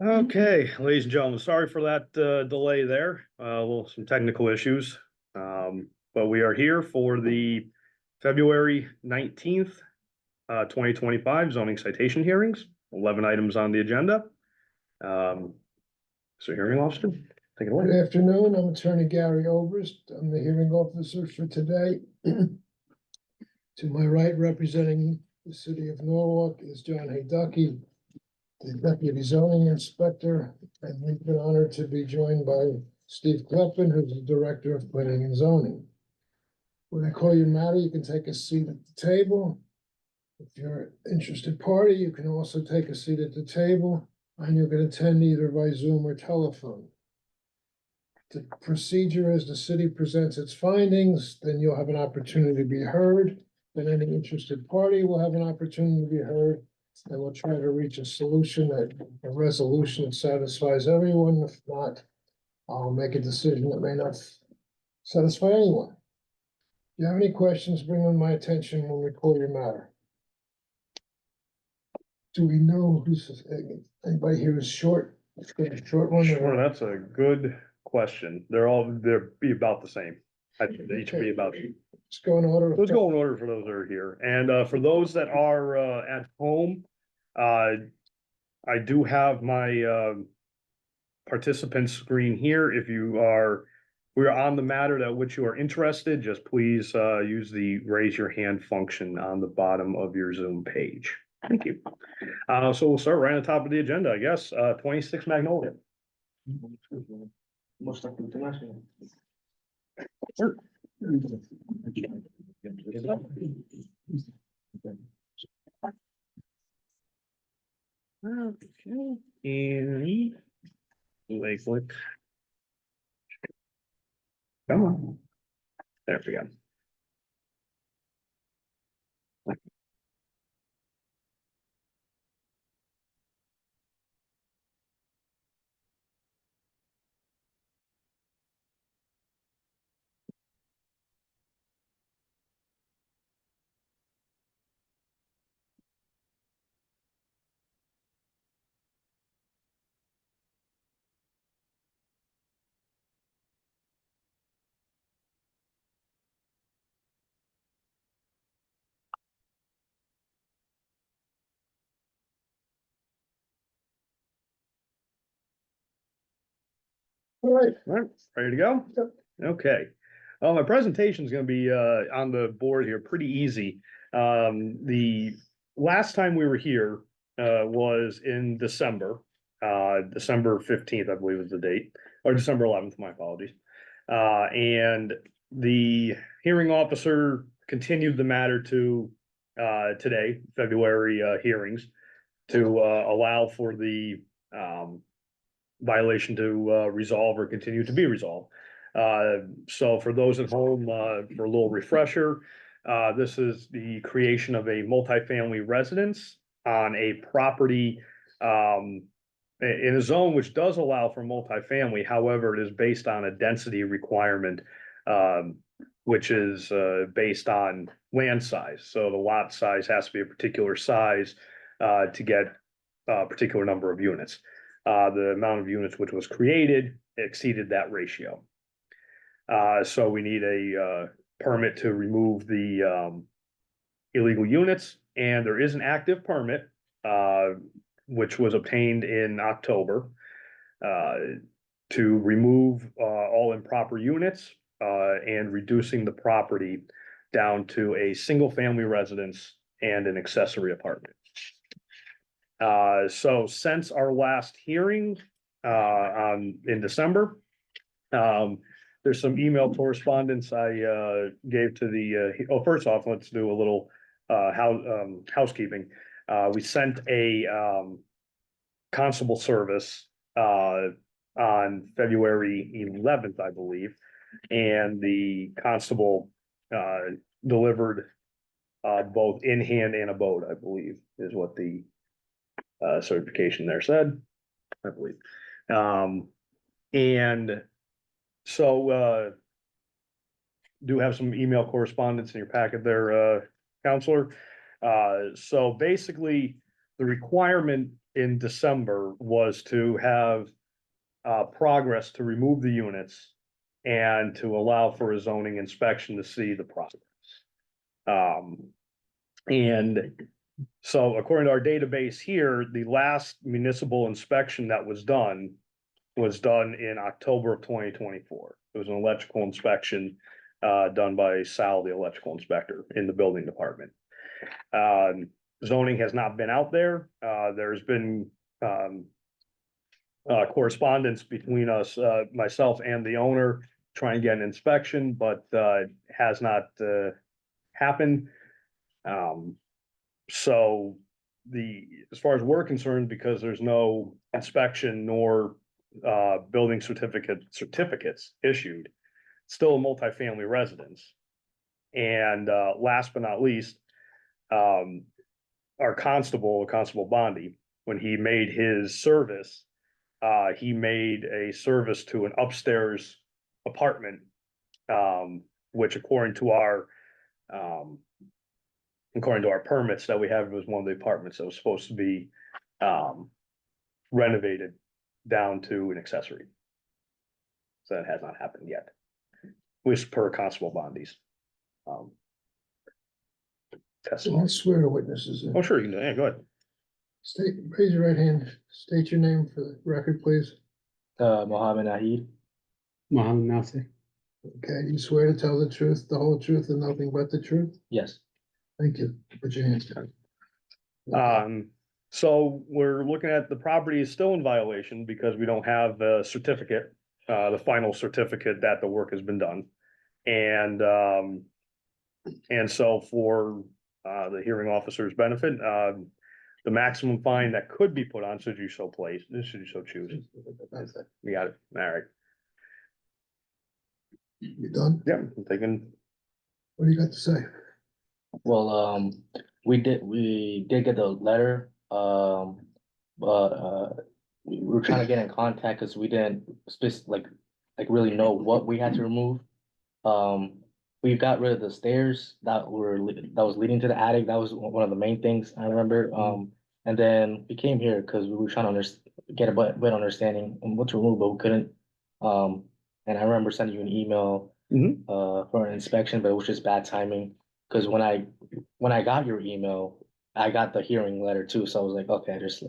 Okay, ladies and gentlemen, sorry for that delay there. Some technical issues. But we are here for the February 19th, 2025 zoning citation hearings, 11 items on the agenda. So hearing officer, take it away. Good afternoon, I'm Attorney Gary Oberst. I'm the hearing officer for today. To my right, representing the city of Norwalk, is John Hayducky, the deputy zoning inspector, and we've been honored to be joined by Steve Kleppen, who's the director of planning and zoning. When I call your matter, you can take a seat at the table. If you're an interested party, you can also take a seat at the table, and you can attend either by Zoom or telephone. The procedure is the city presents its findings, then you'll have an opportunity to be heard. Then any interested party will have an opportunity to be heard. And we'll try to reach a solution, a resolution that satisfies everyone. If not, I'll make a decision that may not satisfy anyone. If you have any questions, bring them to my attention when we call your matter. Do we know who's, anybody here is short? Let's go to a short one. Sure, that's a good question. They'll be about the same. I think they each be about. Let's go in order. Let's go in order for those that are here. And for those that are at home, I do have my participant screen here. If we are on the matter that which you are interested, just please use the raise your hand function on the bottom of your Zoom page. Thank you. So we'll start right on the top of the agenda, I guess. 26 Magnolia. Sure. Okay. And Lakewood. Come on. There we go. All right. Ready to go? Yep. Okay. Well, my presentation is going to be on the board here, pretty easy. The last time we were here was in December, December 15th, I believe was the date, or December 11th, my apologies. And the hearing officer continued the matter to today, February hearings, to allow for the violation to resolve or continue to be resolved. So for those at home, for a little refresher, this is the creation of a multifamily residence on a property in a zone which does allow for multifamily. However, it is based on a density requirement, which is based on land size. So the lot size has to be a particular size to get a particular number of units. The amount of units which was created exceeded that ratio. So we need a permit to remove the illegal units, and there is an active permit which was obtained in October to remove all improper units and reducing the property down to a single family residence and an accessory apartment. So since our last hearing in December, there's some email correspondence I gave to the, first off, let's do a little housekeeping. We sent a constable service on February 11th, I believe, and the constable delivered both in hand and abode, I believe, is what the certification there said, I believe. And so do have some email correspondence in your packet there, counselor. So basically the requirement in December was to have progress to remove the units and to allow for a zoning inspection to see the progress. And so according to our database here, the last municipal inspection that was done in October of 2024. It was an electrical inspection done by Sal, the electrical inspector in the building department. Zoning has not been out there. There's been correspondence between us, myself and the owner, trying to get an inspection, but has not happened. So as far as we're concerned, because there's no inspection nor building certificates issued, still a multifamily residence. And last but not least, our Constable Bondi, when he made his service, he made a service to an upstairs apartment, which according to our permits that we have, was one of the apartments that was supposed to be renovated down to an accessory. So that has not happened yet, which per Constable Bondi's. So I Testimony. swear to witnesses. Oh, sure, you can, yeah, go ahead. Raise your right hand, state your name for the record, please. Mohammed Nahid. Mohammed Nasir. Okay, you swear to tell the truth, the whole truth, and nothing but the truth? Yes. Thank you. Put your hands down. So we're looking at the property is still in violation because we don't have the certificate, the final certificate that the work has been done. And so for the hearing officer's benefit, the maximum fine that could be put on, should you so choose. We got it, all right. You done? Yeah, I'm thinking, What do you got to say? Well, we did get the letter, but we were trying to get in contact because we didn't like really know what we had to remove. We got rid of the stairs that was leading to the attic. That was one of the main things I remember. And then we came here because we were trying to get a better understanding on what to remove, but we couldn't. And I remember sending you an email for an inspection, but it was just bad timing. Because when I got your email, I got the hearing letter too. So I was like, okay, there's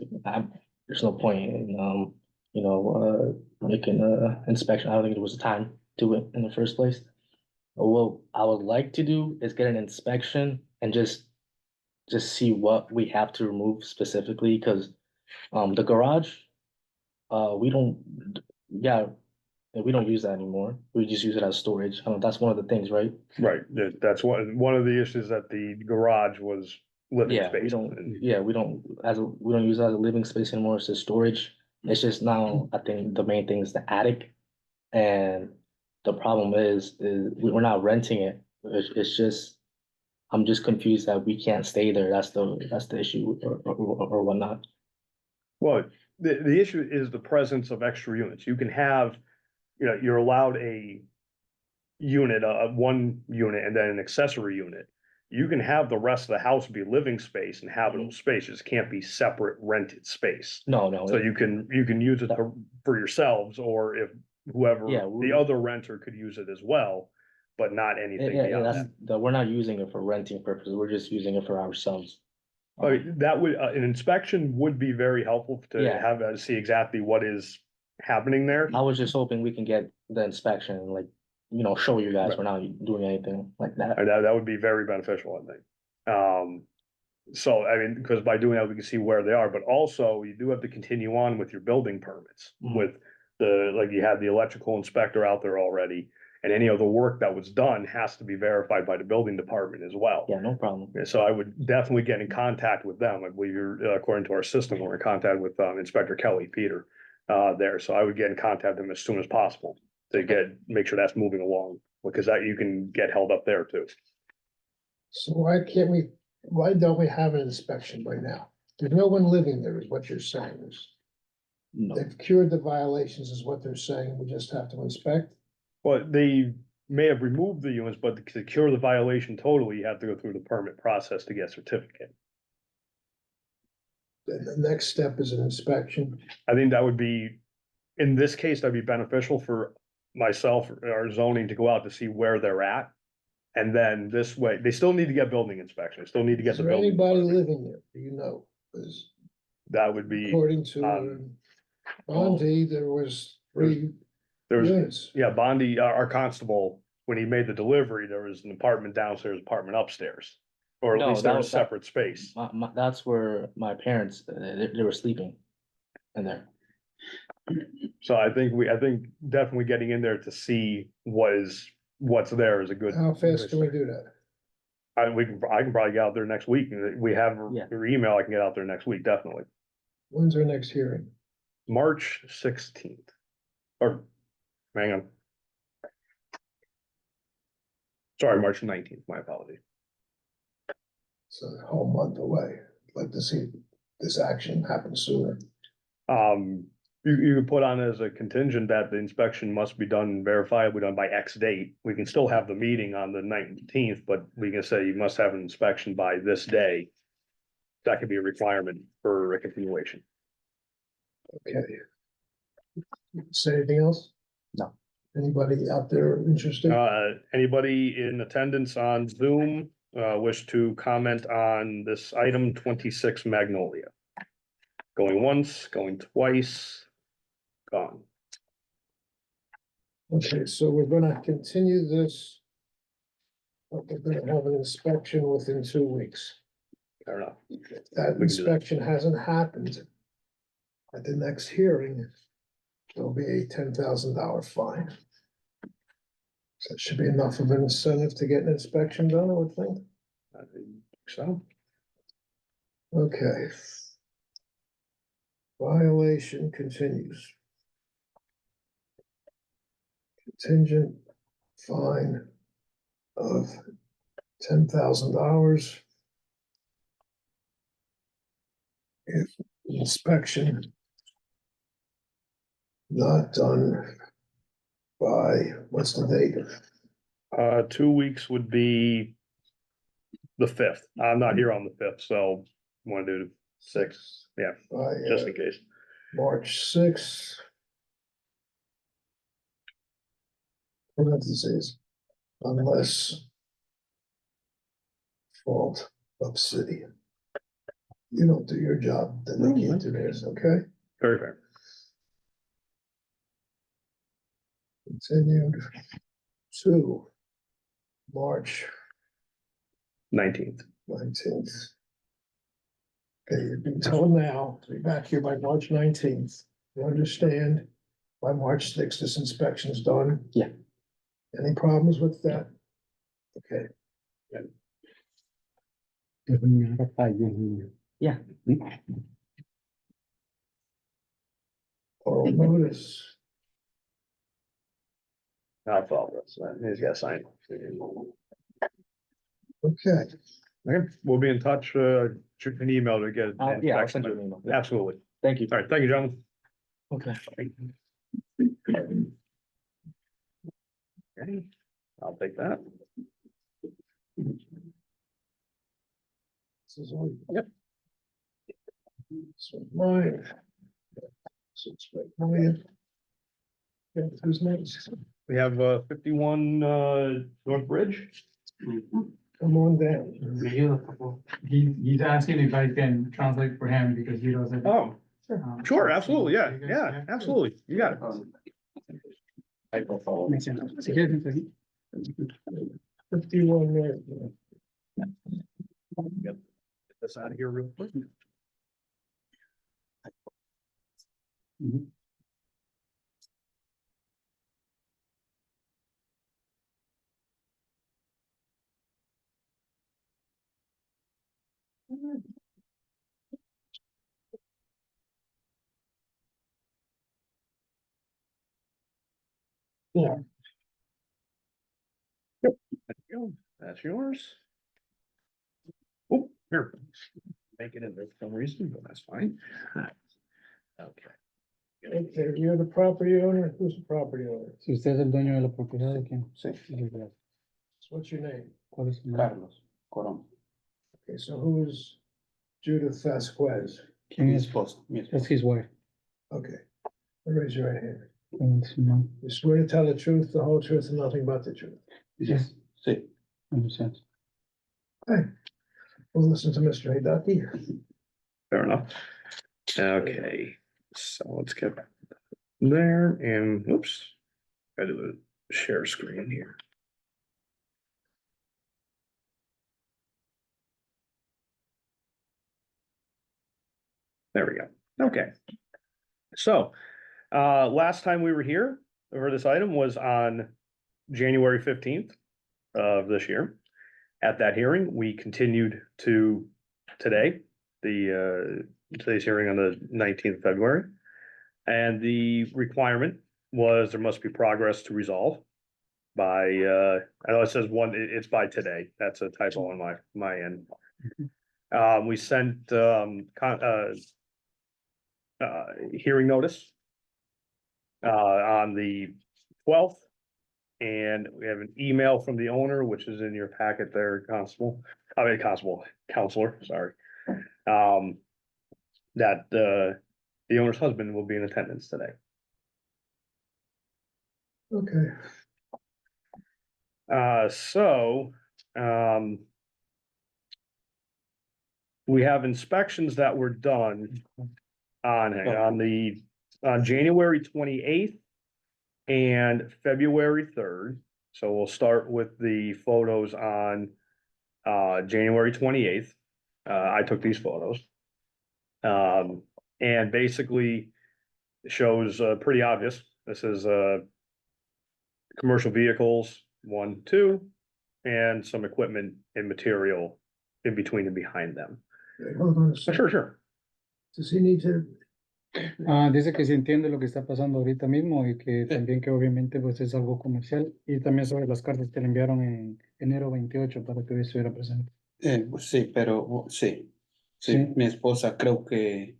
no point in making an inspection. I don't think there was a time to do it in the first place. What I would like to do is get an inspection and just see what we have to remove specifically, because the garage, we don't use that anymore. We just use it as storage. That's one of the things, right? right, that's one of the issues, that the garage was living Yeah, space. we don't use it as a living space anymore. It's just storage. It's just now, I think the main thing is the attic, and the problem is we're not renting it. It's just, I'm just confused that we can't stay there. That's the issue, or whatnot. Well, the issue is the presence of extra units. You can have, you're allowed a unit, one unit, and then an accessory unit. You can have the rest of the house be living space and habitable space. It just can't be separate rented space. No. So you can use it for yourselves, or if whoever, the other renter could use it as well, but not anything beyond that. We're not using it for renting purposes. We're just using it for ourselves. That would, an inspection would be very helpful to have, see exactly what is happening there. I was just hoping we can get the inspection and show you guys we're not doing anything like that. That would be very beneficial, I think. So, I mean, because by doing that, we can see where they are, but also you do have to continue on with your building permits with you had the electrical inspector out there already, and any other work that was done has to be verified by the building department as well. Yeah, no problem. So I would definitely get in contact with them. I believe you're, according to our system, we're in contact with Inspector Kelly, Peter, there. So I would get in contact with them as soon as possible to make sure that's moving along, because that you can get held up there too. So why don't we have an inspection by now? There's no one living there, is what you're saying. No. They've cured the violations, is what they're saying. We just have to inspect. Well, they may have removed the units, but to cure the violation totally, you have to go through the permit process to get a certificate. then the next step is an inspection. I think that would be, in this case, that'd be beneficial for myself or zoning to go out to see where they're at. And then this way, they still need to get building inspection, still need to get Is the there building. anybody department. living there? Do you know? 'Cause That would be, according to Bondi, there was 3 there was, units. yeah, Bondi, our constable, when he made the delivery, there was an apartment downstairs, apartment upstairs. Or at No, least there that was was- that- separate space. That's where my parents, they were sleeping in there. So I think definitely getting in there to see what's there is a good. How fast can we do that? I can probably get out there next week, we have Yeah. your email, I can get out there next week, definitely. When's our next hearing? March 16th. Or, hang on. Sorry, March 19th, my apology. It's a whole month away. I'd like to see this action happen sooner. You could put on as a contingent that the inspection must be done, verifiably done by X date. We can still have the meeting on the 19th, but we can say you must have an inspection by this day. That could be a requirement for a continuation. Okay. Say anything else? No. Anybody out there interested? Anybody in attendance on Zoom, wish to comment on this item 26 Magnolia? Going once, going twice, gone. Okay, so we're gonna continue this. But we're gonna have an inspection within 2 weeks. Fair enough. That We can do that. inspection hasn't happened. At the next hearing, there'll be a $10,000 fine. So it should be enough of an incentive to get an inspection done, I would think. I think so. Okay. Violation continues. Contingent fine of $10,000. If inspection not done by, what's the date? 2 weeks would be the 5th. I'm not here on the 5th, so want to do 6th, yeah, By just in case. March 6th. Parentheses, unless fault of city. You don't do your job, then they can't do theirs, okay? Very fair. Continued to March 19th. 19th. Okay, you've been told now to be back here by March 19th. You understand? By March 6th, this inspection is done? Yeah. Any problems with that? Okay, Yeah. oral notice. I'll follow this, he's got to sign. Okay, Okay, we'll be in touch, shoot an email to get. an Yeah, I'll inspection. send you an email. Yeah. Absolutely. Thank you. All right, thank you, gentlemen. Okay. Okay, I'll take that. this is all. Yep. So mine. So it's right mine. Yeah, who's next? We have 51 North Bridge. Come on down. He's asking if I can translate for him because he doesn't. Oh, sure, absolutely, yeah, You guys- yeah, absolutely, you got it. Si quieres, entonces. 51 there. Get this out of here real quick. Yeah. There you go. That's yours. Oh, here. Make it in there for some reason, but that's fine. Okay. Okay, you're the property owner, who's the property owner? Si usted es el dueño de la propiedad, ¿de quién? Sí. Gracias. So what's your name? ¿Cuál es su nombre? Carlos, Corón. Okay, so who is Judith Vasquez? ¿Quién Mi es? esposa, mi Es esposa. his wife. Okay. Raise your right hand. Simón. You swear to tell the truth, the whole truth, and nothing but the truth. Yes, sí. Understand. We'll listen to Mr. Hidaki. Fair enough. Okay, so let's get there and oops. I do a share screen here. There we go. Okay. So, last time we were here for this item was on January 15th of this year. At that hearing, we continued to today, today's hearing on the 19th of February. And the requirement was there must be progress to resolve by, I know it says it's by today. That's a typo on my end. We sent, hearing notice on the 12th. And we have an email from the owner, which is in your packet there, counselor, sorry. That the owner's husband will be in attendance today. Okay. So, we have inspections that were done on January 28th and February 3rd. So we'll start with the photos on January 28th. I took these photos. And basically shows pretty obvious. This is commercial vehicles, 1, 2, and some equipment and material in between and behind them. Hold on a second. Sure. Does he need to? Dice que sí entiende lo que está pasando ahorita mismo y que también que obviamente pues es algo comercial y también sobre las cartas que le enviaron en enero 28 para que hoy estuviera presente. Pues sí, pero sí. Sí, Sí. mi esposa creo que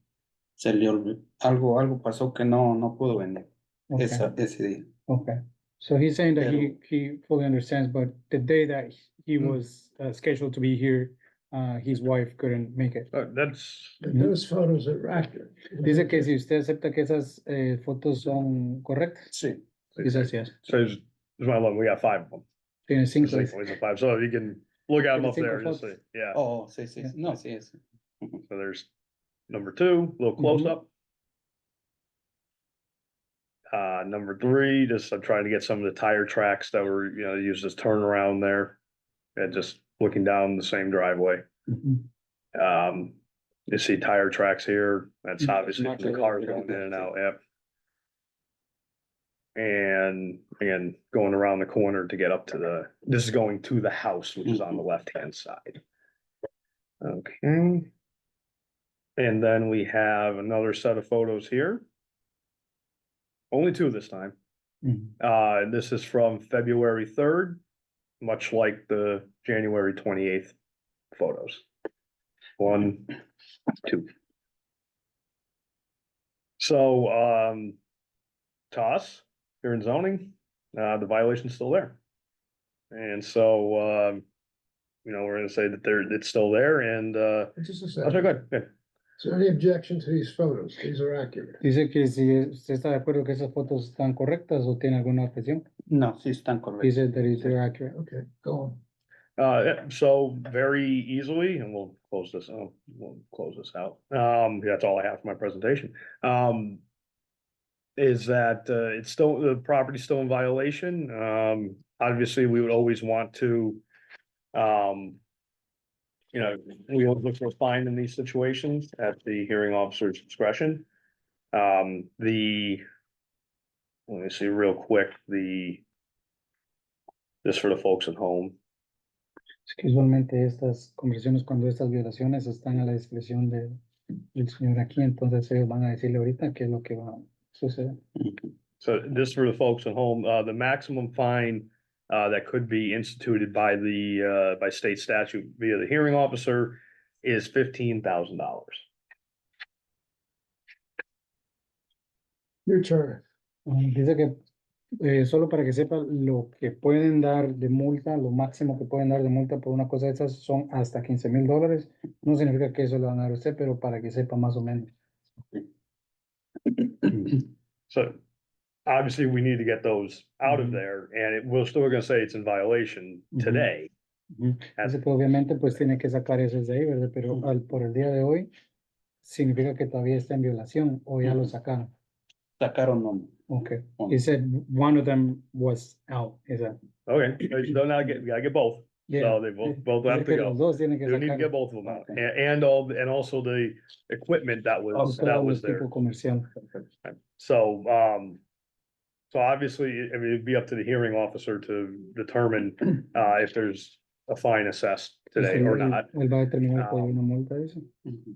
se le olvidó. Algo pasó que no pudo venir Okay. ese día. Okay. So he's saying that Pero- he fully understands, but the day that he Mm. was scheduled to be here, his wife couldn't make it. That's, Those photos are accurate. Dice que si usted acepta que esas fotos son correctas. Sí. Dice así es. so there's my one, we got 5 of them. Tiene cinco. There's dice. like a 5, so you can look at them up there, just Fotos. see, yeah. Oh, sí, sí. Yeah. No, sí, es. So there's number 2, little close up. Number 3, just I'm trying to get some of the tire tracks that were, used as turnaround there. And just looking down the same driveway. Mhm. You see tire tracks here. That's obviously Not for the really cars good. going in and out, yep. And again, going around the corner to get up to this is going to the house, which is on the left-hand side. Okay. And then we have another set of photos here. Only 2 this time. Mhm. This is from February 3rd, much like the January 28th photos. 1, 2. So, to us, here in zoning, the violation's still there. And so, we're gonna say that it's still there and, Just a that's second. good, good. Is there any objection to these photos? These are accurate. Dice que si usted está de acuerdo que esas fotos están correctas o tiene alguna objeción. No, sí están correctos. He said that they're accurate. Okay, go on. Yeah, so very easily, and we'll close this out. That's all I have for my presentation. Is that, the property's still in violation. Obviously, we would always want to, we always look for a fine in these situations at the hearing officer's discretion. Let me see real quick, just for the folks at home. Es que usualmente estas conversaciones cuando estas violaciones están a la discreción del señor aquí, entonces ellos van a decirle ahorita qué es lo que va a suceder. So just for the folks at home, the maximum fine that could be instituted by by state statute via the hearing officer is $15,000. Your turn. Dice que Solo para que sepa, lo que pueden dar de multa, lo máximo que pueden dar de multa por una cosa de esas son hasta $15,000. No significa que eso lo van a dar a usted, pero para que sepa más o menos. So obviously, we need to get those out of Mhm. there, and we're still gonna say it's in violation Mhm. today. Dice que obviamente pues tiene que sacar eso de ahí, ¿verdad? Pero por el día de hoy significa que todavía está en violación o ya lo sacaron. Sacaron uno. Okay. Uno. He said one of them was out. Is that? Okay, so now we gotta get both. So they both have Dice to que go. los dos tienen que You need to sacar get both of them out, Okay. and also the equipment that was todos los there. tipos comercial. So, so obviously, I mean, it'd be up to the hearing officer to determine, if there's a fine assessed today or not. Él va a determinar que hay una multa de eso.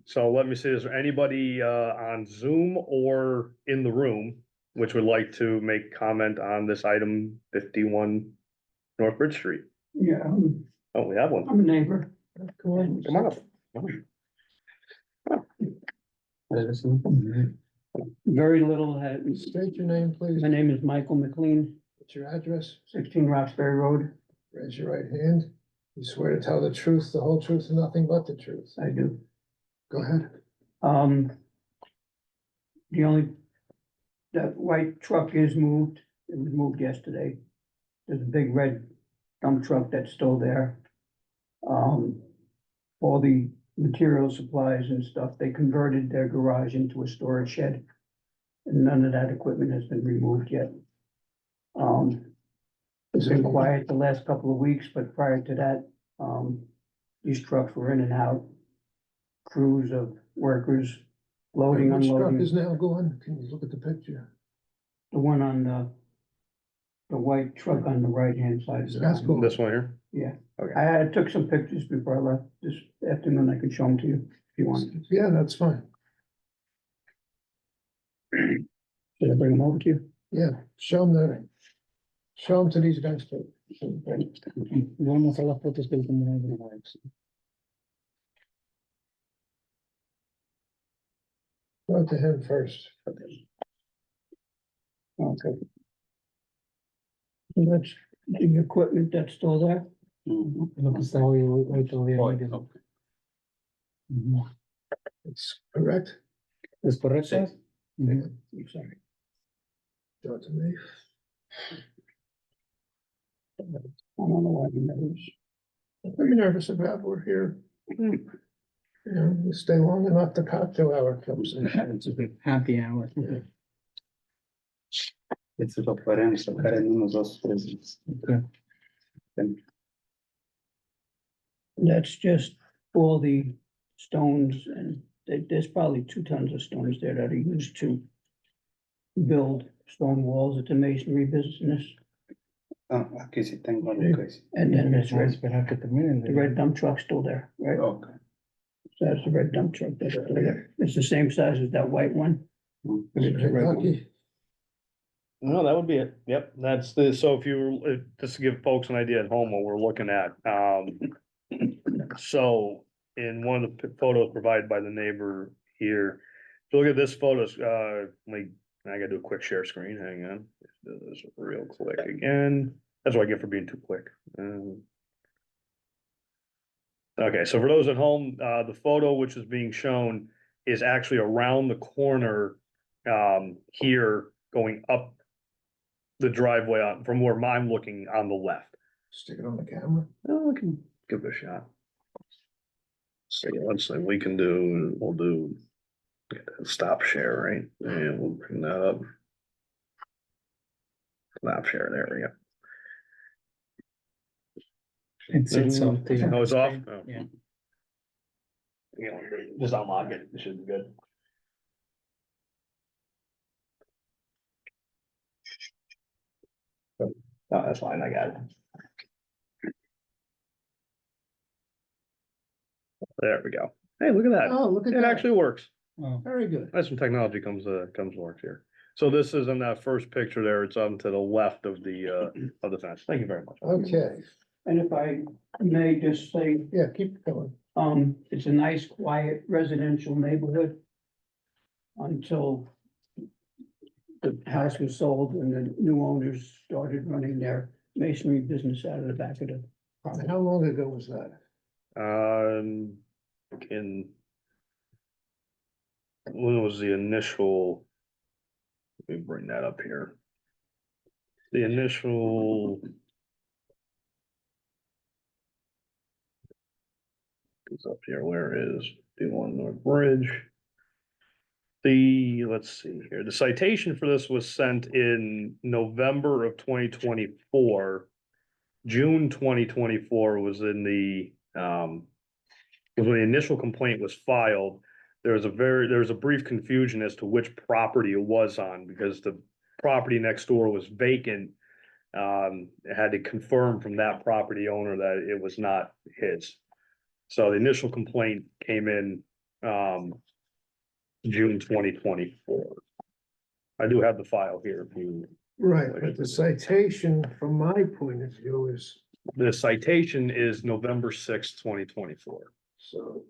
So let me see, is there anybody, on Zoom or in the room which would like to make comment on this item 51 North Bridge Street? Yeah, Oh, we have one. I'm a neighbor. Come on. Come on up. Very little had, State your name, please. my name is Michael McLean, What's your address? 16 Roxbury Road. Raise your right hand. You swear to tell the truth, the whole truth, and nothing but the truth. I do. Go ahead. The only, that white truck is moved. It was moved yesterday. There's a big red dump truck that's still there. All the material supplies and stuff, they converted their garage into a storage shed. And none of that equipment has been removed yet. It's been quiet the last couple of weeks, but prior to that, these trucks were in and out. Crews of workers loading, Which truck unloading. is now gone? Can you look at the picture? The one on the white truck on the right-hand side. is That's gone. cool. This one here? Yeah. Okay. I took some pictures before I left this afternoon. I can show them to you if you want. Yeah, that's fine. Should I bring them over to you? Yeah, show them to these guys too. Vamos a las fotos que él tomó. Go to him first. Okay. So that's the equipment that's still there. Mhm. Lo que está hoy todavía. Hoy, ahí. okay. Ujú. It's correct. ¿Es correcto? Ujú. I'm sorry. Show it to me. I don't know why he knows. I'm nervous about we're here. You know, you stay long enough, the cocktail hour comes in. It's a happy hour. Eso lo podremos sacar en unos 2 o 3 días. Okay. That's just all the stones and there's probably 2 tons of stones there that are used to build stone walls at the masonry business. Ah, aquí sí tengo lo que es. And then there's Vamos a red, esperar que terminen. the red dump truck's still there, right? Okay. So that's the red dump truck that's still there. It's the same size as that white one. Mm. But it's a red one. Lucky. No, that would be it. Yep, that's the, so if you, just to give folks an idea at home what we're looking at, so in one of the photos provided by the neighbor here, if you look at this photos, I gotta do a quick share screen, hang on. Let's do this real quick again. That's what I get for being too quick. Okay, so for those at home, the photo which is being shown is actually around the corner, here going up the driveway on, from where I'm looking on the left. Stick it on the camera. Oh, we can give it a shot. So let's see, we can do, we'll do stop share, right? And we'll bring that up. Stop share, there we go. It's off. Oh, it's off? Oh. Yeah. You know, just unlock it, it should be good. Oh, that's fine, I got it. There we go. Hey, look at that. Oh, look at It that. actually works. Oh, Very good. That's when technology comes to work here. So this is in that first picture there, it's on to the left of the fence. Thank you very much. Okay, And if I may just say, yeah, keep going. it's a nice, quiet residential neighborhood until the house was sold and the new owners started running their masonry business out of the back of the property. How long ago was that? In. When was the initial? Let me bring that up here. The initial. Is up here, where is D1 North Bridge? Let's see here, the citation for this was sent in November of 2024. June 2024 was in was when the initial complaint was filed. There was a brief confusion as to which property it was on, because the property next door was vacant. It had to confirm from that property owner that it was not his. So the initial complaint came in, June 2024. I do have the file here. If you, Right, but the citation, from my point of view, is, the citation is November 6th, 2024. so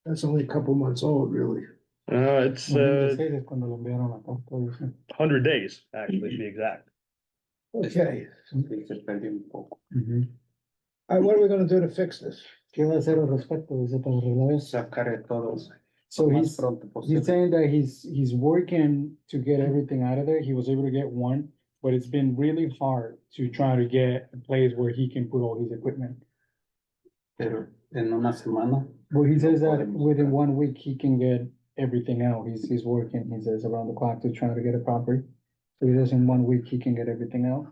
that's only a couple months old, really. It's, 2016 es cuando lo enviaron la carta, dice. 100 days, actually, to be exact. Okay, Sí, se perdió un poco. Ujú. what are we gonna do to fix this? ¿Qué va a hacer al respecto? Dice para arreglar eso. Sacar todos So lo más he's, pronto he's posible. saying that he's working to get everything out of there. He was able to get one, but it's been really hard to try to get a place where he can put all his equipment. Pero en una semana. Well, he says that podemos within sacar. 1 week, he can get everything out. He's working, he says, around the clock to try to get a property. So he says in 1 week, he can get everything out.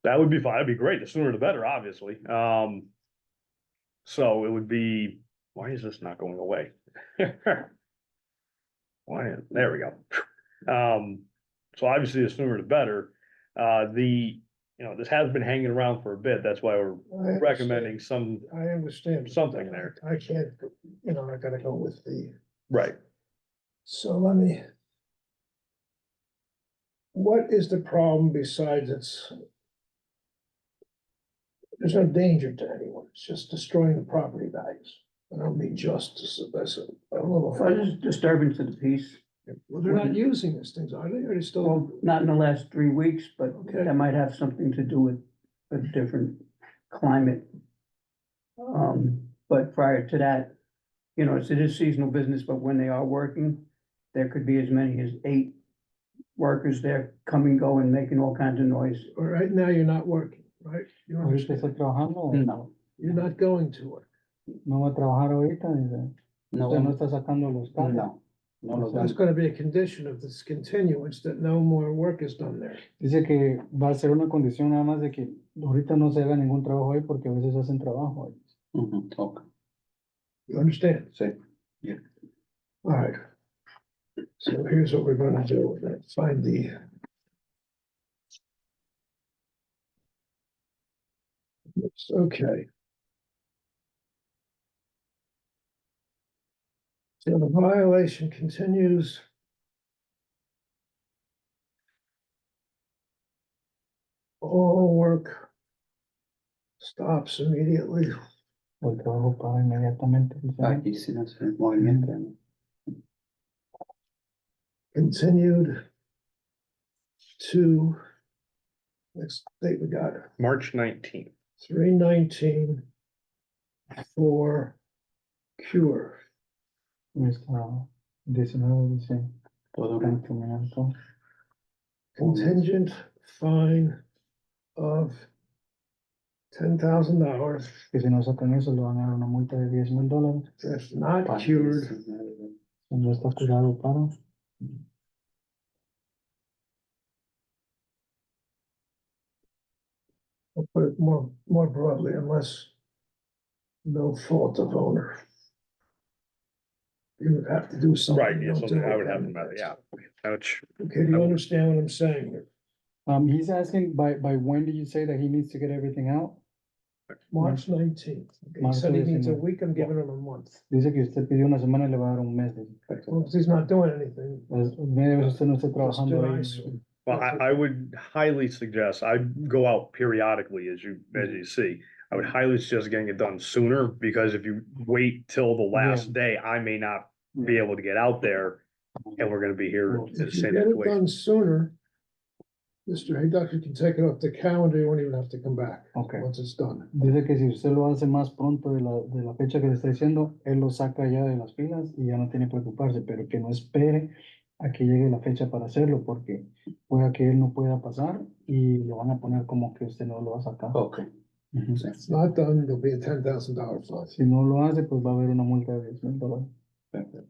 That would be fine. That'd be great. The sooner the better, obviously. So it would be, why is this not going away? Why, there we go. So obviously the sooner the better. This has been hanging around for a bit. That's why we're I recommending some, I understand. something there. I can't, I gotta go with the, right. so what is the problem besides there's no danger to anyone, it's just destroying the property values. I don't mean justice, that's a little. Well, there's disturbance of the peace. Well, they're not using these things, are they? Are they still? Well, not in the last 3 weeks, but Okay. that might have something to do with a different climate. But prior to that, it is seasonal business, but when they are working, there could be as many as 8 workers there coming, going, making all kinds of noise. All right, now you're not working, right? You Ahorita está understand? trabajando. No. You're not going to work. No va a trabajar ahorita, dice. No, Usted no está sacando los carros. no, no los There's dan. gonna be a condition of this continuance that no more work is done there. Dice que va a ser una condición nada más de que ahorita no se haga ningún trabajo ahí porque a veces hacen trabajo ahí. Ujú, ok, You understand? sí. All right. So here's what we're gonna do. We're gonna find the. Okay. So the violation continues. All work stops immediately. El trabajo para inmediatamente. dice. Aquí sin hacer movimiento. ¿no? Continued to, next date we got, March 19th. 3/19 for cure. Está 19, dice. Todo bien. Cumplimiento. Contingent fine of $10,000 Que si no sacan eso, le van a dar una multa de $10,000. if not Para cured. 19. Si no está curado para. I'll put it more broadly, unless no fault of owner. You would have to do something. Right, yeah, don't something do I it, would have then to, yeah. Ouch. Okay, do you understand what I'm saying here? He's asking by when do you say that he needs to get everything out? March 19th. Okay, he March said he needs a 19th. week, I'm giving him a month. Dice que usted pidió una semana y le va a dar un mes. Dice. As long as he's not doing anything. Media vez usted no está Just trabajando ahí. denies him. Well, I would highly suggest, I go out periodically as you see. I would highly suggest getting it done sooner, because if you wait till the last day, I may not be able to get out there. and we're gonna be here in the If you same get it situation. done sooner, Mr. Hidaki can take it off the calendar, you won't even have to come back, Okay. once it's done. Dice que si usted lo hace más pronto de la fecha que le está diciendo, él lo saca ya de las filas y ya no tiene que preocuparse, pero que no espere a que llegue la fecha para hacerlo, porque pueda que él no pueda pasar y lo van a poner como que usted no lo va a sacar. Ok. Ujú. If it's not done, there'll be a $10,000 fine. Si no lo hace, pues va a haber una multa de $10,000. Perfecto.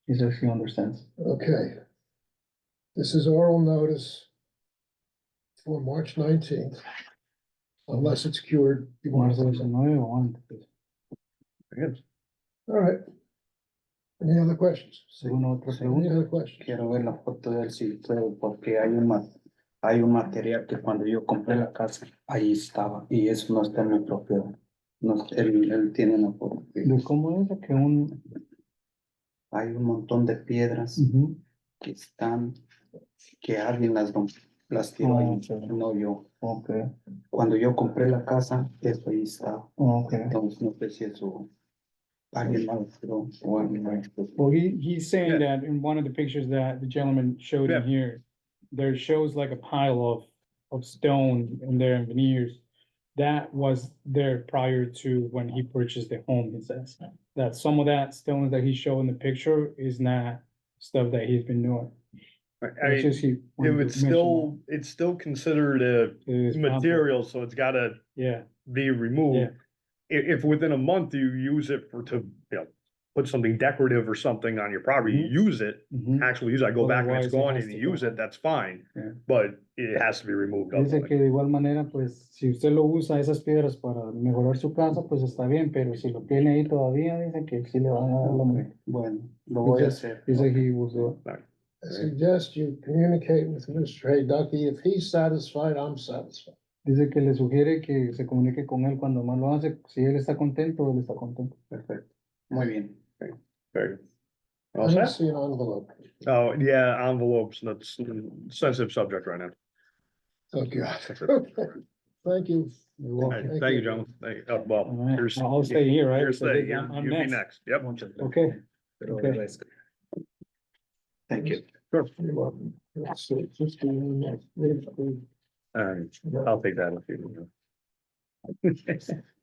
He says he understands. Okay. This is oral notice for March 19th. Unless it's cured. you won't have Marzo to come. 19 o antes. All right. Any other questions? ¿Alguna otra Any pregunta? other questions? Quiero ver la foto de él si puedo, porque hay un material que cuando yo compré la casa, ahí estaba, y eso no está en mi propiedad. No, él tiene una foto. ¿De cómo es que un... Hay un montón de piedras Ujú. que están, que alguien las tiró ahí, Ok. no yo. Ok, Cuando yo compré la casa, eso ahí estaba. ok. Entonces no sé si eso alguien más lo tiró o alguien más. Well, he's saying Yeah. that in one of the pictures that the gentleman showed in Yeah. here, there shows like a pile of stone in there and veneers. That was there prior to when he purchased the home, he says. That some of that stones that he showed in the picture is not stuff that he's been doing. I It's just mean, he wanted to mention it's still considered that. It is material, so it's gotta Yeah, be removed. If within a month you use it you know, put something decorative or something on your property, you use it, mhm. actually use it, I go back and it's Otherwise, it gone has and to you use go. it, that's fine. Yeah. But it has to be removed. Dice otherwise. que de igual manera, pues, si usted lo usa esas piedras para mejorar su casa, pues está bien, pero si lo tiene ahí todavía, dice que sí le van a dar la multa. Bueno, lo voy a hacer. Dice he will do it. I suggest you communicate with Mr. Hidaki. If he's satisfied, I'm satisfied. Dice que le sugiere que se comunique con él cuando más lo hace. Si él está contento, él está contento. Perfecto. Muy bien. Very good. I All don't set? see an envelope. Oh, yeah, envelopes, that's a sensitive subject right now. Oh, God. Okay. Thank you. You're All welcome. right, thank you, gentlemen. Thank you. Oh, well, All right, here's. I'll stay here, right? Here's Because the, I'm you be next. next, yep. Okay. Okay. Thank you. Sure. You're welcome. Let's see, 15 minutes. All right, I'll take that if you.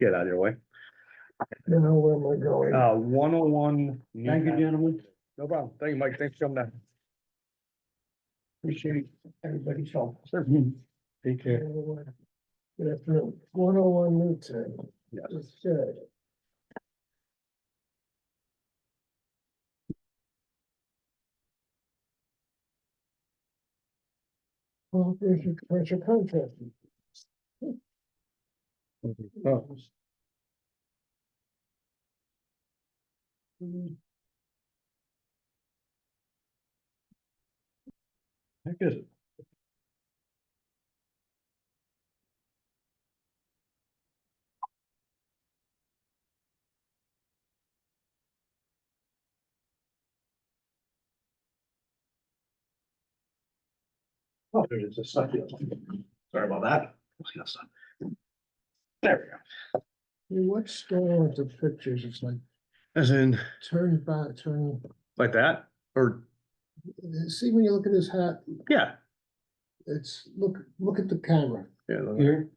Get out of your way. Now, where am I going? 101. Thank you, gentlemen. No problem. Thank you, Mike. Thanks for coming down. Appreciate everybody's help. Take care. Good afternoon. 101 Newton. Yes. Okay. Well, there's your commercial contract. Oh. Heck is it? Oh, there it is. It's stuck here. Sorry about that. There we go. What's going on with the pictures? It's like As in, turn back, turn. like that, or, See, when you look at his hat, yeah. it's, look at the camera. Yeah, Here,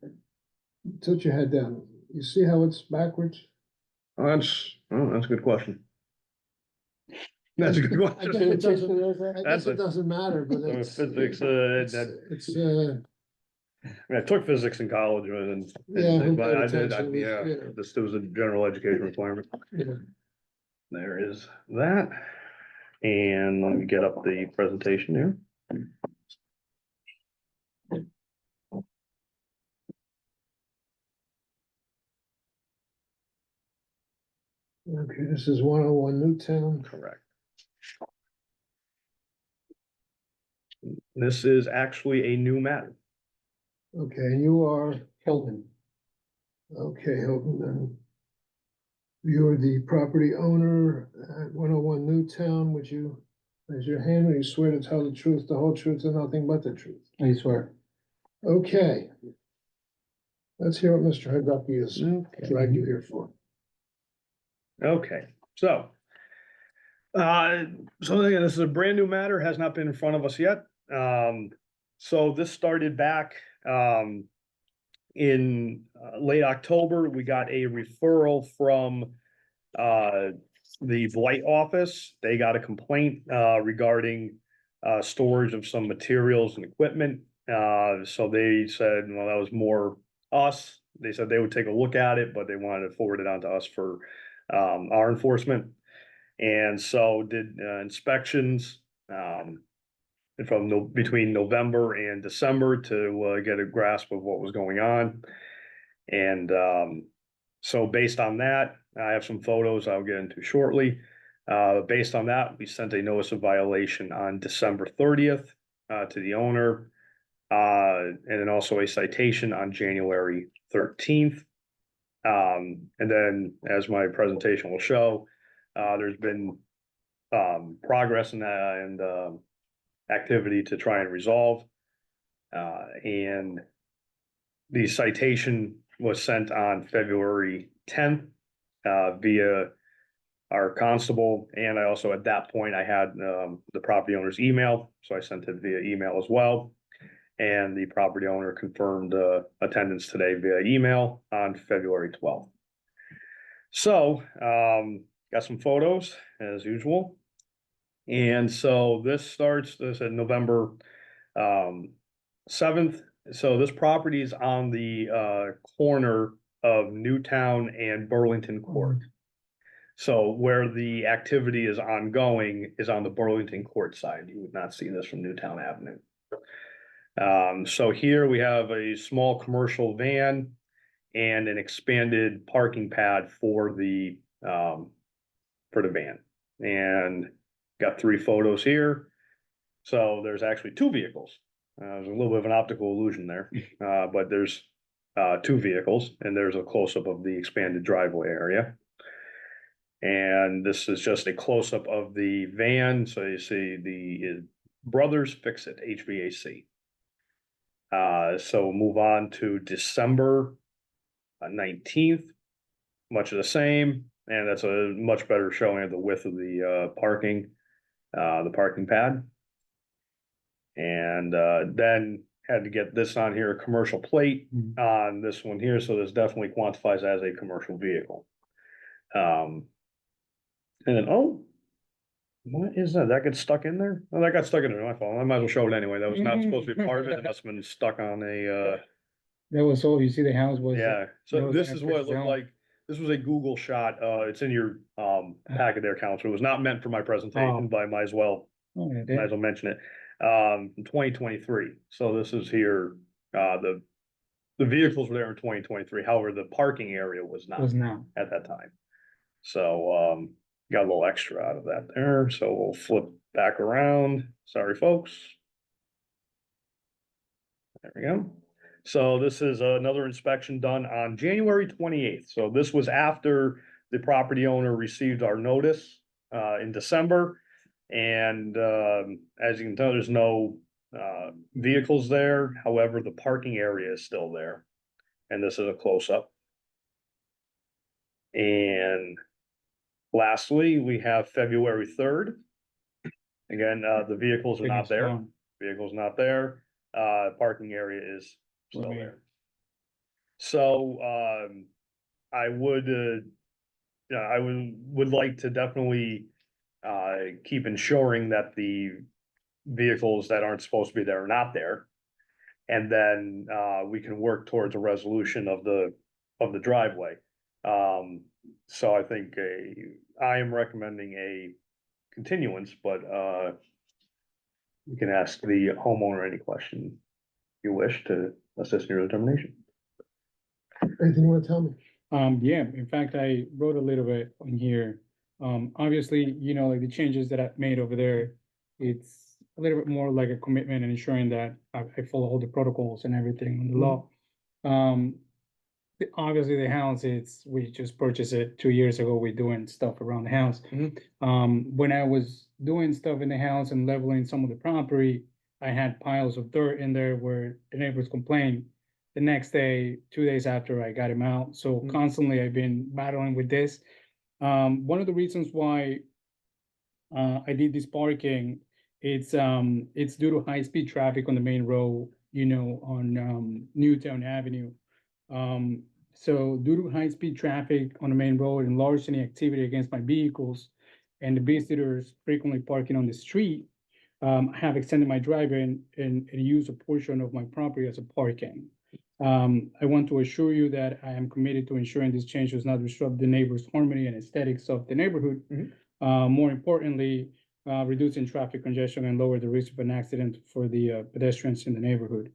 Tilt your head down. You see how it's backwards? that's a good question. That's a good I guess question. it doesn't, I That's guess it doesn't matter, but So it's. physics, It's, I took physics in college and, Yeah, who but I paid did, attention? yeah, Yeah. this was a general education requirement. yeah. There is that. And let me get up the presentation here. Okay, this is 101 Newtown. Correct. This is actually a new matter. Okay, you are, Hilton. okay, Hilton, then. You're the property owner at 101 Newtown. Would you raise your hand when you swear to tell the truth, the whole truth, and nothing but the truth? I swear. Okay. Let's hear what Mr. Hidaki has dragged you here for. Okay, so So again, this is a brand new matter, has not been in front of us yet. So this started back, in late October. We got a referral from, the Blight office. They got a complaint, regarding, storage of some materials and equipment. So they said, well, that was more us. They said they would take a look at it, but they wanted to forward it on to us for, our enforcement. And so did inspections between November and December to get a grasp of what was going on. And so based on that, I have some photos I'll get into shortly. Based on that, we sent a notice of violation on December 30th to the owner. And then also a citation on January 13th. And then, as my presentation will show, there's been progress in that and activity to try and resolve. And the citation was sent on February 10th via our constable. And I also, at that point, I had the property owner's email, so I sent it via email as well. And the property owner confirmed attendance today via email on February 12th. So, got some photos as usual. And so this starts, this at November 7th. So this property is on the corner of Newtown and Burlington Court. So where the activity is ongoing is on the Burlington Court side. You would not see this from Newtown Avenue. So here we have a small commercial van and an expanded parking pad for the van. And got 3 photos here. So there's actually 2 vehicles. There's a little bit of an optical illusion there, but there's 2 vehicles, and there's a close-up of the expanded driveway area. And this is just a close-up of the van. So you see the Brothers Fix It HVAC. So we'll move on to December 19th, much of the same, and that's a much better showing of the width of the parking pad. And then had to get this on here, a commercial plate on this one here, so this definitely quantifies as a commercial vehicle. And then, oh, what is that? That gets stuck in there? Oh, that got stuck in there, my fault. I might as well show it anyway. That was not supposed to be part of it. It must have been stuck on a, That was all, you see the house was. yeah. So was this is what it looked down. like. This was a Google shot. It's in your packet there, Counselor. It was not meant for my presentation, but I might as well Oh, yeah, might as well mention it. In 2023. So this is here, the vehicles were there in 2023. However, the parking area was not was now. at that time. So, got a little extra out of that there. So we'll flip back around. Sorry, folks. There we go. So this is another inspection done on January 28th. So this was after the property owner received our notice in December. And as you can tell, there's no vehicles there. However, the parking area is still there. And this is a close-up. And lastly, we have February 3rd. Again, the vehicles are not there. Vehicles not there. Parking area is still there. So I would like to definitely keep ensuring that the vehicles that aren't supposed to be there are not there. And then we can work towards a resolution of the driveway. So I think I am recommending a continuance, but you can ask the homeowner any question you wish to assist in your determination. Anything you want to tell me? Yeah, in fact, I wrote a little bit on here. Obviously, you know, like the changes that I've made over there, it's a little bit more like a commitment and ensuring that I follow all the protocols and everything on the law. Obviously the house, we just purchased it 2 years ago. We're doing stuff around the house. When I was doing stuff in the house and leveling some of the property, I had piles of dirt in there where the neighbors complained. The next day, 2 days after, I got him out. So constantly I've been battling with this. One of the reasons why I did this parking. It's due to high-speed traffic on the main road, on, Newtown Avenue. So due to high-speed traffic on the main road and larceny activity against my vehicles and the visitors frequently parking on the street, I have extended my driveway and used a portion of my property as a parking. I want to assure you that I am committed to ensuring this change does not disrupt the neighbors' harmony and aesthetics of the neighborhood. More importantly, reducing traffic congestion and lower the risk of an accident for the pedestrians in the neighborhood.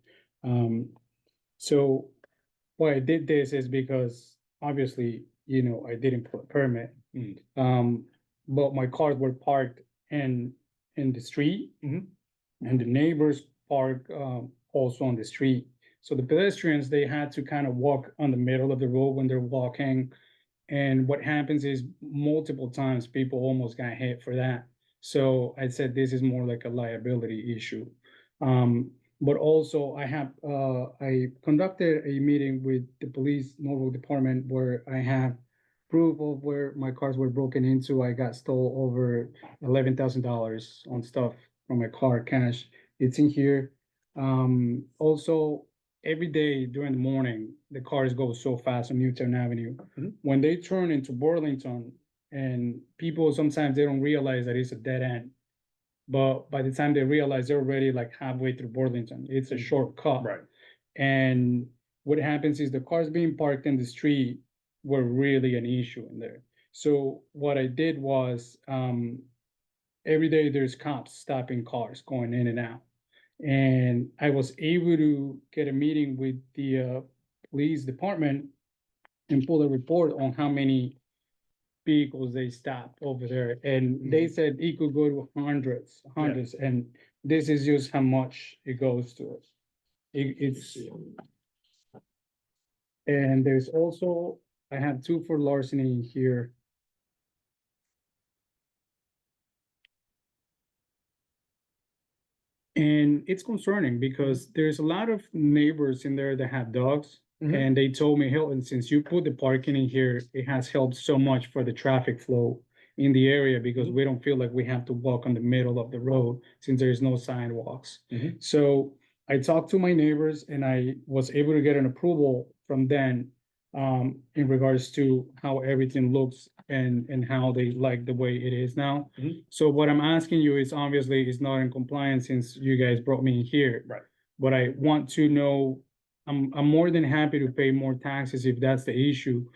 So why I did this is because obviously, I didn't put a permit. But my cars were parked in the street. And the neighbors park also on the street. So the pedestrians, they had to kind of walk on the middle of the road when they're walking. And what happens is multiple times people almost got hit for that. So I said this is more like a liability issue. But also I conducted a meeting with the police Norfolk department where I have proof of where my cars were broken into. I got stole over $11,000 on stuff from my car, cash. It's in here. Also, every day during the morning, the cars go so fast on Newtown Avenue. When they turn into Burlington, and people sometimes they don't realize that it's a dead end. But by the time they realize they're already like halfway through Burlington, it's a shortcut. Right. And what happens is the cars being parked in the street were really an issue in there. So what I did was, every day there's cops stopping cars going in and out. And I was able to get a meeting with the police department and pull a report on how many vehicles they stopped over there. And they said it could go to hundreds, and this is just how much it goes to us. It's, and there's also, I have 2 for larceny here. And it's concerning because there's a lot of neighbors in there that have dogs. And they told me, Hilton, since you put the parking in here, it has helped so much for the traffic flow in the area because we don't feel like we have to walk on the middle of the road since there's no sidewalks. So I talked to my neighbors and I was able to get an approval from them in regards to how everything looks and how they like the way it is now. So what I'm asking you is obviously is not in compliance since you guys brought me here. Right. But I want to know, I'm more than happy to pay more taxes if that's the issue.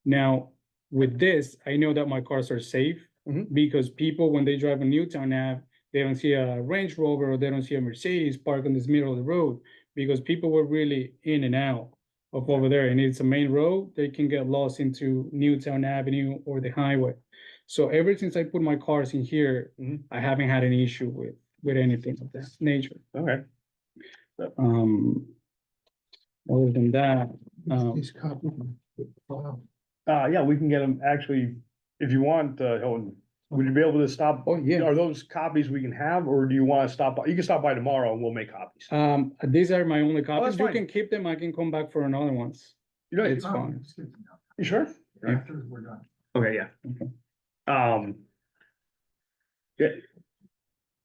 Now, with this, I know that my cars are safe because people, when they drive on Newtown Ave, they don't see a Range Rover or they don't see a Mercedes parked in this middle of the road because people were really in and out of over there. And it's a main road, they can get lost into Newtown Avenue or the highway. So ever since I put my cars in here, I haven't had an issue with anything of that nature. Okay. Other than that, These copies. Wow. Yeah, we can get them actually, if you want, Hilton, would you be able to stop? Oh, yeah. Are those copies we can have, or do you want to stop by? You can stop by tomorrow and we'll make copies. these are my only copies. that's You fine. can keep them. I can come back for another ones. You know, It's fine. you sure? After we're done. Okay, yeah. Yeah.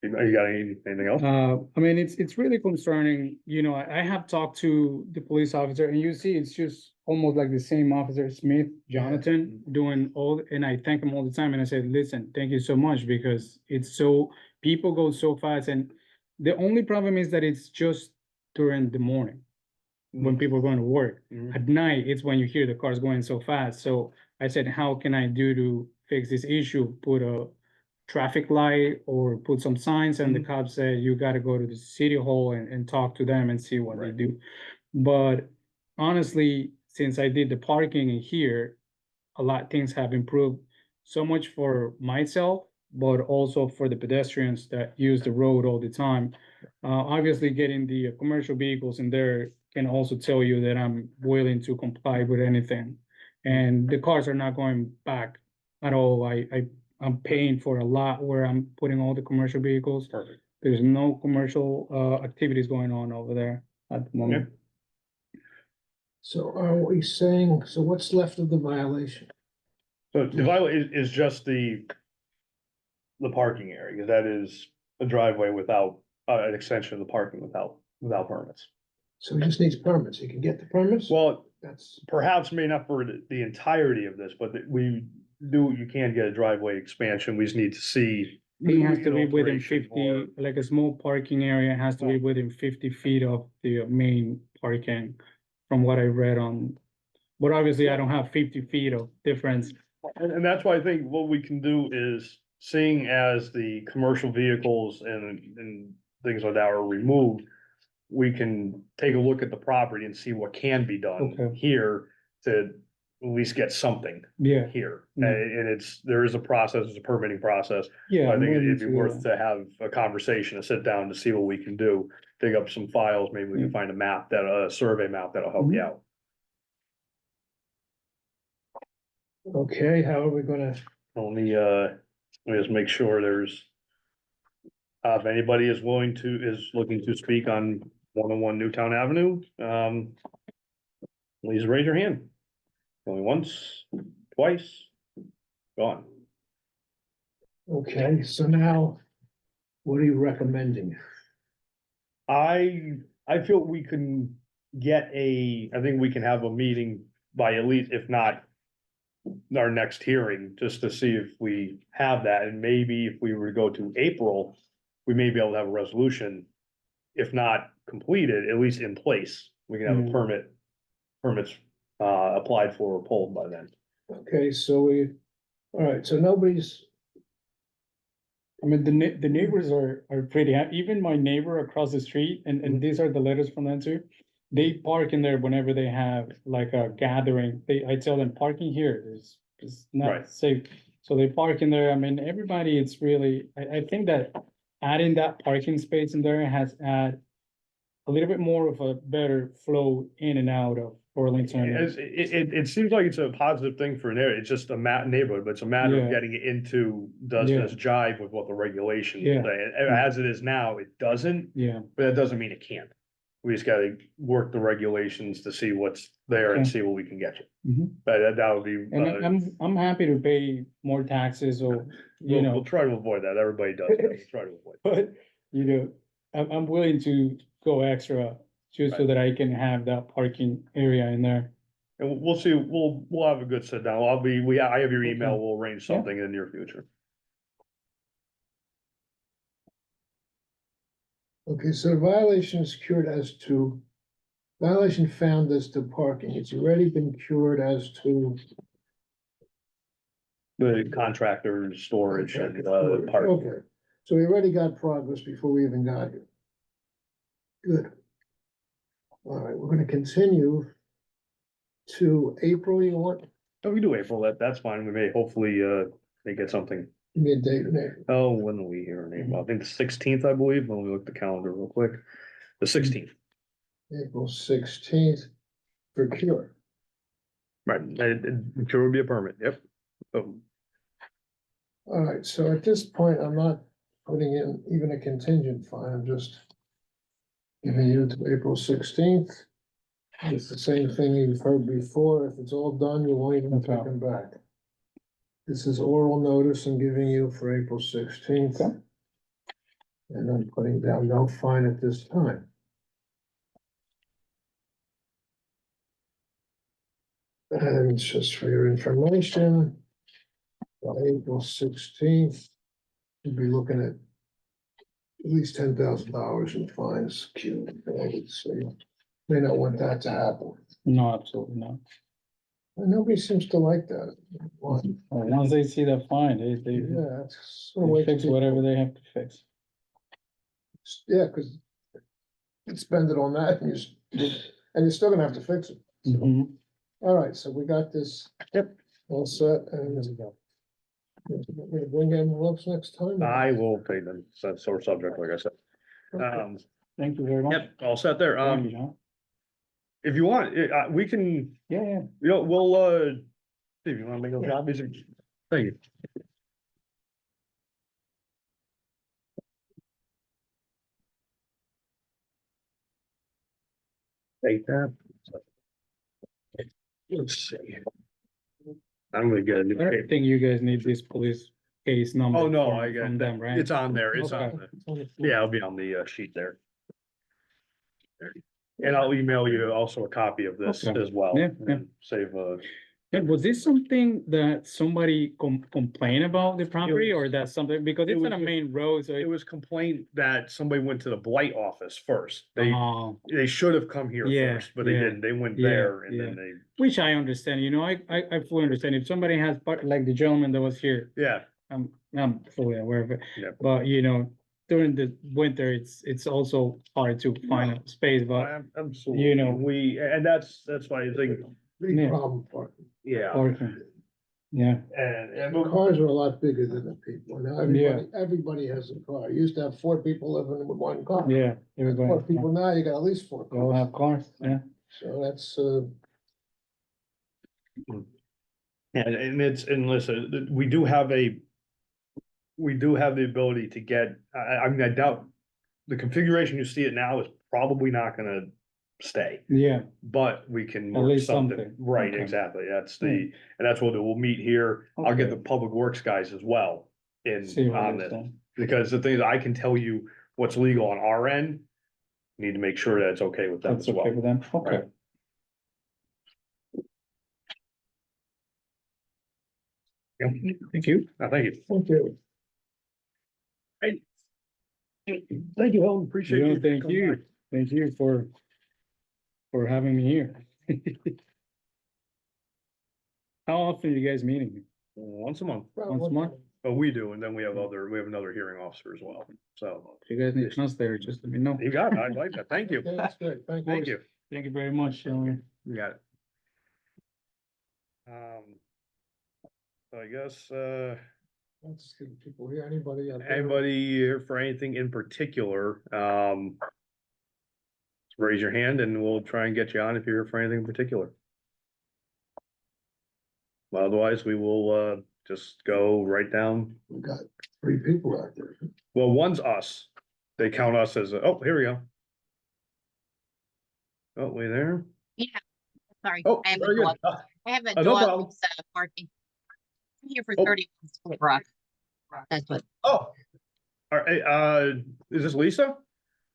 You got anything else? I mean, it's really concerning, I have talked to the police officer and you see, it's just almost like the same officer, Smith, Jonathan, doing all, and I thank him all the time. And I said, listen, thank you so much because people go so fast. And the only problem is that it's just during the morning when people are going to work. At night, it's when you hear the cars going so fast. So I said, how can I do to fix this issue? Put a traffic light or put some signs, and the cops said, you gotta go to the city hall and talk to them and see what they do. But honestly, since I did the parking in here, a lot of things have improved, so much for myself, but also for the pedestrians that use the road all the time. Obviously, getting the commercial vehicles in there can also tell you that I'm willing to comply with anything. And the cars are not going back at all. I'm paying for a lot where I'm putting all the commercial vehicles. Perfect. There's no commercial activities going on over there at the moment. So are we saying, so what's left of the violation? So the violation is just the the parking area, because that is a driveway without, an extension of the parking without permits. So he just needs permits. He can get the permits? Well, That's, perhaps may not for the entirety of this, but you can get a driveway expansion, we just need to see. He has to be an within alteration 50, or- like a small parking area has to be within 50 feet of the main parking, from what I read on. But obviously, I don't have 50 feet of difference. And that's why I think what we can do is, seeing as the commercial vehicles and things like that are removed, we can take a look at the property and see what can be done Okay. here to at least get something Yeah, here. Mm. And there is a process, it's a permitting process. yeah. I I'm think willing it'd be to, worth to have a conversation, to sit down to see what we can do, dig up some files, maybe we can Yeah. find a survey map that'll help you Mhm. out. okay, how are we gonna, Only, let me just make sure there's. If anybody is looking to speak on 101 Newtown Avenue, please raise your hand. Only once, twice, gone. okay, so now, what are you recommending? I feel we can I think we can have a meeting by at least, if not our next hearing, just to see if we have that, and maybe if we were to go to April, we may be able to have a resolution, if not completed, at least in place. We can have a Mm. permits, applied for or pulled by then. Okay, so all right, so nobody's, I mean, the neighbors are pretty, even my neighbor across the street, and these are the letters from them too. They park in there whenever they have like a gathering. I tell them parking here is not Right. safe. So they park in there. I mean, everybody, it's really, I think that adding that parking space in there has add a little bit more of a better flow in and out of Burlington. It seems like it's a positive thing for an area, it's just a neighborhood, but it's a matter of Yeah. getting it into, does Yeah. this jive with what the regulations Yeah. say? And as it is now, it doesn't, Yeah, but that doesn't mean it can't. We just gotta work the regulations to see what's there and Okay. see what we can get you. Mhm. But that would be, and I'm happy to pay more taxes or, you we'll know. try to avoid that, everybody does, that. We'll try to avoid. But, you know, I'm willing to go extra just so Right. that I can have that parking area in there. And we'll see, we'll have a good sit down, I have your email, Okay. we'll arrange Yeah. something in the near future. okay, so the violation is cured as to, violation found as to parking, it's already been cured as to. The contractor storage and, park. Okay, so we already got progress before we even got here. Good. All right, we're gonna continue to April, you want, Oh, we do April, that's fine, we may hopefully, may get something. give me a date in April. Oh, when are we here in April? I think the 16th, I believe, let me look at the calendar real quick. The 16th, April 16th for cure. right, sure would be a permit, yep. Oh, All right, so at this point, I'm not putting in even a contingent fine, I'm just giving you to April 16th. It's the same thing you've heard before, if it's all done, you won't even have to Okay. come back. This is oral notice I'm giving you for April 16th. Okay. And I'm putting down no fine at this time. And just for your information, on April 16th, you'll be looking at least $10,000 in fines. So you may not want that to happen. No, absolutely not. And nobody seems to like that. Why? Once they see the fine, they Yeah, it's sort of way fix whatever they have to fix. Yeah, because you spend it on that and and you're still gonna have to fix it. So, Mhm. all right, so we got this. Yep. All set and. We're gonna bring in envelopes next time. I will pay them, sore subject, like I said. Okay. Thank you very much. Yep, all set there, Thank you, John. if you want, we can, Yeah. we'll, if you wanna make those copies, thank you. Take that. Let's see. I'm gonna get a new I paper. don't think you guys need this police case number. Oh, no, from- I get From that. them, right? It's on there. It's Okay. on the, yeah, it'll be on the sheet there. And I'll email you also a copy of this Okay. as well. Yeah, yeah. and Save, Yeah, was this something that somebody complained about the property, or that's something, because it it's on was a a- main road, so it it. was complaint that somebody went to the blight office first. They, Oh, they should have come here Yeah, first, but they yeah, didn't. They went yeah, there and then yeah. they, which I understand, you know, I fully understand. If somebody has, like the gentleman that was here, yeah, I'm fully aware of it. yeah. But, you know, during the winter, it's also hard to find a space, but Absolutely. you know- And that's why I think, Big Yeah. problem parking. yeah. parking. Yeah, And, The cars are a lot bigger than the people. Now, everybody has a car. You used to have 4 people living with 1 car. yeah, 4 everybody, people now, you got at least 4 they all cars. have cars, yeah. So that's, and it's, and listen, we do have the ability to get, I mean, I doubt the configuration you see it now is probably not gonna stay, Yeah, but we can At work least something. something. Right, Okay. exactly. That's Hmm. and that's what we'll meet here. I'll get Okay. the public works guys as well see what on they this. say. Because the thing is, I can tell you what's legal on our end. Need to make sure that it's okay with them That's as well. okay with them, okay. Right. Yep. Thank you. Thank you. thank you. Thank you, Helen. Appreciate Yeah, you. thank coming you, by. thank you for having me here. How often are you guys meeting? Once a month, Once a month? but we do, and then we have another hearing officer as well. So If you guys need us there, just let me know. you got it. I like that. Thank you. Okay, that's great. Thank you. Thank you. Thank you very much, gentlemen. You got it. So I guess, Let's see, people here, anybody out there? anybody here for anything in particular, raise your hand and we'll try and get you on if you're here for anything in particular. Otherwise, we will, just go right down. We got 3 people out there. Well, one's us. They count us as, oh, here we go. Oh, we there? Sorry, Oh, I have a very good. dog. I have a no dog problem. who's barking. I'm here for Oh. 31 Split Rock. That's what, Oh. All right, is this Lisa?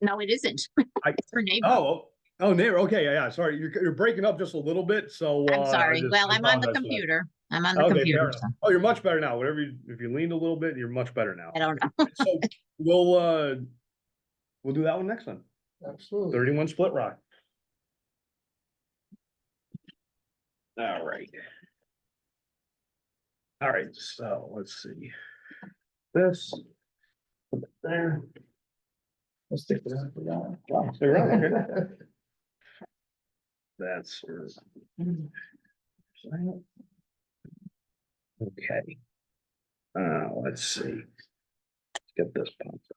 no, it isn't. It's her neighbor. Oh, neighbor, okay, yeah, sorry, you're breaking up just a little bit, so. I'm I sorry. just Well, I'm on the apologize for that. computer. I'm on the Okay, fair computer, enough. so Oh, you're much better now, if you leaned a little bit, you're much better now. I don't know. So, we'll do that one next time, Absolutely. 31 Split Rock. All right. All right, so let's see. This. Put it there. Let's stick with that for now. Wow, stay around, okay. That's. Okay. Let's see. Let's get this pumped.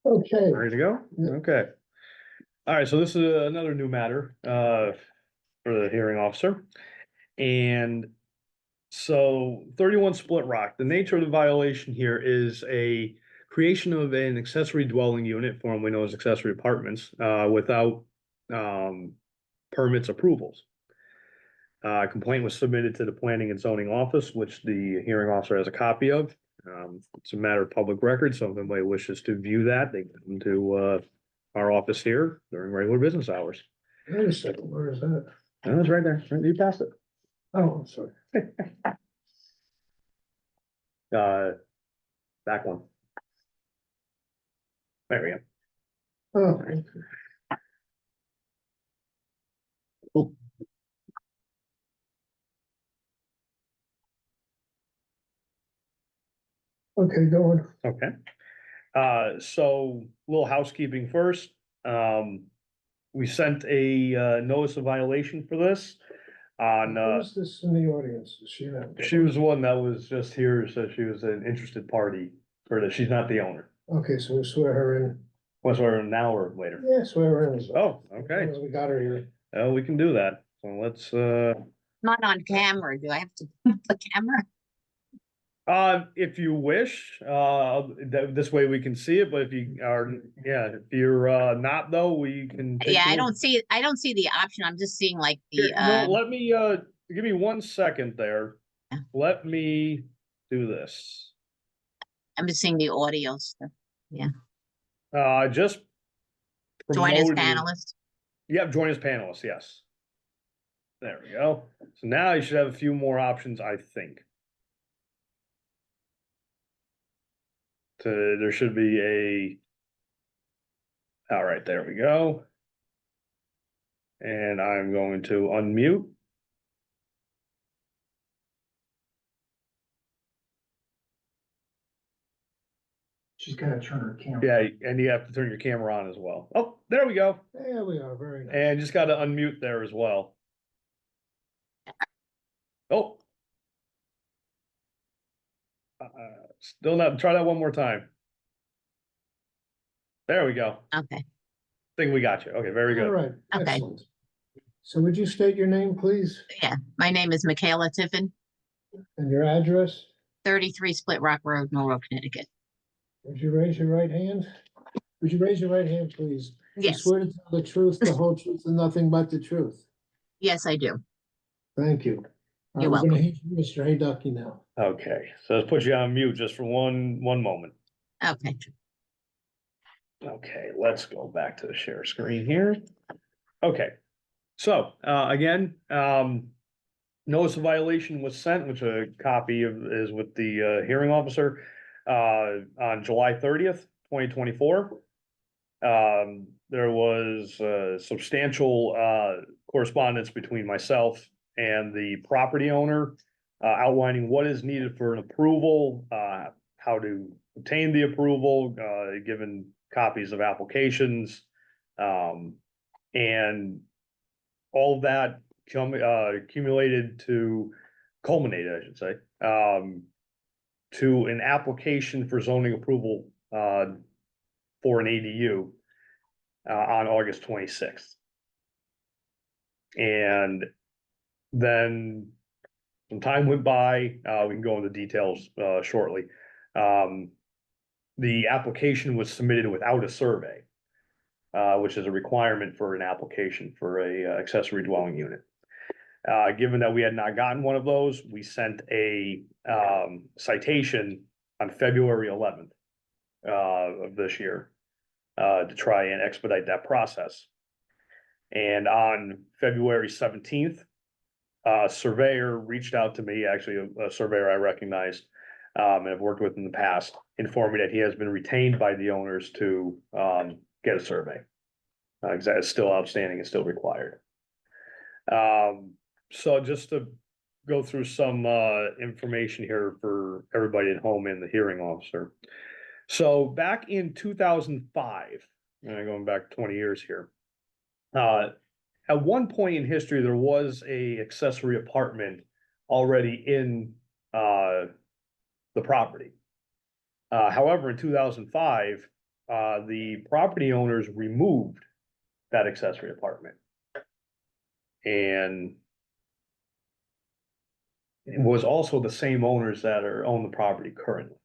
Okay, Ready to go? Yeah. Okay. All right, so this is another new matter, for the hearing officer. And so 31 Split Rock, the nature of the violation here is a creation of an accessory dwelling unit, formerly known as accessory apartments, without, permits approvals. Complaint was submitted to the planning and zoning office, which the hearing officer has a copy of. It's a matter of public record, so if anybody wishes to view that, they can come to, our office here during regular business hours. wait a second, where is that? And it's right there, you passed it. Oh, I'm sorry. Back one. There we go. Oh, okay. Okay, go on. Okay. So little housekeeping first. we sent a, notice of violation for this on, Who's this in the audience? Is she not? she was the one that was just here, said she was an interested party, or that she's not the owner. Okay, so we swear her in. Was her now or later? Yeah, swear her in. as well. Oh, As okay. long as we got her here. We can do that. So let's, Not on camera. Do I have to the camera? if you wish, this way we can see it, but if you are, yeah, if you're, not though, we can. take Yeah, a I look. don't see the option. I'm just seeing like Here, the, no, let me, give me 1 second there. Yeah. Let me do this. I'm just seeing the audio stuff. Just. Join as promoted- panelist. Yep, join as panelists, yes. There we go. So now you should have a few more options, I think. There should be all right, there we go. And I'm going to unmute. She's gotta turn her camera. Yeah, and you have to turn your camera on as well. Oh, there we go. There we are, very nice. And just gotta unmute there as well. Oh. Still not, try that one more time. There we go. Okay, Think we got you. Okay, very All good. right, Okay. excellent. So would you state your name, please, yeah. My name is Michaela Tiffin, and your address? 33 Split Rock Road, Norwalk, Connecticut. Would you raise your right hand? Would you raise your right hand, please? You Yes, swear to tell the truth, the whole truth, and nothing but the truth. yes, I do. Thank you. All You're right, we're gonna hear from Mr. Hayducky now. Okay, so let's put you on mute just for one moment. Okay, Okay, let's go back to the share screen here. Okay, so, again, notice of violation was sent, which a copy of is with the, hearing officer, on July 30th, 2024. There was, substantial, correspondence between myself and the property owner, outlining what is needed for an approval, how to obtain the approval, given copies of applications. And all of that accumulated to culminated, I should say, to an application for zoning approval, for an ADU, on August 26th. And then some time went by, we can go into details, shortly. The application was submitted without a survey, which is a requirement for an application for a accessory dwelling unit. Given that we had not gotten one of those, we sent a citation on February 11th of this year to try and expedite that process. And on February 17th, a surveyor reached out to me, actually a surveyor I recognized, and have worked with in the past, informed me that he has been retained by the owners to get a survey. Because that is still outstanding and still required. So just to go through some information here for everybody at home and the hearing officer. So back in 2005, going back 20 years here, at one point in history, there was a accessory apartment already in the property. However, in 2005, the property owners removed that accessory apartment. And it was also the same owners that own the property currently.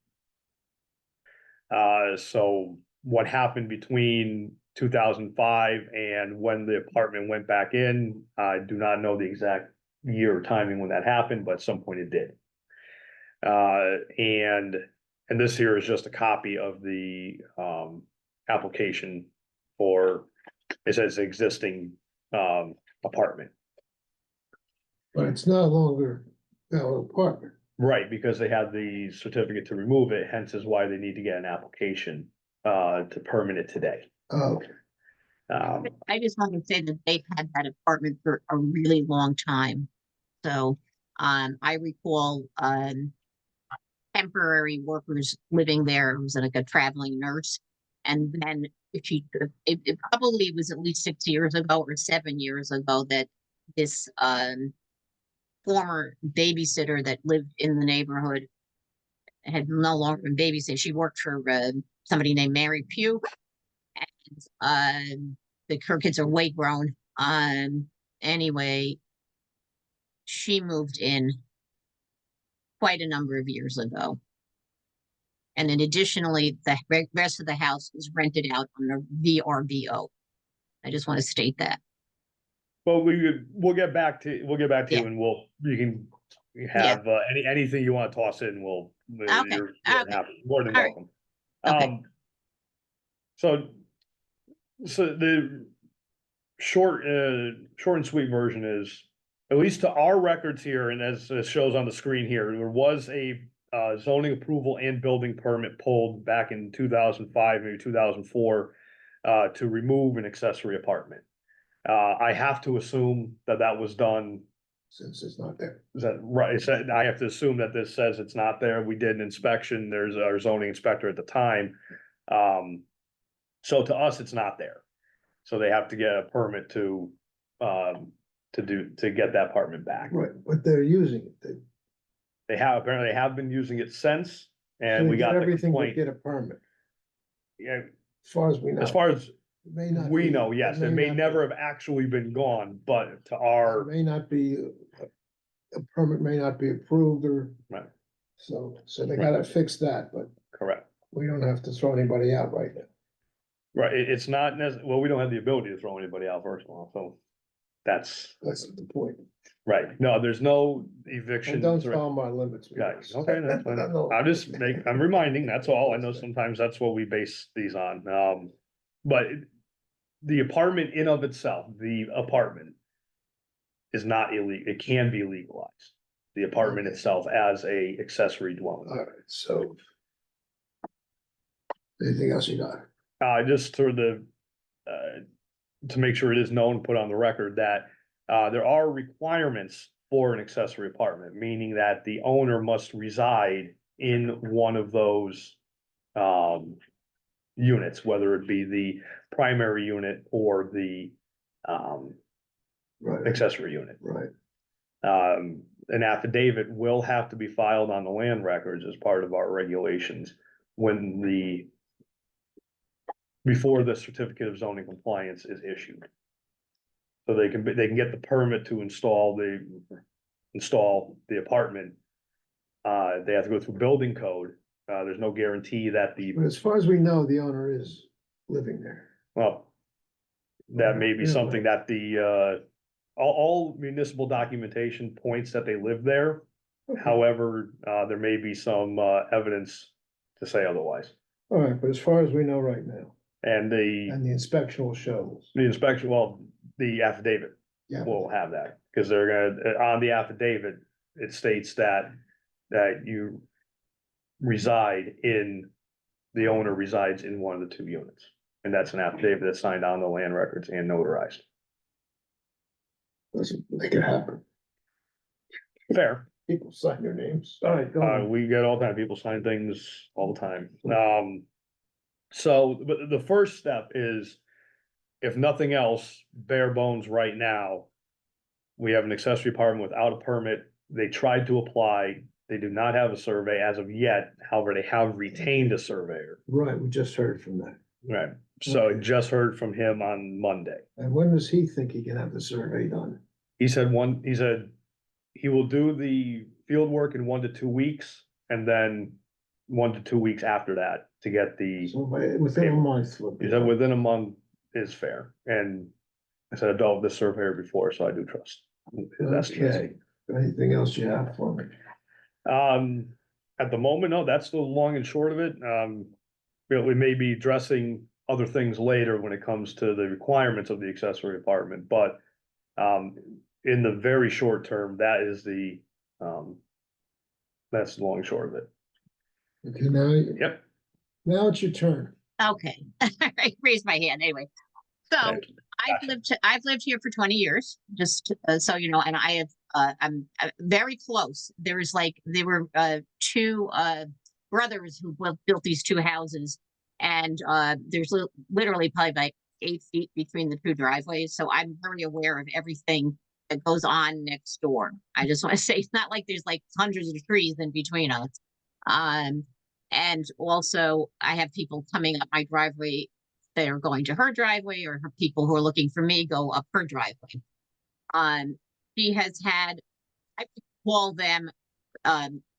So what happened between 2005 and when the apartment went back in, I do not know the exact year or timing when that happened, but at some point it did. And this here is just a copy of the application for, it says existing apartment. But it's no longer valid apartment. Right, because they have the certificate to remove it, hence is why they need to get an application to permit it today. Oh, I just want to say that they've had that apartment for a really long time. So, I recall, temporary workers living there. It was like a traveling nurse. And then it probably was at least 6 years ago or 7 years ago that this, former babysitter that lived in the neighborhood had no longer been babysitting. She worked for, somebody named Mary Pugh. And, her kids are way grown. Anyway, she moved in quite a number of years ago. And then additionally, the rest of the house is rented out on a VRBO. I just want to state that. Well, we'll get back to you Yeah. and you can have, anything you want to toss in, Okay, you're okay. more than All right. welcome. Okay. So the short and sweet version is, at least to our records here, and as it shows on the screen here, there was a zoning approval and building permit pulled back in 2005, maybe 2004, to remove an accessory apartment. I have to assume that that was done. Since it's not there. Is that right? I have to assume that this says it's not there. We did an inspection. There's our zoning inspector at the time. So to us, it's not there. So they have to get a permit to get that apartment back. Right, but they're using it. Apparently they have been using it since, and They we did got the everything but complaint. get a permit, Yeah, as far as we know. as far as It may not we be- know, yes, it may not never be- have actually been gone, but to It our, may not be, a permit may not be approved or. Right. So they gotta fix that, but correct. we don't have to throw anybody out right now. Right, it's not well, we don't have the ability to throw anybody out first of all, so that's That's the point. right. No, there's no And eviction. don't threat. tell them our limits. Yeah, because- okay, that's fine. No. I'm reminding, that's all. I know sometimes that's what we base these on. But the apartment in of itself, the apartment is not illegal. It can be legalized. The apartment Okay. itself as a accessory dwelling. All right, so. Anything else you got? Just for to make sure it is known, put on the record that, there are requirements for an accessory apartment, meaning that the owner must reside in one of those, units, whether it be the primary unit or the, Right, accessory unit. right. An affidavit will have to be filed on the land records as part of our regulations before the certificate of zoning compliance is issued. So they can get the permit to install the apartment. They have to go through building code. There's no guarantee that But as far as we know, the owner is living there. well, that may be Yeah. something that all municipal documentation points that they live there. However, there may be some, evidence to say otherwise. All right, but as far as we know right now, And the inspection will show. inspection, well, the affidavit Yeah, will have that, because they're gonna, on the affidavit, it states that you the owner resides in one of the two units. And that's an affidavit that's signed on the land records and notarized. doesn't make it happen. Fair. People sign their names. All right, go on. We get all the time, people sign things all the time. So, but the first step is, if nothing else, bare bones right now, we have an accessory apartment without a permit. They tried to apply. They do not have a survey as of yet. However, they have retained a surveyor. Right, we just heard from that. Right. So I Okay. just heard from him on Monday. And when does he think he can have the survey done? He said he will do the field work in 1 to 2 weeks, and then 1 to 2 weeks after that to get So within a month. he said within a month is fair. And I said, I've dealt with this surveyor before, so I do trust his estimates. Okay, anything else you have for me? At the moment, no, that's the long and short of it. We may be addressing other things later when it comes to the requirements of the accessory apartment, but in the very short term, that's the long and short of it. Okay, Yep. now it's your turn. Okay, I raised my hand anyway. So Thank you. I've lived here for 20 years, just so you know, and I'm very close. There were two brothers who built these two houses And there's literally probably about 8 feet between the two driveways, so I'm very aware of everything that goes on next door. I just want to say it's not like there's like hundreds of trees in between us. Um, and also I have people coming up my driveway that are going to her driveway, or her people who are looking for me go up her driveway. She has had, I could call them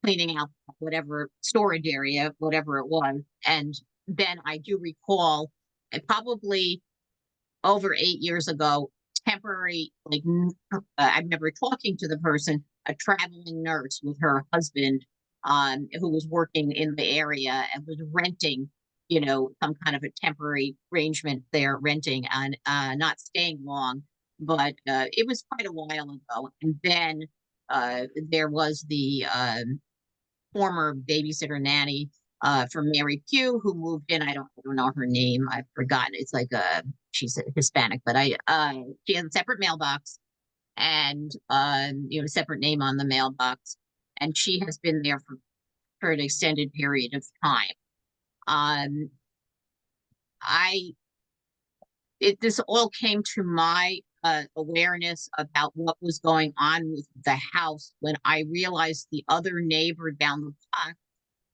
cleaning out whatever storage area, whatever it was. And then I do recall, probably over 8 years ago, temporary, like, I remember talking to the person, a traveling nurse with her husband, who was working in the area and was renting, some kind of a temporary arrangement there, renting and not staying long. But it was quite a while ago. And then there was the former babysitter nanny from Mary Pugh, who moved in. I don't know her name. I've forgotten. It's like she's Hispanic, but she has a separate mailbox and separate name on the mailbox, and she has been there for an extended period of time. This all came to my awareness about what was going on with the house when I realized the other neighbor down the block,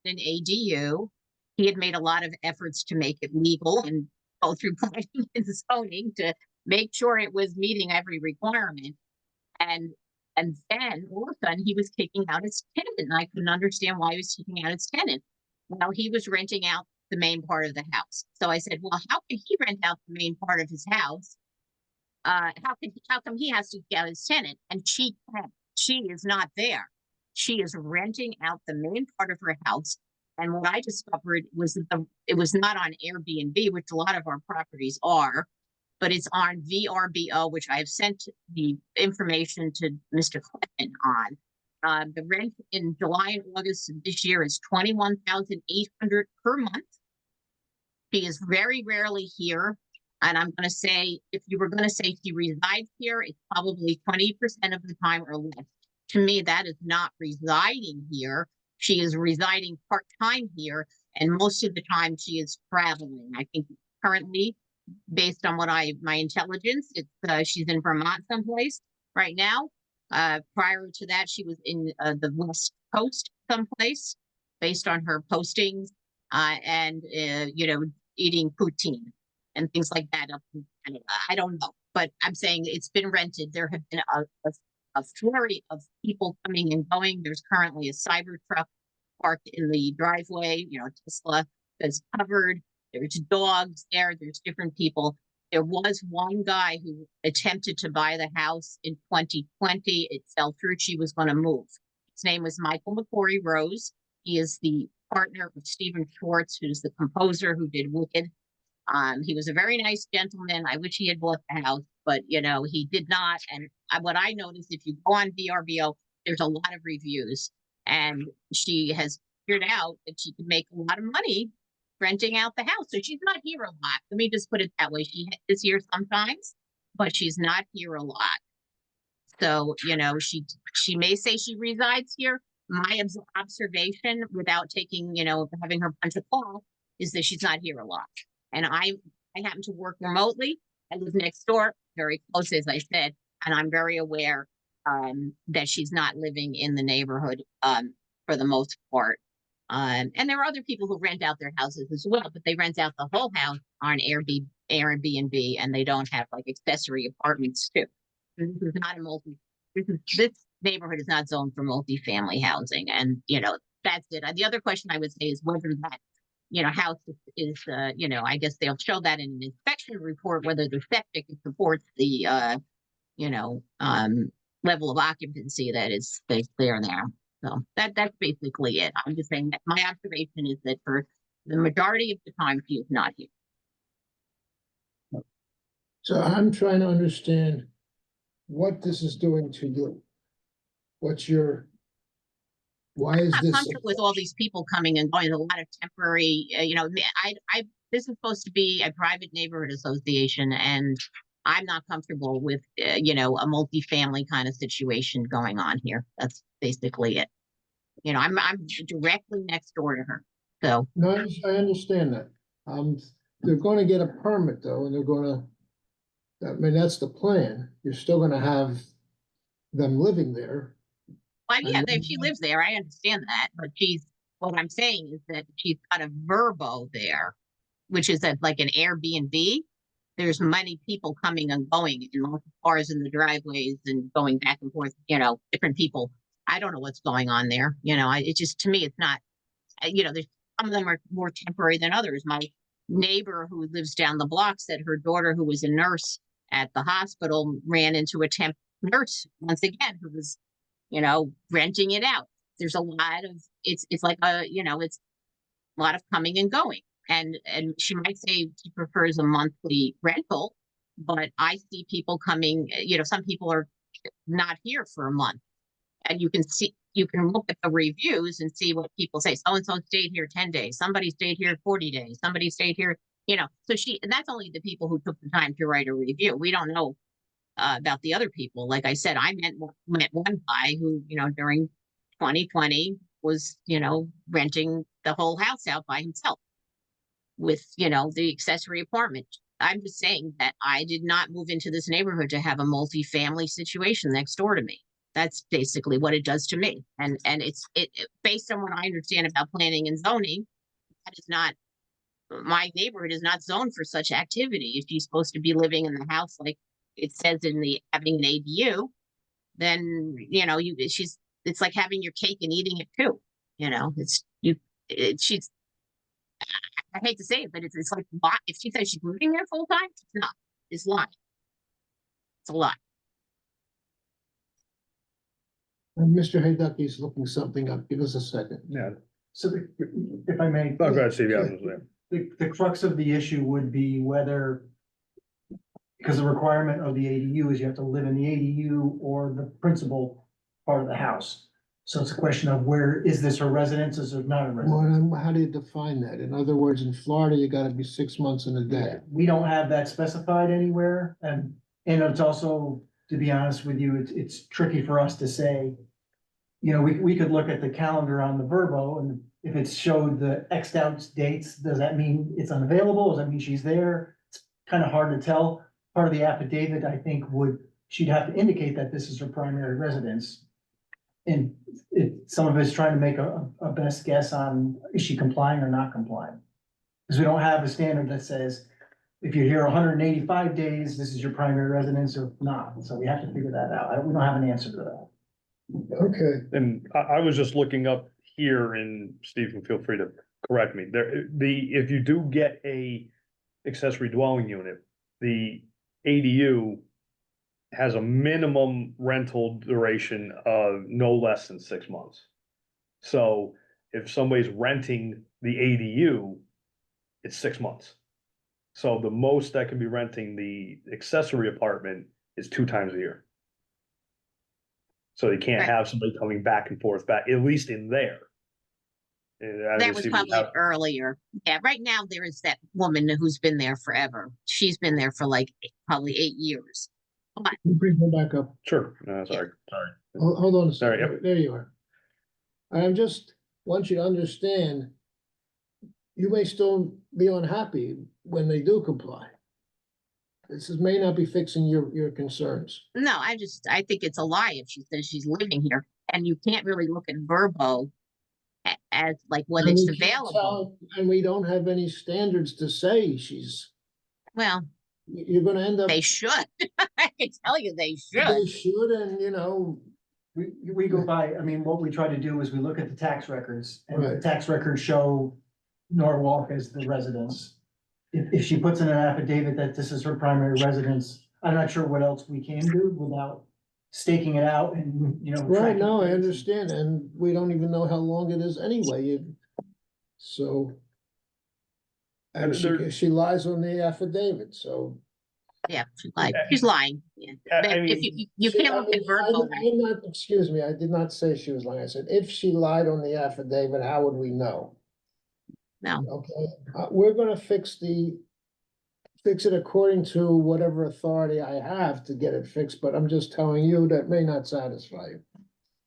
an ADU, he had made a lot of efforts to make it legal and go through planning and zoning to make sure it was meeting every requirement. And then all of a sudden he was kicking out his tenant, and I couldn't understand why he was kicking out his tenant. Well, he was renting out the main part of the house. So I said, well, how can he rent out the main part of his house? How come he has to get out his tenant? And she is not there. She is renting out the main part of her house. And what I discovered was that it was not on Airbnb, which a lot of our properties are, but it's on VRBO, which I've sent the information to Mr. Clinton on. The rent in July and August of this year is $21,800 per month. She is very rarely here. And I'm going to say, if you were going to say she resides here, it's probably 20% of the time or less. To me, that is not residing here. She is residing part-time here, and most of the time she is traveling. I think currently, based on my intelligence, she's in Vermont someplace right now. Prior to that, she was in the West Coast someplace, based on her postings, and eating poutine and things like that up in Canada. I don't know, but I'm saying it's been rented. There have been a flurry of people coming and going. There's currently a cyber truck parked in the driveway, Tesla that's covered. There's dogs there. There's different people. There was one guy who attempted to buy the house in 2020. It fell through. She was going to move. His name was Michael McCory Rose. He is the partner of Stephen Schwartz, who's the composer who did Wicked. He was a very nice gentleman. I wish he had bought the house, but he did not. And what I noticed, if you go on VRBO, there's a lot of reviews, and she has figured out that she can make a lot of money renting out the house. So she's not here a lot. Let me just put it that way. She is here sometimes, but she's not here a lot. So, she may say she resides here. My observation, without taking, having her punch a call, is that she's not here a lot. And I happen to work remotely. I live next door, very close, as I said, and I'm very aware that she's not living in the neighborhood for the most part. And there are other people who rent out their houses as well, but they rent out the whole house on Airbnb, and they don't have like accessory apartments too. This is not this neighborhood is not zoned for multifamily housing, and that's it. The other question I would say is whether that house is, I guess they'll show that in an inspection report, whether the septic supports the, level of occupancy that is there. So that's basically it. I'm just saying that my observation is that for the majority of the time, she is not here. So I'm trying to understand what this is doing to you. Why is I'm this? comfortable with all these people coming and going. There's a lot of temporary, this is supposed to be a private neighborhood association, and I'm not comfortable with, a multifamily kind of situation going on here. That's basically it. I'm directly next door to her. So No, I understand that. They're gonna get a permit though, and they're gonna, I mean, that's the plan. You're still gonna have them living there. Well, yeah, And she lives there, I understand that, but what I'm saying is that she's got a Verbo there, which is like an Airbnb. There's many people coming and going, and lots of cars in the driveways and going back and forth, different people. I don't know what's going on there, it just, to me, it's not, there's, some of them are more temporary than others. My neighbor who lives down the block said her daughter, who was a nurse at the hospital, ran into a temp nurse once again, who was, renting it out. There's a lot of, it's like it's a lot of coming and going. And she might say she prefers a monthly rental, but I see people coming, some people are not here for a month. And you can look at the reviews and see what people say. So-and-so stayed here 10 days. Somebody stayed here 40 days. Somebody stayed here, so and that's only the people who took the time to write a review. We don't know about the other people. Like I said, I met one guy who, during 2020 was, renting the whole house out by himself with, the accessory apartment. I'm just saying that I did not move into this neighborhood to have a multi-family situation next door to me. That's basically what it does to me. And it's based on what I understand about planning and zoning, that is not, my neighborhood is not zoned for such activity. If she's supposed to be living in the house like it says in the having an ADU, then it's like having your cake and eating it too. She's, I hate to say it, but it's like, if she says she's living there full time, it's not. It's lying. It's a lie. And Mr. Hayducky's looking something up. Give us a second. Yeah. So if I may, Oh, go ahead, Steve. Yeah, I was there. the crux of the issue would be whether, because the requirement of the ADU is you have to live in the ADU or the principal part of the house. So it's a question of where, is this her residence, is it not a residence? Well, how do you define that? In other words, in Florida, you gotta be 6 months in a day. We don't have that specified anywhere, and it's also, to be honest with you, it's tricky for us to say. We could look at the calendar on the Verbo, and if it showed the Xed out dates, does that mean it's unavailable? Does that mean she's there? It's kind of hard to tell. Part of the affidavit, I think, she'd have to indicate that this is her primary residence. And some of it's trying to make a best guess on, is she complying or not complying? Because we don't have a standard that says, if you're here 185 days, this is your primary residence or not. So we have to figure that out. We don't have an answer to that. Okay, And I was just looking up here, and Steve can feel free to correct me. If you do get a accessory dwelling unit, the ADU has a minimum rental duration of no less than 6 months. So if somebody's renting the ADU, it's 6 months. So the most that can be renting the accessory apartment is 2 times a year. So you can't Right. have somebody coming back and forth back, at least in there. That was probably earlier. Yeah, right now there is that woman who's been there forever. She's been there for like probably 8 years. But bring her back up. Sure, sorry. Hold on a Sorry, second. yep. There you are. I just want you to understand, you may still be unhappy when they do comply. May not be fixing your concerns. no, I think it's a lie if she says she's living here. And you can't really look at Verbo as like when And it's we can't available. tell, and we don't have any standards to say Well, you're gonna end up. they should. I can tell you they should. They should, and We go by, what we try to do is we look at the tax records, and the Right. tax records show Norwalk as the residence. If she puts in an affidavit that this is her primary residence, I'm not sure what else we can do without staking it out and, right, tracking no, I things. understand, and we don't even know how long it is anyway, so. And And there- she lies on the affidavit, so. Yeah, she's lying. Yeah. But I if mean, you See, can't I look at mean, Verbo. I'm not, excuse me, I did not say she was lying, I said, if she lied on the affidavit, how would we know? No, Okay, we're gonna fix it according to whatever authority I have to get it fixed, but I'm just telling you that may not satisfy you.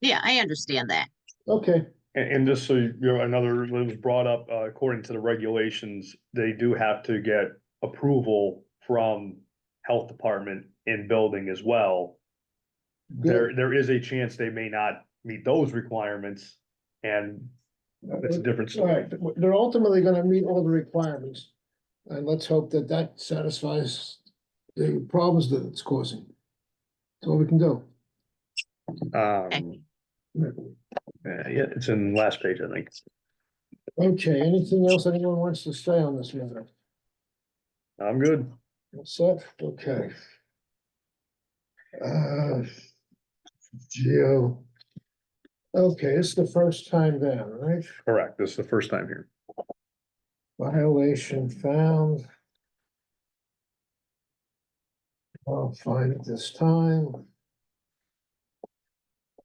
yeah, I understand that. Okay, And just so you know, another, it was brought up, according to the regulations, they do have to get approval from health department in building as well. There is a chance they may not meet those requirements, and it's a different story. Right, they're ultimately gonna meet all the requirements. And let's hope that that satisfies the problems that it's causing. That's all we can do. Yeah, it's in the last page, I think. Okay, anything else anyone wants to say on this matter? I'm good. All set, okay. Geo. Okay, it's the first time down, right? Correct. This is the first time here. Violation found. I'll find it this time.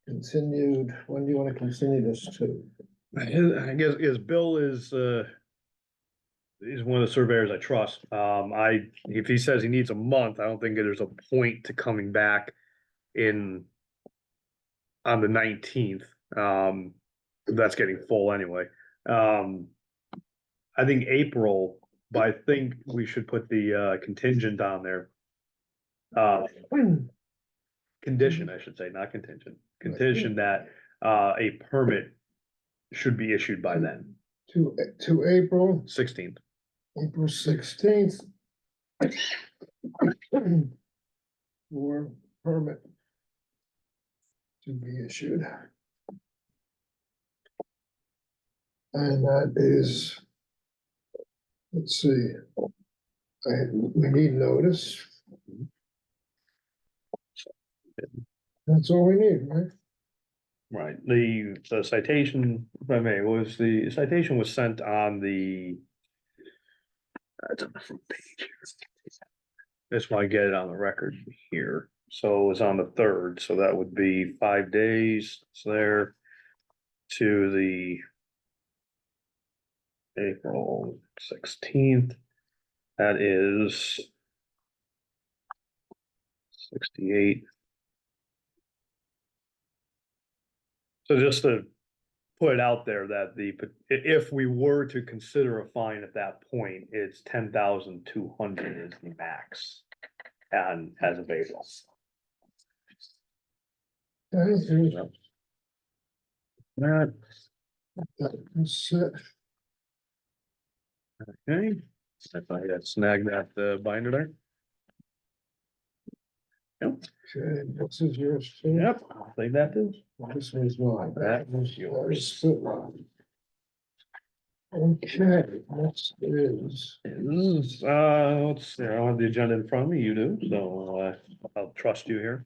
Continued, when do you want to continue this to? I guess, Bill is one of the surveyors I trust. If he says he needs a month, I don't think there's a point to coming back on the 19th. That's getting full anyway. I think April, but I think we should put the contingent on there. Condition, I should say, not contingent. Condition that a permit should be issued by then, To April 16th. 16th. For permit. To be issued. And that is. Let's see. We need notice. That's all we need, right? Right, the citation, if I may, the citation was sent on the. It's on the front page here. That's why I get it on the record here, so it was on the 3rd, so that would be 5 days, it's there. To the. April 16th, that is. 68. So just to put it out there that if we were to consider a fine at that point, it's 10,200 is the max. And as a basil. Okay, That, that's it. okay, if I had snagged that binder there. Yep, Okay, this is yours too. yep, I'll take that too. This one's mine. That was yours. That is mine. Okay, next is. Let's see, I don't have the agenda in front of me, you do, so I'll trust you here.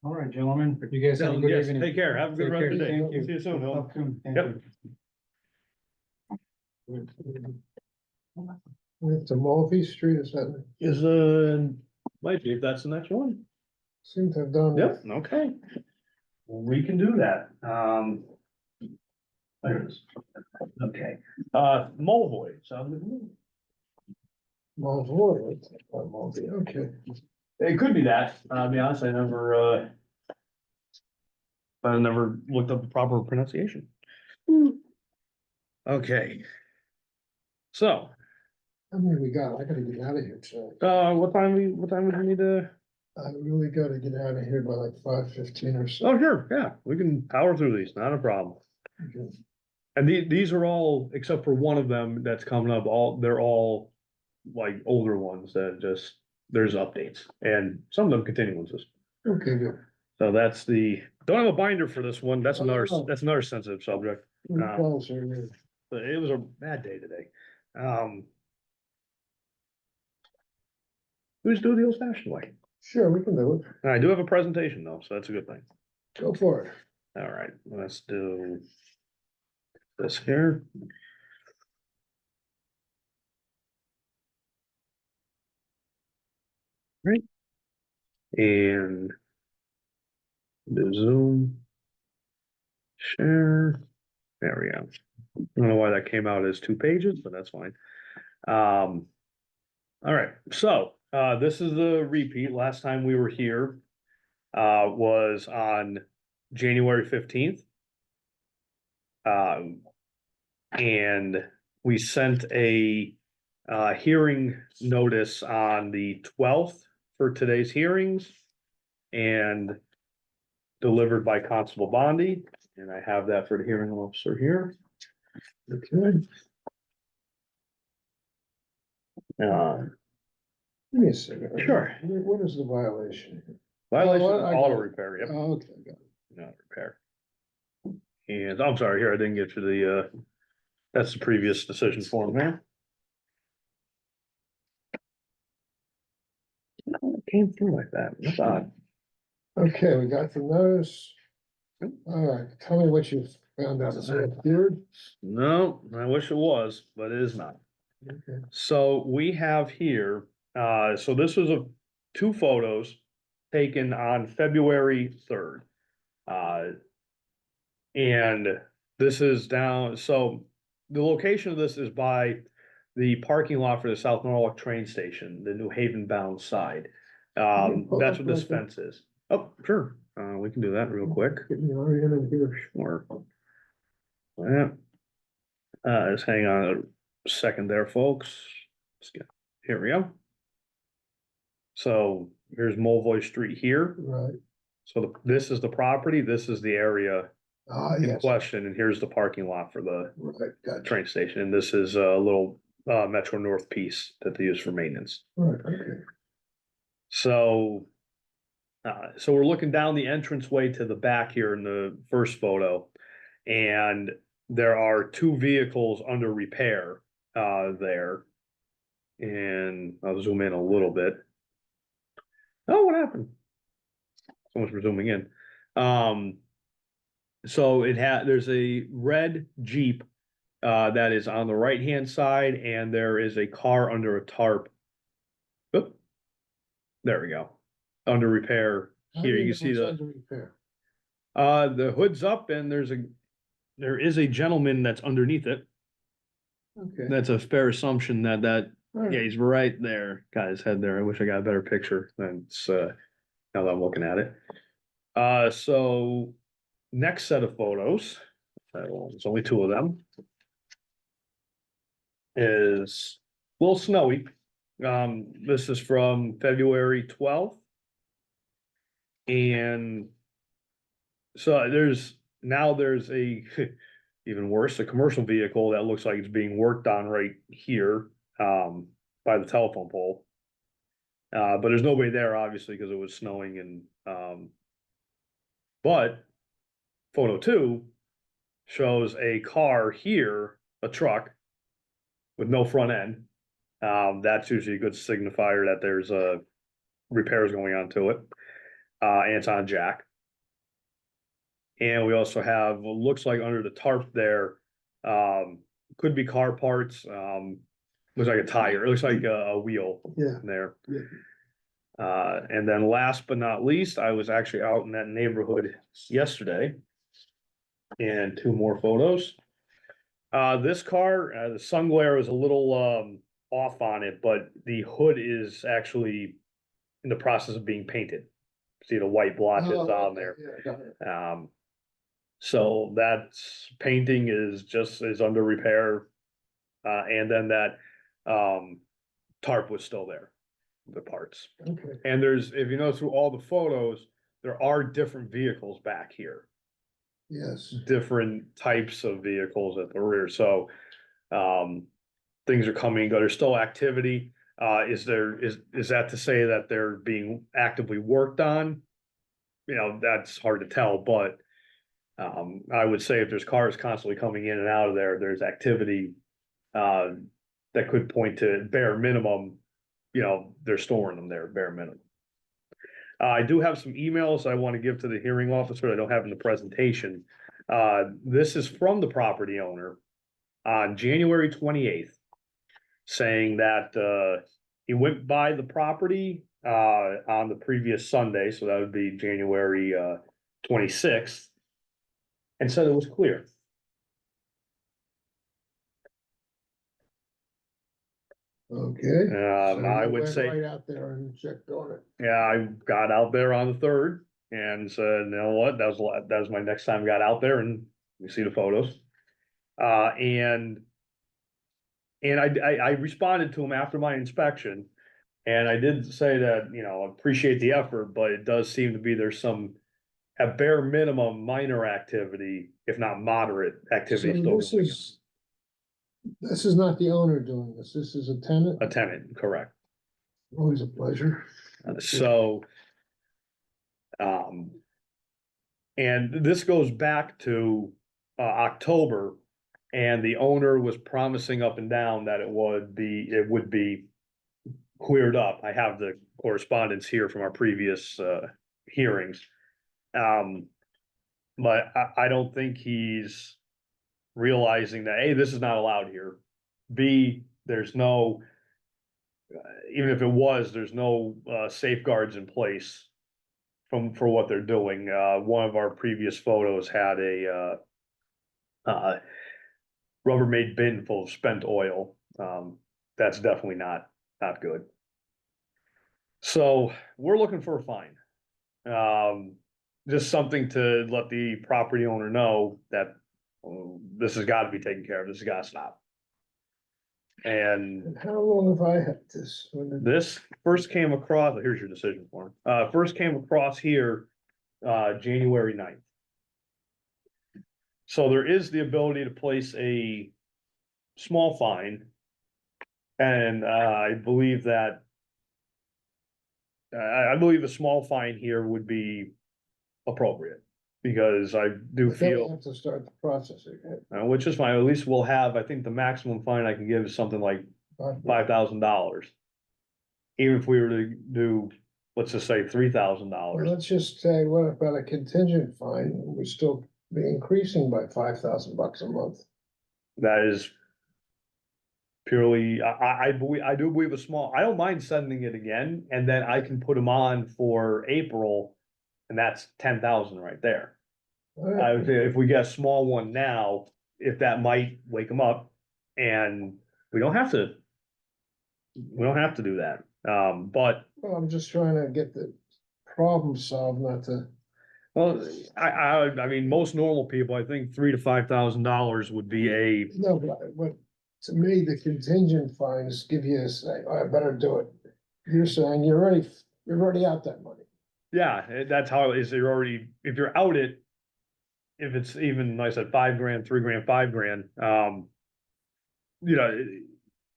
All right, gentlemen, you guys have a good Yes, evening. take care, have a good Take rest of the care. day. Thank you. See you soon, Bill. Talk soon. Thank Yep. We have to Mulvey Street, is that, Might be if that's the next one. seem to have done. Yep, okay. We can do that, there it is. Okay, Mulvoy, sounds good to me. Mulvey, okay. It could be that, I'll be honest, I never looked up the proper pronunciation. Okay. So, How many we got? I gotta get out of here, so what time would you need to? I really gotta get out of here by like 5:15 or so. Oh, sure, yeah, we can power through these, not a problem. Okay. And these are all, except for one of them that's coming up, they're all like older ones that just, there's updates and some of them continuances. Okay, good. So don't have a binder for this one. That's another sensitive subject. Good calls here. But it was a bad day today. Who's doing the old fashioned way? Sure, we can do it. I do have a presentation though, so that's a good thing. Go for it. All right, let's do this here. Right. And the Zoom. Share. There we go. I don't know why that came out as 2 pages, but that's fine. All right, so this is the repeat. Last time we were here was on January 15th. And we sent a hearing notice on the 12th for today's hearings and delivered by Constable Bondi, and I have that for the hearing officer here. Okay, Uh, give me a second. Sure. What is the violation? Violation Oh, of I auto got it. repair, yep, Oh, okay, got it. not repair. And I'm sorry, here, I didn't get to the, that's the previous decision form there. It came through like that, that's odd. Okay, we got the notice. All right, tell me what you found out. Is it appeared? No, I wish it was, but it is not. Okay. So we have here, so this was two photos taken on February 3rd. And this is down, so the location of this is by the parking lot for the South Norwalk train station, the New Haven bound side. That's what this fence is. Oh, sure, we can do that real quick. Get me oriented here. Sure. Yeah. Just hang on a second there, folks. Here we go. So here's Mulvoy Street here. Right. So this is the property, this is the area Ah, in yes. question, and here's the parking lot for the Right, gotcha. train station, and this is a little Metro North piece that they use for maintenance. Right, okay. So, so we're looking down the entranceway to the back here in the first photo, and there are two vehicles under repair there. And I'll zoom in a little bit. Oh, what happened? So much for zooming in. So there's a red Jeep that is on the right-hand side, and there is a car under a tarp. Oop. There we go. Under repair. How Here do you know can see it's the under repair? the hood's up, and there is a gentleman that's underneath it. Okay. That's a fair assumption that All right. yeah, he's right there. Got his head there. I wish I got a better picture than it's now that I'm looking at it. So next set of photos, there's only two of them, is a little snowy. This is from February 12th. And so there's a even worse, a commercial vehicle that looks like it's being worked on right here by the telephone pole. But there's nobody there, obviously, because it was snowing and but photo 2 shows a car here, a truck with no front end. That's usually a good signifier that there's repairs going on to it. And it's on jack. And we also have what looks like under the tarp there, could be car parts, looks like a tire, it looks like a wheel Yeah. there. Yeah. And then last but not least, I was actually out in that neighborhood yesterday. And two more photos. This car, the sun glare is a little off on it, but the hood is actually in the process of being painted. See the white blotches Oh, on okay, there. yeah, got it. So that's painting is under repair. And then that tarp was still there, the parts. Okay. And if you notice through all the photos, there are different vehicles back here. Yes. Different types of vehicles at the rear, so things are coming, but there's still activity. Is that to say that they're being actively worked on? You know, that's hard to tell, but I would say if there's cars constantly coming in and out of there, there's activity that could point to bare minimum, you know, they're storing them there, bare minimum. I do have some emails I want to give to the hearing officer I don't have in the presentation. This is from the property owner on January 28th, saying that he went by the property on the previous Sunday, so that would be January 26th, and said it was clear. Okay. So I you would went say, right out there and checked on it. yeah, I got out there on the 3rd and said, you know what, that was my next time I got out there, and you see the photos. And I responded to him after my inspection. And I did say that, you know, I appreciate the effort, but it does seem to be there's some, at bare minimum, minor activity, if not moderate activity So still this going is, this is not the owner doing this, this is a tenant, on. A tenant, correct. always a pleasure. So, and this goes back to, October. And the owner was promising up and down that it would be cleared up. I have the correspondence here from our previous, hearings. But I don't think he's realizing that, A, this is not allowed here. B, there's no, even if it was, there's no, safeguards in place for what they're doing. One of our previous photos had a, Rubbermaid bin full of spent oil. That's definitely not good. So we're looking for a fine. Just something to let the property owner know that this has got to be taken care of. This has got to stop. And And how long have I had this? this first came across, here's your decision form. First came across here, January 9th. So there is the ability to place a small fine. And I believe that I believe a small fine here would be appropriate. Because I do But then we feel, have to start the process again. which is fine, at least we'll have, I think the maximum fine I can give is something like $5,000. Even if we were to do, let's just say $3,000. Well, let's just say, what about a contingent fine? We'd still be increasing by $5,000 a month. That is purely, I believe, I do believe a small, I don't mind sending it again, and then I can put them on for April. And that's 10,000 right there. All I right. would say if we get a small one now, if that might wake them up, and we don't have to. We don't have to do that, but, Well, I'm just trying to get the problem solved, not to, well, I mean, most normal people, I think $3,000 to $5,000 would be a, no, but to me, the contingent fines give you a say, "Oh, I better do it." You're saying you're already out that money. yeah, that's how it is, you're already, if you're out it. If it's even, like I said, $5,000, $3,000, $5,000, you know,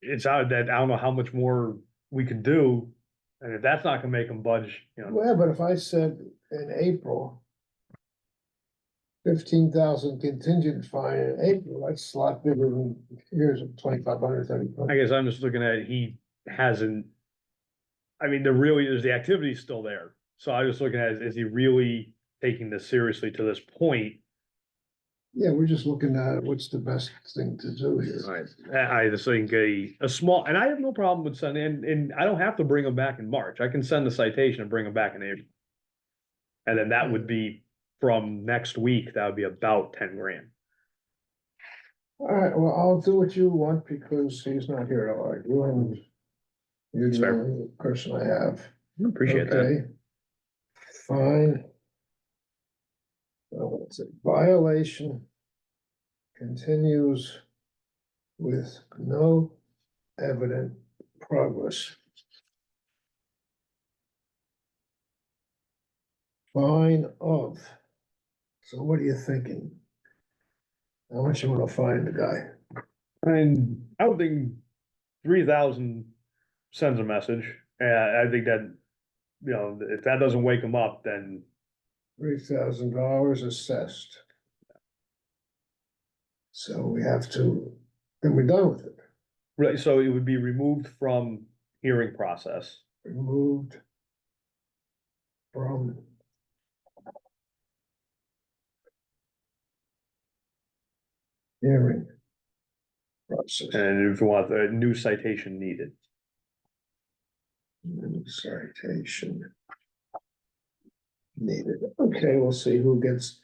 it's out that, I don't know how much more we could do. And if that's not gonna make them budge, you know, Well, but if I said in April, 15,000 contingent fine in April, that's a lot bigger than here's 2,500, 3,500. I guess I'm just looking at, he hasn't. I mean, there really is, the activity still there, so I was looking at, is he really taking this seriously to this point? Yeah, we're just looking at what's the best thing to do here. I just think a small, and I have no problem with sending, and I don't have to bring them back in March, I can send the citation and bring them back in April. And then that would be from next week, that would be about 10 grand. All right, well, I'll do what you want because he's not here to argue and you're That's the fair. only person I have. Appreciate that. Okay. Fine. Well, it's a violation continues with no evident progress. Fine of. So what are you thinking? How much you wanna fine the guy? And I would think 3,000 sends a message, and I think that, you know, if that doesn't wake them up, then. $3,000 assessed. So we have to, then we're done with it, Right, so it would be removed from hearing process. removed from hearing process. And if you want a new citation needed. Citation needed. Okay, we'll see who gets,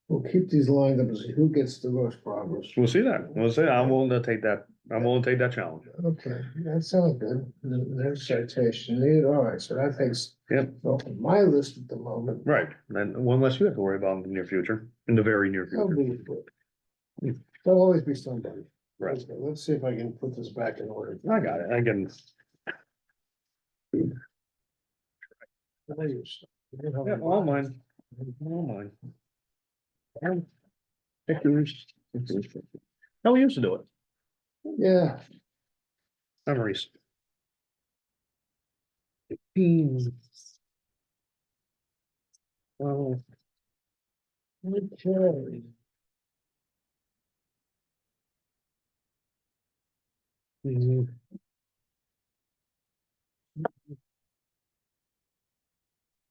we'll keep these lined up and see who gets the most progress. We'll see that, we'll see, I'm willing to take that, I'm willing to take that challenge. Okay, that sounds good. No citation needed. All right, so that takes Yep. off my list at the moment. Right, then one less you have to worry about in the near future, in the very near I'll future. be good. There'll always be somebody. Right. Okay, let's see if I can put this back in order. I got it, I can, yeah, all mine, all mine. Pictures. How we used to do it, Yeah, memories. Oh, okay. mhm.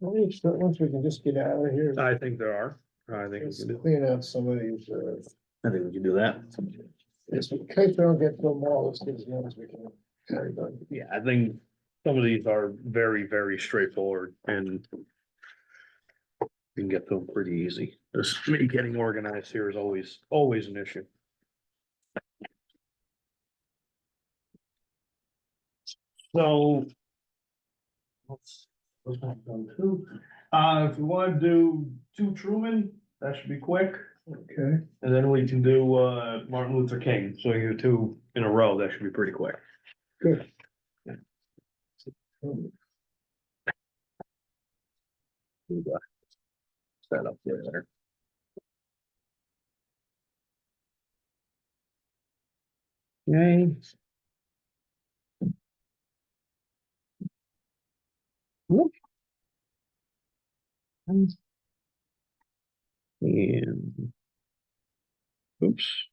Once we can just get out of here, I think there are, I think we let's can do, clean out some of these, I think we can do that. just in case we don't get through them all, let's get as many as we can. carry on. Yeah, I think some of these are very, very straightforward and we can get them pretty easy. Just me getting organized here is always an issue. So. Let's back on two. If you wanna do two Truman, that should be quick, Okay, and then we can do, Martin Luther King, so you do two in a row, that should be pretty quick. good. Set up there. Okay. Whoop. And. Oops.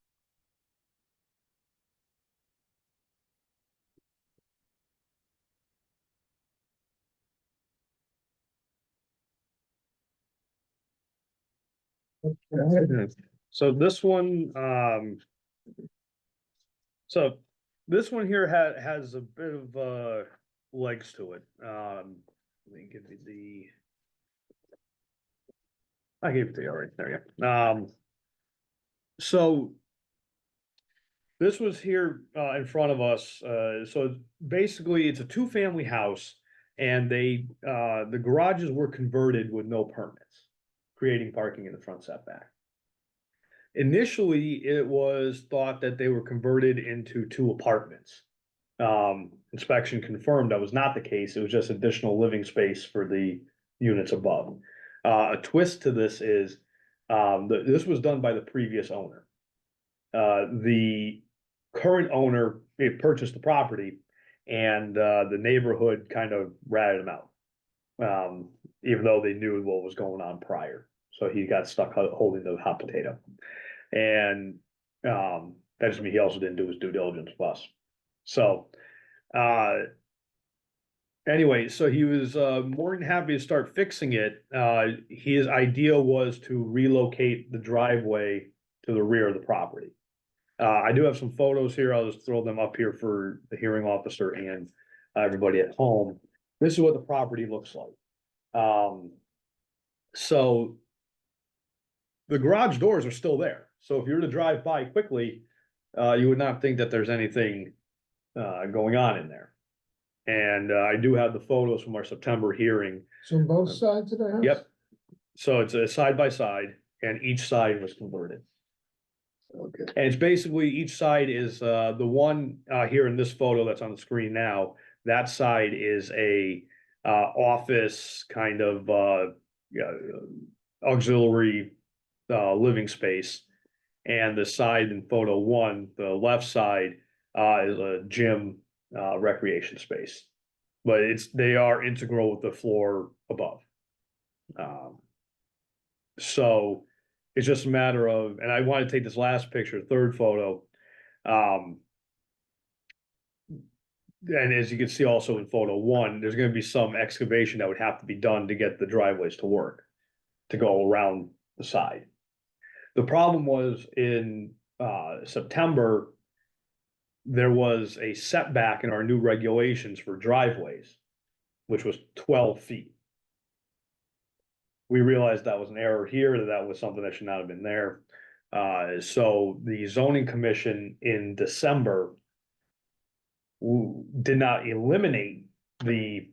So this one, so this one here has a bit of, legs to it. Let me give you the. I gave it to you already, there you go. So. This was here, in front of us, so basically it's a two-family house. And the garages were converted with no permits, creating parking in the front setback. Initially, it was thought that they were converted into two apartments. Inspection confirmed that was not the case, it was just additional living space for the units above. A twist to this is, this was done by the previous owner. The current owner purchased the property and, the neighborhood kind of ratted him out. Even though they knew what was going on prior, so he got stuck holding the hot potato. And, that just means he also didn't do his due diligence plus. So, anyway, so he was, more than happy to start fixing it. His idea was to relocate the driveway to the rear of the property. I do have some photos here. I'll just throw them up here for the hearing officer and everybody at home. This is what the property looks like. So the garage doors are still there. So if you were to drive by quickly, you would not think that there's anything going on in there. And I do have the photos from our September hearing. So on both sides of the house? Yep. So it's a side by side and each side was converted. Okay, And it's basically, each side is, the one, here in this photo that's on the screen now, that side is a, office kind of, yeah, auxiliary, living space. And the side in photo one, the left side, is a gym, recreation space. But they are integral with the floor above. So it's just a matter of, and I want to take this last picture, third photo. And as you can see also in photo one, there's gonna be some excavation that would have to be done to get the driveways to work, to go around the side. The problem was in, September, there was a setback in our new regulations for driveways, which was 12 feet. We realized that was an error here, that was something that should not have been there. So the zoning commission in December did not eliminate the,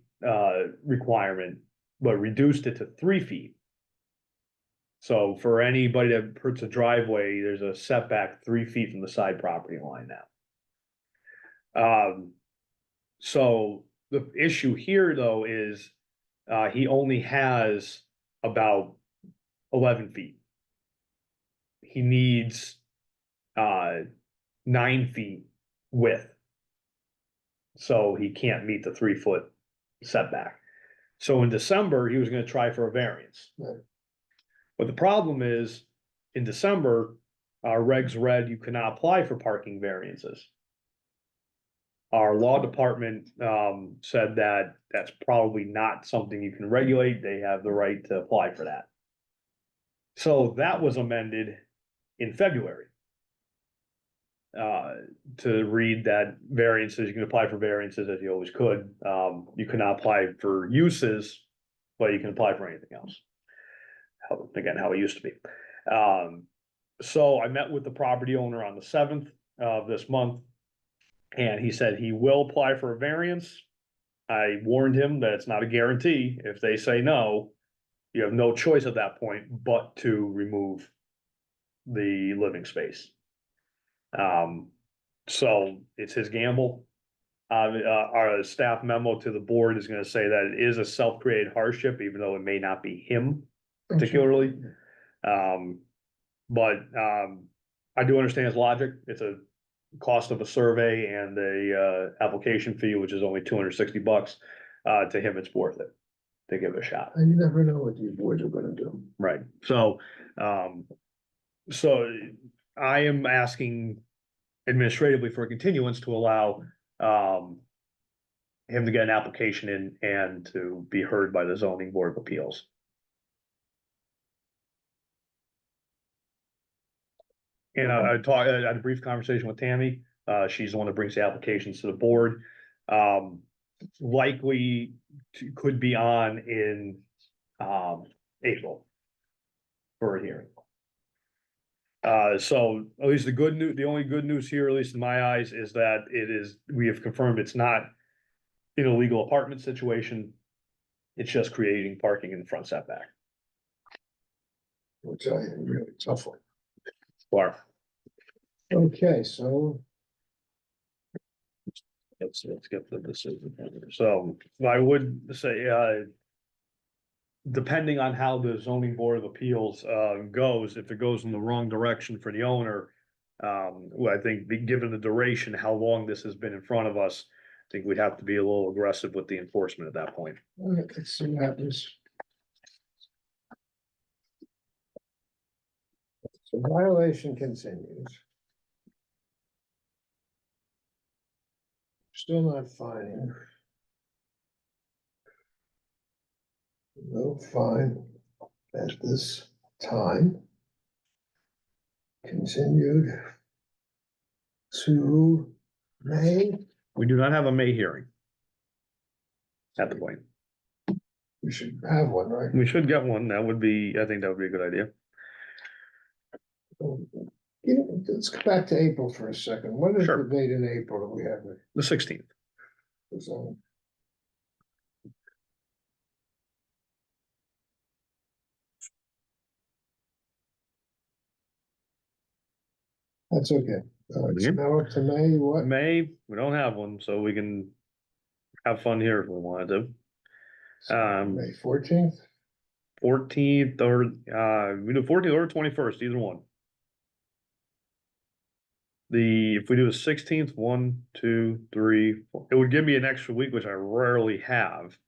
requirement, but reduced it to 3 feet. So for anybody that puts a driveway, there's a setback 3 feet from the side property line now. So the issue here though is, he only has about 11 feet. He needs, 9 feet width. So he can't meet the 3 foot setback. So in December, he was gonna try for a variance. Right. But the problem is, in December, our regs read you cannot apply for parking variances. Our law department, said that that's probably not something you can regulate, they have the right to apply for that. So that was amended in February. To read that variances, you can apply for variances as you always could, you cannot apply for uses, but you can apply for anything else. How it used to be. So I met with the property owner on the 7th of this month. And he said he will apply for a variance. I warned him that it's not a guarantee. If they say no, you have no choice at that point but to remove the living space. So it's his gamble. Our staff memo to the board is gonna say that it is a self-created hardship, even though it may not be him particularly. But I do understand his logic. It's a cost of a survey and a application fee, which is only $260. To him, it's worth it to give it a shot. And you never know what these boards are gonna do. Right, so I am asking administratively for a continuance to allow him to get an application in and to be heard by the zoning board of appeals. And I had a brief conversation with Tammy, she's the one that brings the applications to the board. Likely could be on in April for a hearing. So at least the good news, the only good news here, at least in my eyes, is that we have confirmed it's not an illegal apartment situation. It's just creating parking in the front setback. Which I am really tough one. Or, Okay, so let's get the decision. So I would say, depending on how the zoning board of appeals, goes, if it goes in the wrong direction for the owner, well, I think given the duration, how long this has been in front of us, I think we'd have to be a little aggressive with the enforcement at that point. let's see what happens. So violation continues. Still not finding. No fine at this time. Continued to May. We do not have a May hearing at the point. We should have one, right? We should get one. That would be, I think that would be a good idea. Let's go back to April for a second. What is the Sure. date in April that we have? The 16th. So that's okay. All right, so Yep. now up to May, what? May, we don't have one, so we can have fun here if we wanted to. May 14th? 14th or, we do 14th or 21st, either one. If we do the 16th, 1, 2, 3, 4, it would give me an extra week, which I rarely have.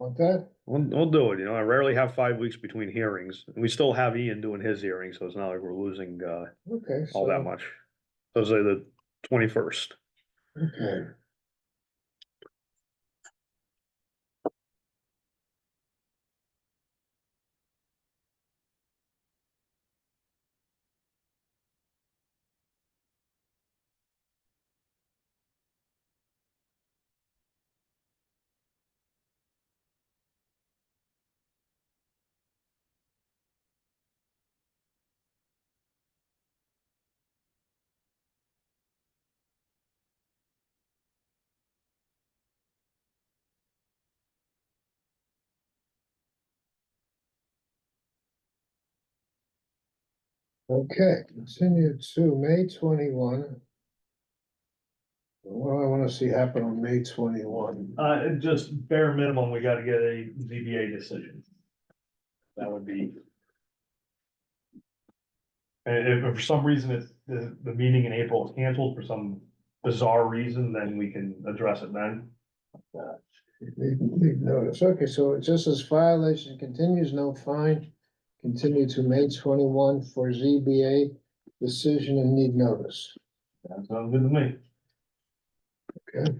Want that? We'll do it, I rarely have 5 weeks between hearings. We still have Ian doing his hearing, so it's not like we're losing, Okay. all that much. So say the 21st. Okay. Okay, continue to May 21. What do I wanna see happen on May 21? Just bare minimum, we gotta get a ZBA decision. That would be. And if for some reason it's, the meeting in April is canceled for some bizarre reason, then we can address it then. Need notice, okay, so it just says violation continues, no fine. Continue to May 21 for ZBA decision and need notice. That sounds good to me. Okay.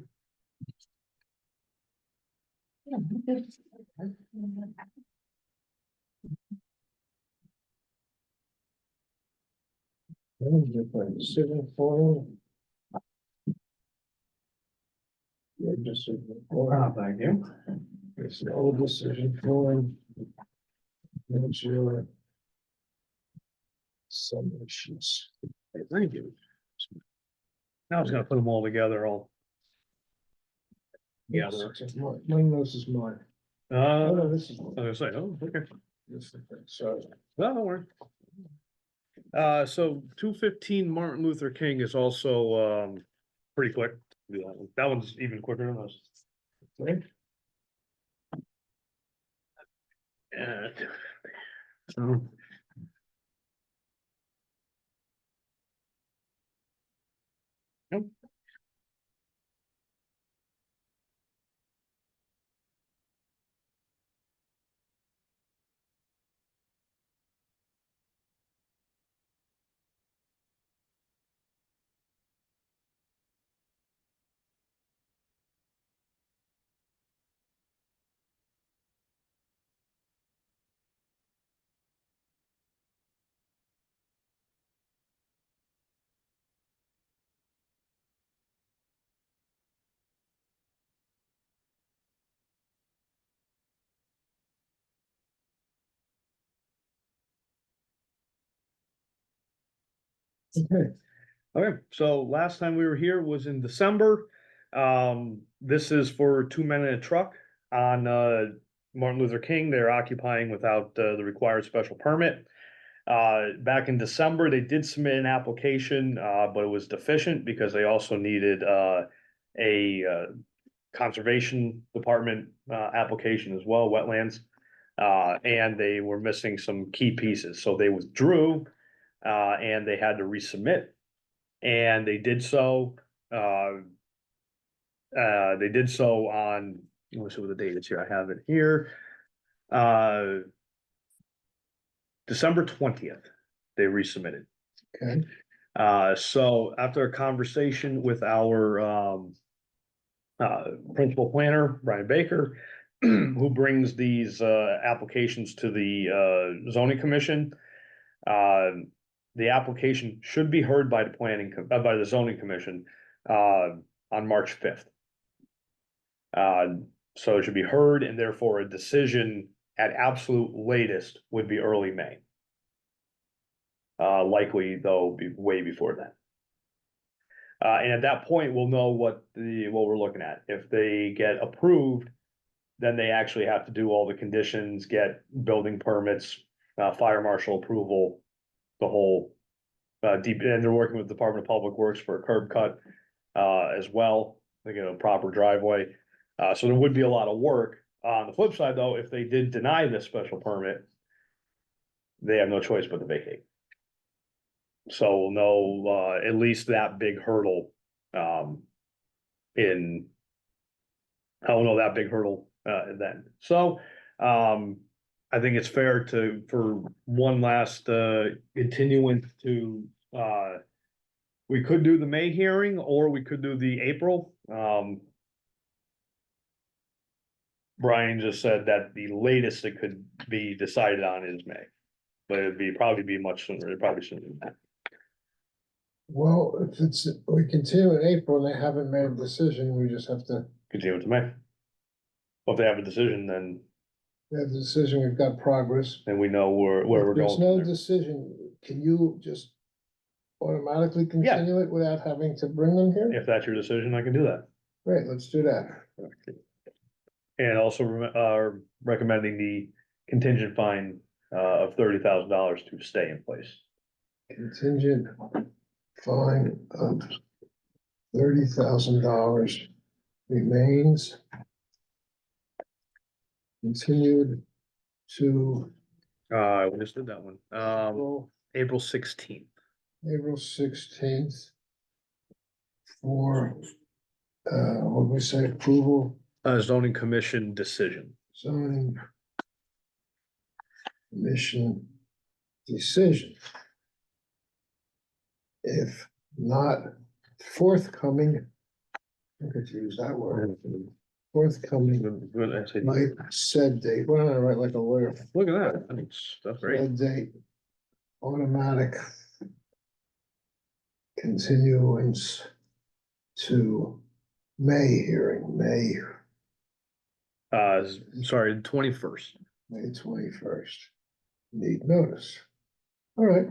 Different decision form. Your decision form. Thank you. It's the old decision form. There's your submissions. Thank you. Now I was gonna put them all together, all. Yeah. Mine, this is mine. Oh, no, this is. I was gonna say, oh, okay. This is the- Sorry. No, don't worry. So 215 Martin Luther King is also, pretty quick. Do that one. That one's even quicker than this. Okay. Yeah. So. Yep. Okay. Okay, so last time we were here was in December. This is for Two Men in a Truck on, Martin Luther King. They're occupying without, the required special permit. Back in December, they did submit an application, but it was deficient because they also needed, a, conservation department, application as well, wetlands. And they were missing some key pieces, so they withdrew, and they had to resubmit. And they did so, on, let me see what the date is here, I have it here. December 20th, they resubmitted. Okay. So after a conversation with our, principal planner, Brian Baker, who brings these, applications to the, zoning commission. The application should be heard by the by the zoning commission, on March 5th. So it should be heard, and therefore a decision at absolute latest would be early May. Likely though, be way before that. And at that point, we'll know what we're looking at. If they get approved, then they actually have to do all the conditions, get building permits, fire marshal approval, the whole, deep, and they're working with the Department of Public Works for a curb cut, as well, they get a proper driveway. So there would be a lot of work. On the flip side, though, if they did deny this special permit, they have no choice but to vacate. So we'll know, at least that big hurdle, in. I will know that big hurdle, then. So, I think it's fair for one last, continuance to, we could do the May hearing, or we could do the April. Brian just said that the latest it could be decided on is May, but probably be much sooner, it'd probably sooner than that. Well, if we continue in April and they haven't made a decision, we just have to, Continue it to May. Well, if they have a decision, then we have the decision, we've got progress. we know where we're If there's going. no from there. decision, can you just automatically continue it without having to bring them here? If that's your decision, I can do that. Great, let's do that. And also recommending the contingent fine, of $30,000 to stay in place. contingent fine of $30,000 remains. Continued to We just did that one. April 16th. April 16th. For, what did we say, approval, Zoning commission decision. zoning. Commission decision. If not forthcoming. I could use that word, forthcoming, Good, I say- might said date, why don't I write like a lawyer? Look at that. I think that's great. Said date, automatic. Continuance to May hearing, Sorry, the 21st. May 21st. Need notice. All right.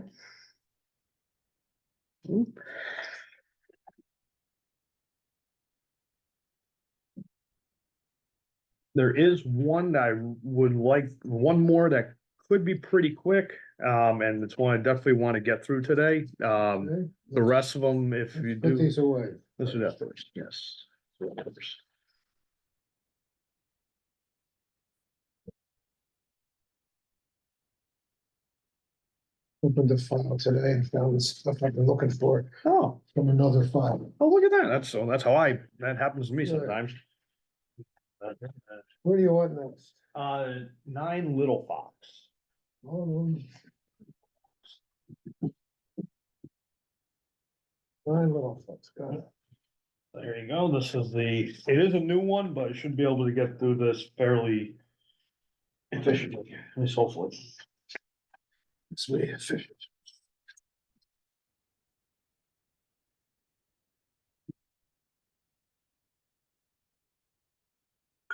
There is one that I would like, one more that could be pretty quick. And it's one I definitely want to get through today. Okay. The rest of them, if you Let's put do, these away. let's do that first, yes. Do that first. Opened the file today and found stuff I've been looking for Oh, from another file. look at that. That's how that happens to me Yeah. sometimes. What do you want next? 9 Little Fox. Nine little folks, got it. There you go. This is it is a new one, but I should be able to get through this fairly efficiently, at least hopefully. It's me, efficient.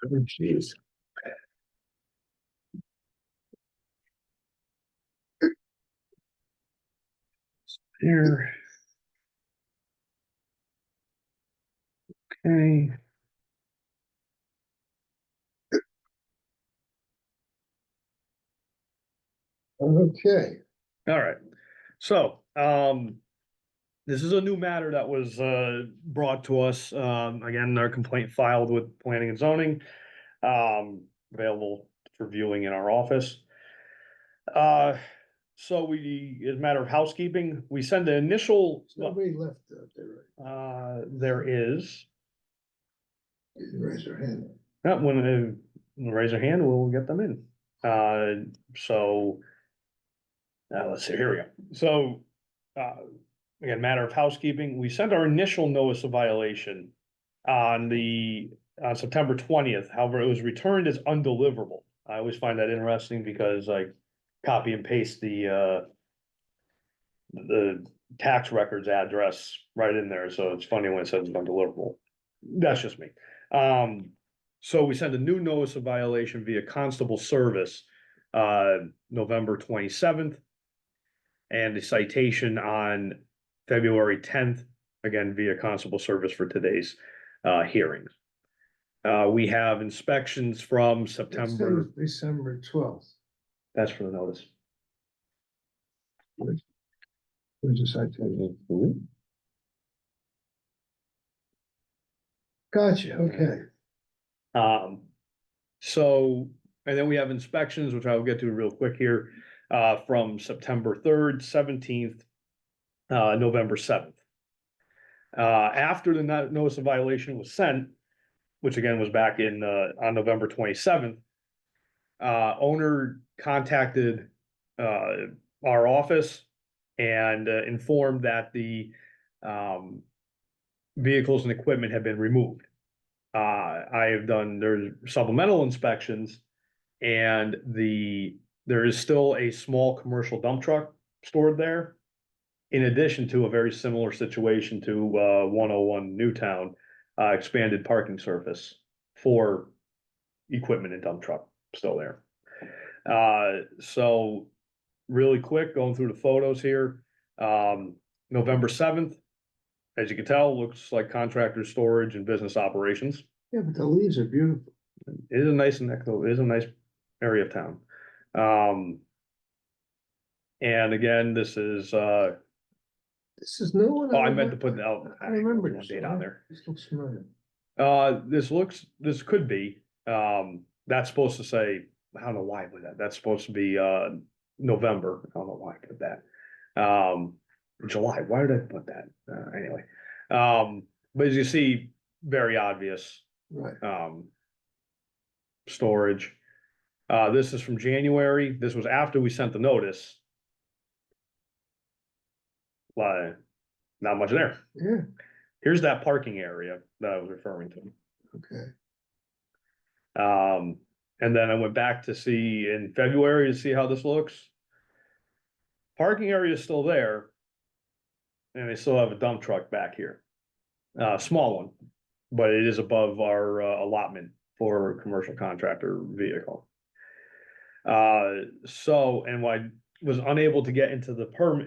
Good, jeez. Here. Okay. Okay, All right. So, this is a new matter that was, brought to us, again, our complaint filed with planning and zoning. Available for viewing in our office. So as a matter of housekeeping, we send the initial, nobody left out there, there is, you can raise your hand. when raise their hand, we'll get them in. So. Let's see, here we go. So, again, matter of housekeeping, we sent our initial notice of violation on September 20th. However, it was returned as undeliverable. I always find that interesting because I copy and paste the tax records address right in there. So it's funny when it says it's undeliverable. That's just me. So we sent a new notice of violation via constable service, November 27th. And the citation on February 10th, again via constable service for today's hearings. We have inspections from September, December 12th. that's for the notice. Where's the citation? Gotcha, okay. So, and then we have inspections, which I'll get to real quick here, from September 3rd, 17th, November 7th. After the notice of violation was sent, which again was back on November 27th, owner contacted our office and informed that the vehicles and equipment had been removed. I have done, there's supplemental inspections, and there is still a small commercial dump truck stored there. In addition to a very similar situation to 101 Newtown, expanded parking surface for equipment and dump truck still there. So really quick, going through the photos here, November 7th, as you can tell, looks like contractor storage and business operations. Yeah, but the leaves are beautiful. It is a nice area of town. And again, this is, This is no one. oh, I meant to put out. I remember one this. date on there. This looks familiar. This could be, that's supposed to say, I don't know why I put that, that's supposed to be, November, I don't know why I put that. July, why did I put that? Anyway, but as you see, very obvious, Right. storage. This is from January, this was after we sent the notice. Like, not much there. Yeah, Here's that parking area that I was referring to. okay. And then I went back to see in February to see how this looks. Parking area is still there. And they still have a dump truck back here. Small one, but it is above our allotment for a commercial contractor vehicle. So, and what I was unable to get into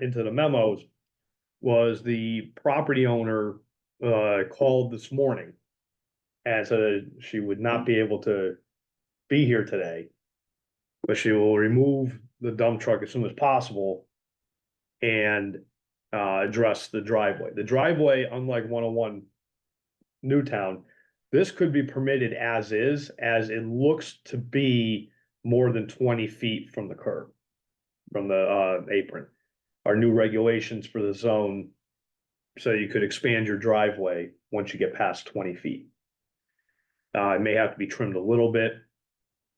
into the memos was the property owner called this morning and said she would not be able to be here today, but she will remove the dump truck as soon as possible and address the driveway. The driveway, unlike 101 Newtown, this could be permitted as is, as it looks to be more than 20 feet from the curb, from the apron. Our new regulations for the zone, so you could expand your driveway once you get past 20 feet. It may have to be trimmed a little bit,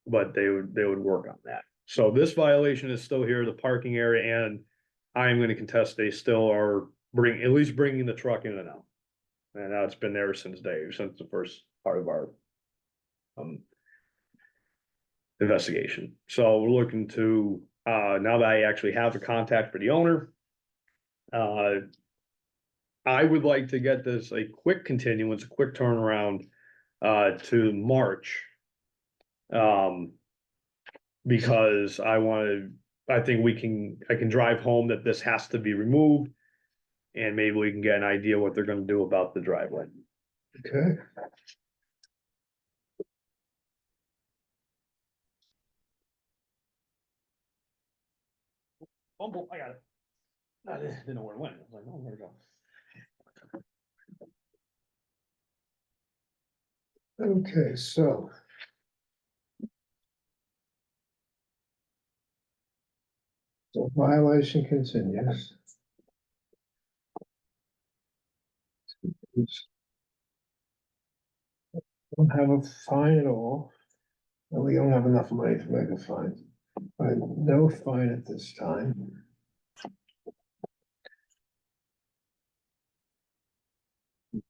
but they would work on that. So this violation is still here, the parking area, and I'm gonna contest they still are at least bringing the truck in and out. And now it's been there since the first part of our investigation. So we're looking to, now that I actually have the contact for the owner, I would like to get this a quick continuance, a quick turnaround, to March. Because I think I can drive home that this has to be removed. And maybe we can get an idea what they're gonna do about the driveway. Okay. Bumble, I got it. I didn't know where it went. I was like, oh, where'd it go? Okay, so. So violation continues. Don't have a fine at all. And we don't have enough money to make a fine. No fine at this time.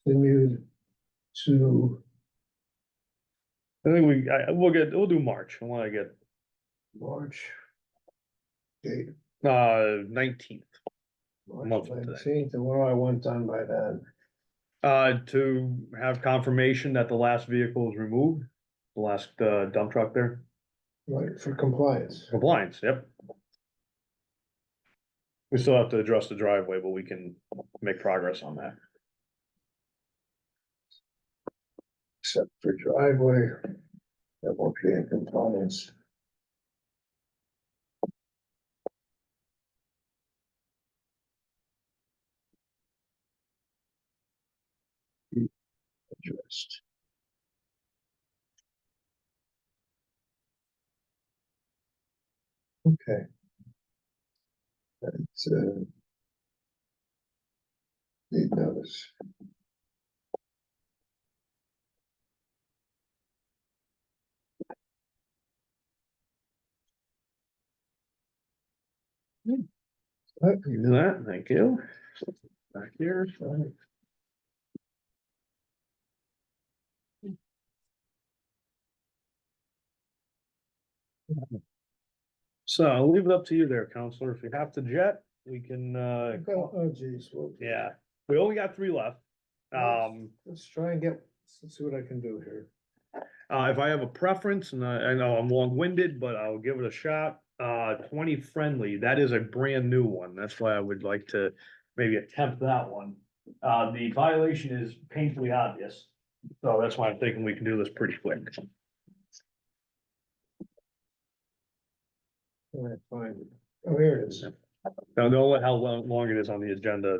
Continued to I think we'll do March. I wanna get, March. Date, 19th. March Month from today. 19th, and what do I want done by then? To have confirmation that the last vehicle is removed, the last dump truck there, Right, for compliance. compliance, yep. We still have to address the driveway, but we can make progress on that. Except for driveway, that won't be in compliance. Addressed. Okay. That's, need notice. You do that, thank you. Back here. So I'll leave it up to you there, Counselor. If you have to jet, we can, Oh geez, well, yeah, we only got 3 left. let's try and let's see what I can do here. If I have a preference, and I know I'm long-winded, but I'll give it a shot. 20 friendly, that is a brand new one. That's why I would like to maybe attempt that one. The violation is painfully obvious, so that's why I'm thinking we can do this pretty quick. All right, fine. Oh, here it is. Don't know how long it is on the agenda,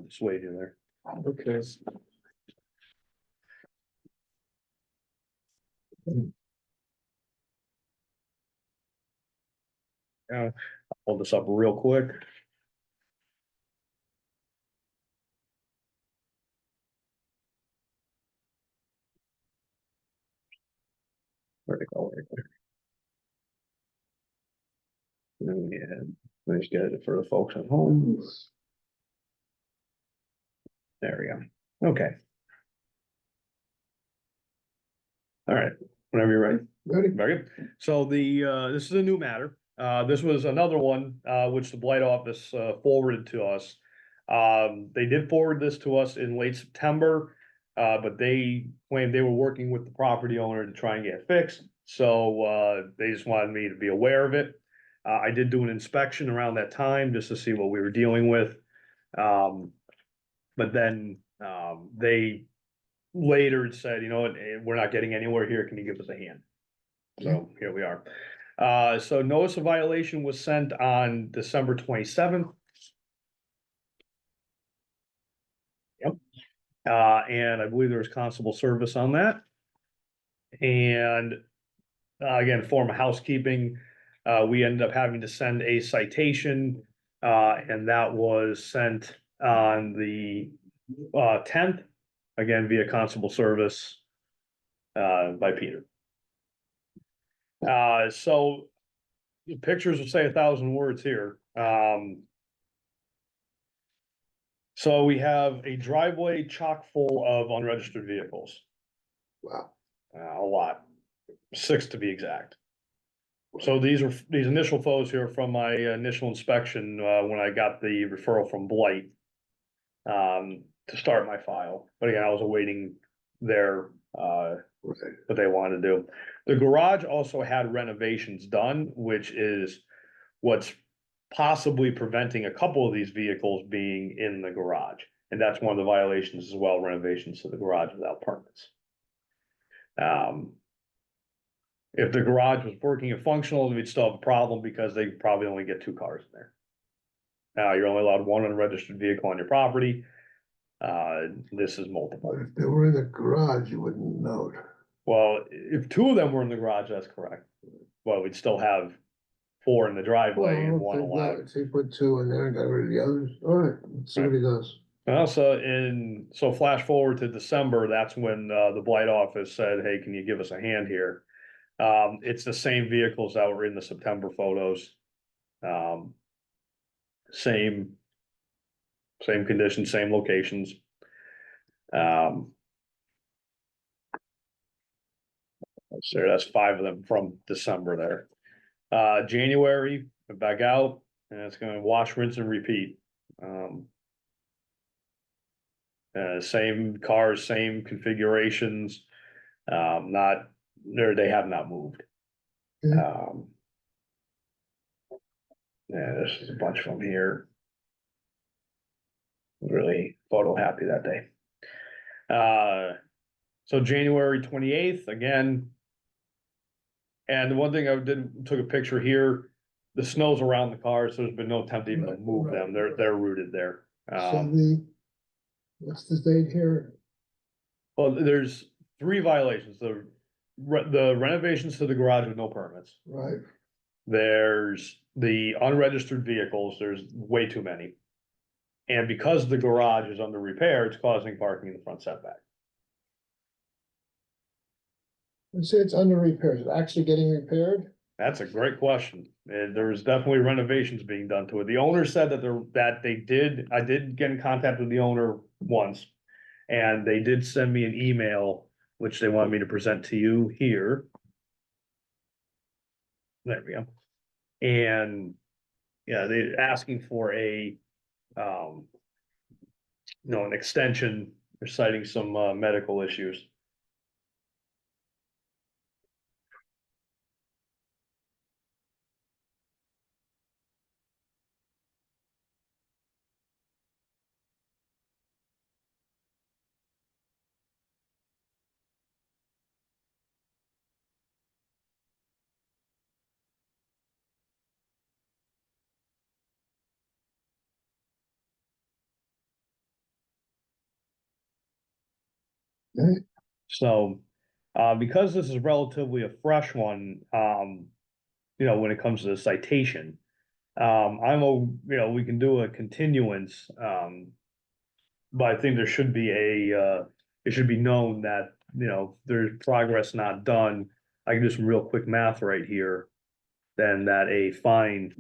dissuade you there. Okay. I'll hold this up real quick. Where'd it go? Right there. Yeah, let's get it for the folks at home. There we go. Okay. All right, whenever you're ready. Ready? Very good. So this is a new matter. This was another one, which the Blight Office, forwarded to us. They did forward this to us in late September, but they claimed they were working with the property owner to try and get it fixed. So, they just wanted me to be aware of it. I did do an inspection around that time just to see what we were dealing with. But then, they later said, you know what, we're not getting anywhere here. Can you give us a hand? So here we are. So notice of violation was sent on December 27th. Yep. And I believe there was constable service on that. And again, form of housekeeping, we ended up having to send a citation, and that was sent on the 10th, again via constable service by Peter. So the pictures will say 1,000 words here. So we have a driveway chock full of unregistered vehicles. Wow. A lot, 6 to be exact. So these initial photos here from my initial inspection, when I got the referral from Blight. To start my file, but again, I was awaiting their, what they wanted to do. The garage also had renovations done, which is what's possibly preventing a couple of these vehicles being in the garage. And that's one of the violations as well, renovations to the garage without permits. If the garage was working and functional, we'd still have a problem because they probably only get 2 cars in there. Now, you're only allowed 1 unregistered vehicle on your property. This is multiple. But if they were in the garage, you wouldn't know it. Well, if 2 of them were in the garage, that's correct. Well, we'd still have 4 in the driveway and 1 allowed. If he put 2 in there and got rid of the others, all right, let's see what he does. So flash forward to December, that's when the Blight Office said, hey, can you give us a hand here? It's the same vehicles that were in the September photos. Same conditions, same locations. So that's 5 of them from December there. January, back out, and it's gonna wash, rinse, and repeat. Same cars, same configurations, they have not moved. Okay. Yeah, this is a bunch of them here. Really photo happy that day. So January 28th, again. And the one thing I took a picture here, the snow's around the cars, so there's been no attempt to even move them, they're rooted there. So what's the date here? Well, there's 3 violations, the renovations to the garage with no permits. Right, There's the unregistered vehicles, there's way too many. And because the garage is under repair, it's causing parking in the front setback. you say it's under repair, is it actually getting repaired? That's a great question. And there was definitely renovations being done to it. The owner said that I did get in contact with the owner once. And they did send me an email, which they wanted me to present to you here. There we go. And, yeah, they're asking for an extension. They're citing some, medical issues. Okay. So, because this is relatively a fresh one, when it comes to the citation, we can do a continuance, but I think there should be it should be known that, there's progress not done. I can do some real quick math right here, then that a fine,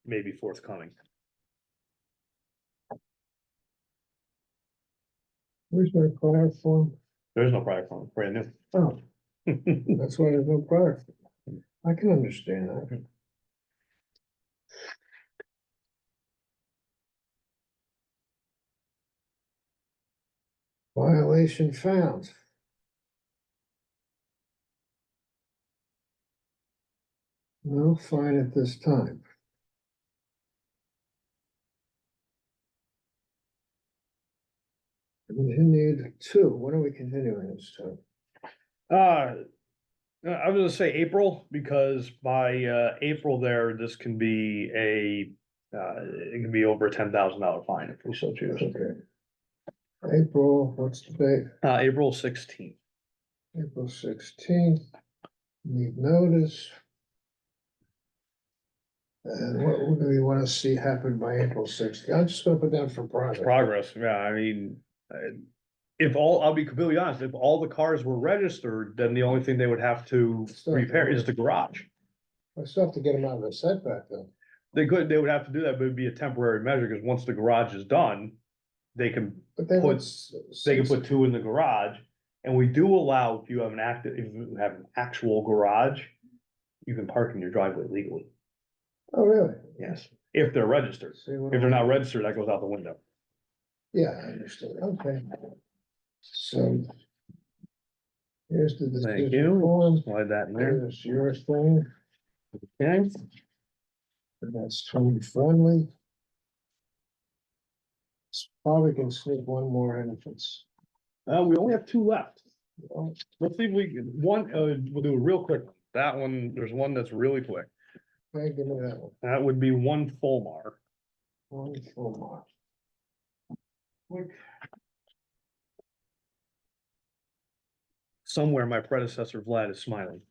may be forthcoming. Where's my prior form? There's no prior fine, brand new. Oh, that's why there's no prior. I can understand that. Violation found. No fine at this time. Continued to, when are we continuing this to? I was gonna say April, because by April there, this can be it can be over a $10,000 fine if we so choose. Okay. April, what's the date? April 16th. April 16th. Need notice. And what do we want to see happen by April 16th? I'm just gonna put down for progress. Progress, yeah, I mean, I'll be completely honest, if all the cars were registered, then the only thing they would have to Still have to repair is work. the garage. I still have to get them out of the setback though. They would have to do that, but it'd be a temporary measure, because once the garage is done, they can But they put, would. put two in the garage. And we do allow, if you have if you have an actual garage, you can park in your driveway legally, Oh, really? yes, if they're registered. See what If they're I'm- not registered, that goes out the window. Yeah, I understand. Okay. So. Here's the Thank decision you. form. Slide that in there. There's your thing. Okay. And that's family friendly. Probably can sneak one more in if it's. We only have two left. Oh, Let's see if we can, we'll do a real quick. That one, there's one that's really quick. okay, give me that one. That would be one Fulmar. One full mark. Quick. Somewhere my predecessor Vlad is smiling.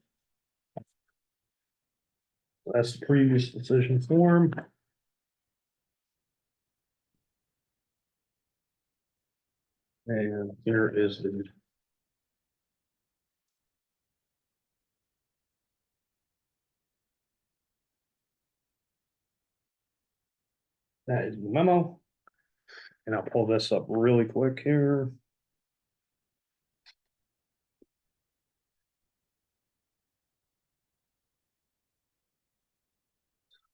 That's the previous decision form. And here is the. That is the memo. And I'll pull this up really quick here.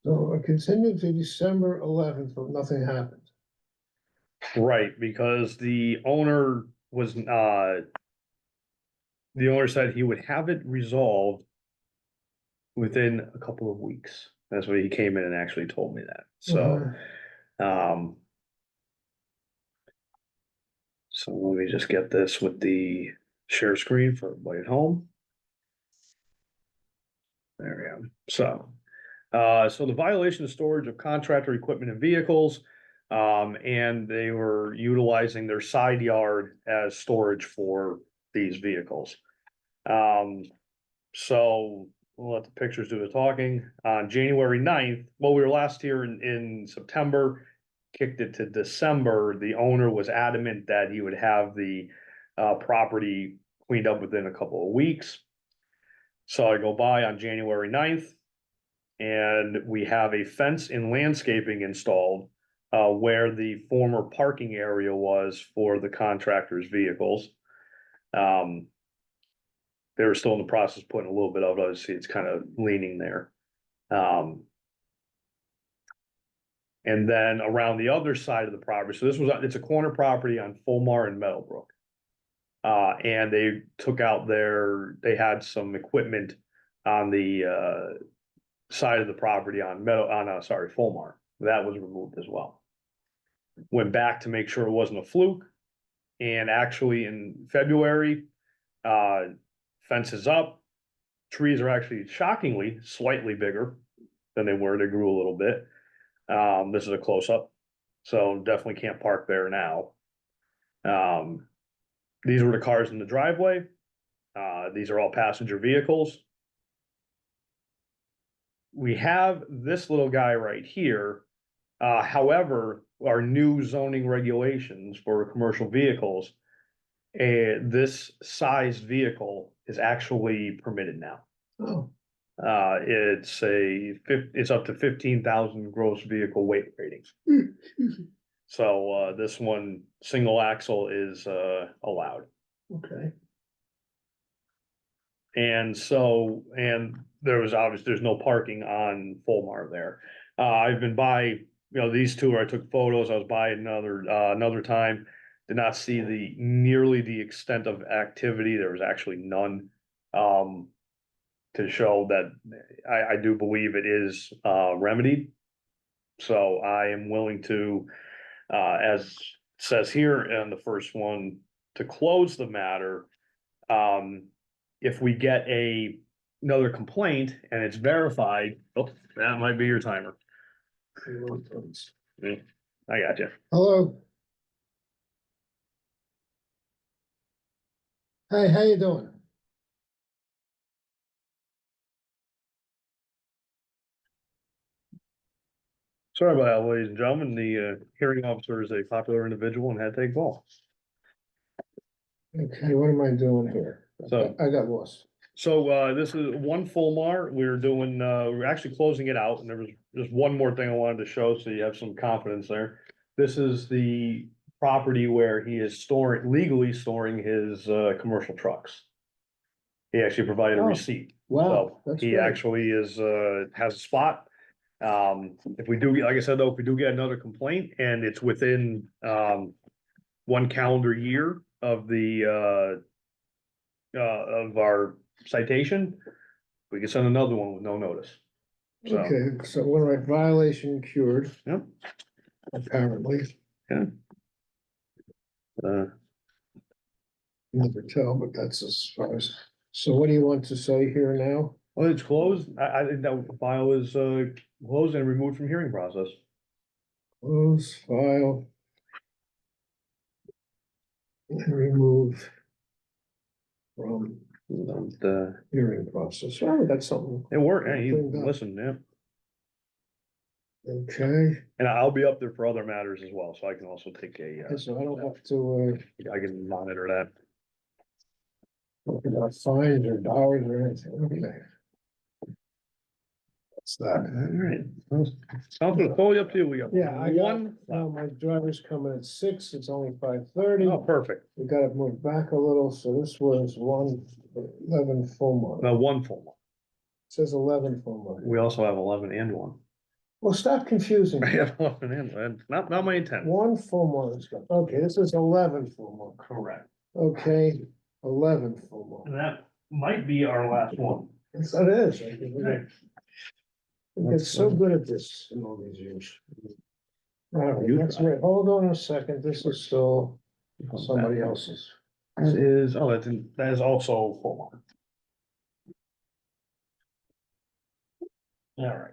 So I continued to December 11th, but nothing happened. Right, because the owner was, the owner said he would have it resolved within a couple of weeks. That's what he came in and actually told me that, so, so let me just get this with the share screen for everybody at home. There we go, so the violation of storage of contractor equipment and vehicles, and they were utilizing their side yard as storage for these vehicles. So we'll let the pictures do the talking. On January 9th, well, we were last here in September, kicked it to December. The owner was adamant that he would have the property cleaned up within a couple of weeks. So I go by on January 9th. And we have a fence and landscaping installed where the former parking area was for the contractor's vehicles. They were still in the process of putting a little bit of it, see it's kind of leaning there. And then around the other side of the property, so it's a corner property on Fulmar and Meadowbrook. And they took out they had some equipment on the side of the property on Fulmar. That was removed as well. Went back to make sure it wasn't a fluke. And actually in February, fences up. Trees are actually shockingly slightly bigger than they were. They grew a little bit. This is a close up. So definitely can't park there now. These were the cars in the driveway. These are all passenger vehicles. We have this little guy right here. However, our new zoning regulations for commercial vehicles, this size vehicle is actually permitted now. Oh, It's up to 15,000 gross vehicle weight rating. So, this one, single axle is, allowed. okay. And so, and there's no parking on Fulmar there. I've been by, these two where I took photos, I was by another time. Did not see nearly the extent of activity, there was actually none. To show that I do believe it is, remedied. So I am willing to, as it says here in the first one, to close the matter. If we get another complaint and it's verified, oh, that might be your timer. I got you. Hello. Hey, how you doing? Sorry about that, ladies and gentlemen. The hearing officer is a popular individual and had to take call. Okay, what am I doing here? So- I got lost. So this is one Fulmar. We're actually closing it out, and there was just one more thing I wanted to show, so you have some confidence there. This is the property where he is legally storing his commercial trucks. He actually provided a Oh, receipt. Wow, So that's he great. actually has a spot. If we do, like I said, though, if we do get another complaint and it's within one calendar year of of our citation, we can send another one with no notice. So, Okay, so what am I, violation cured? Yep. Apparently, uh, never tell, but that's as far as, so what do you want to say here now? well, it's closed. I think that file is closed and removed from hearing process. Close file. And remove from The hearing process. Oh, that's something. It worked. Hey, Cleaned up. listen, yeah. Okay, And I'll be up there for other matters as well, so I can also take so I don't have to, I can monitor that. look about fines or dollars or anything, okay. What's All that? right. Sounds good. Totally up to you. We got Yeah, I got, one. now my driver's coming at 6, it's only 5:30. Oh, perfect. We got it moved back a little, so this was 111 full month. No, one full month. Says 11 full month. We also have 11 and one. Well, stop confusing I me. have 11 and one. Not my intent. One full month, okay, this is 11 full month, Correct. okay, 11 full month. And that might be our last one. Yes, it is. I think we get so good at this in all these years. All right, You that's try. right, hold on a second, this is still somebody else's. That is, oh, that is also full month. All right.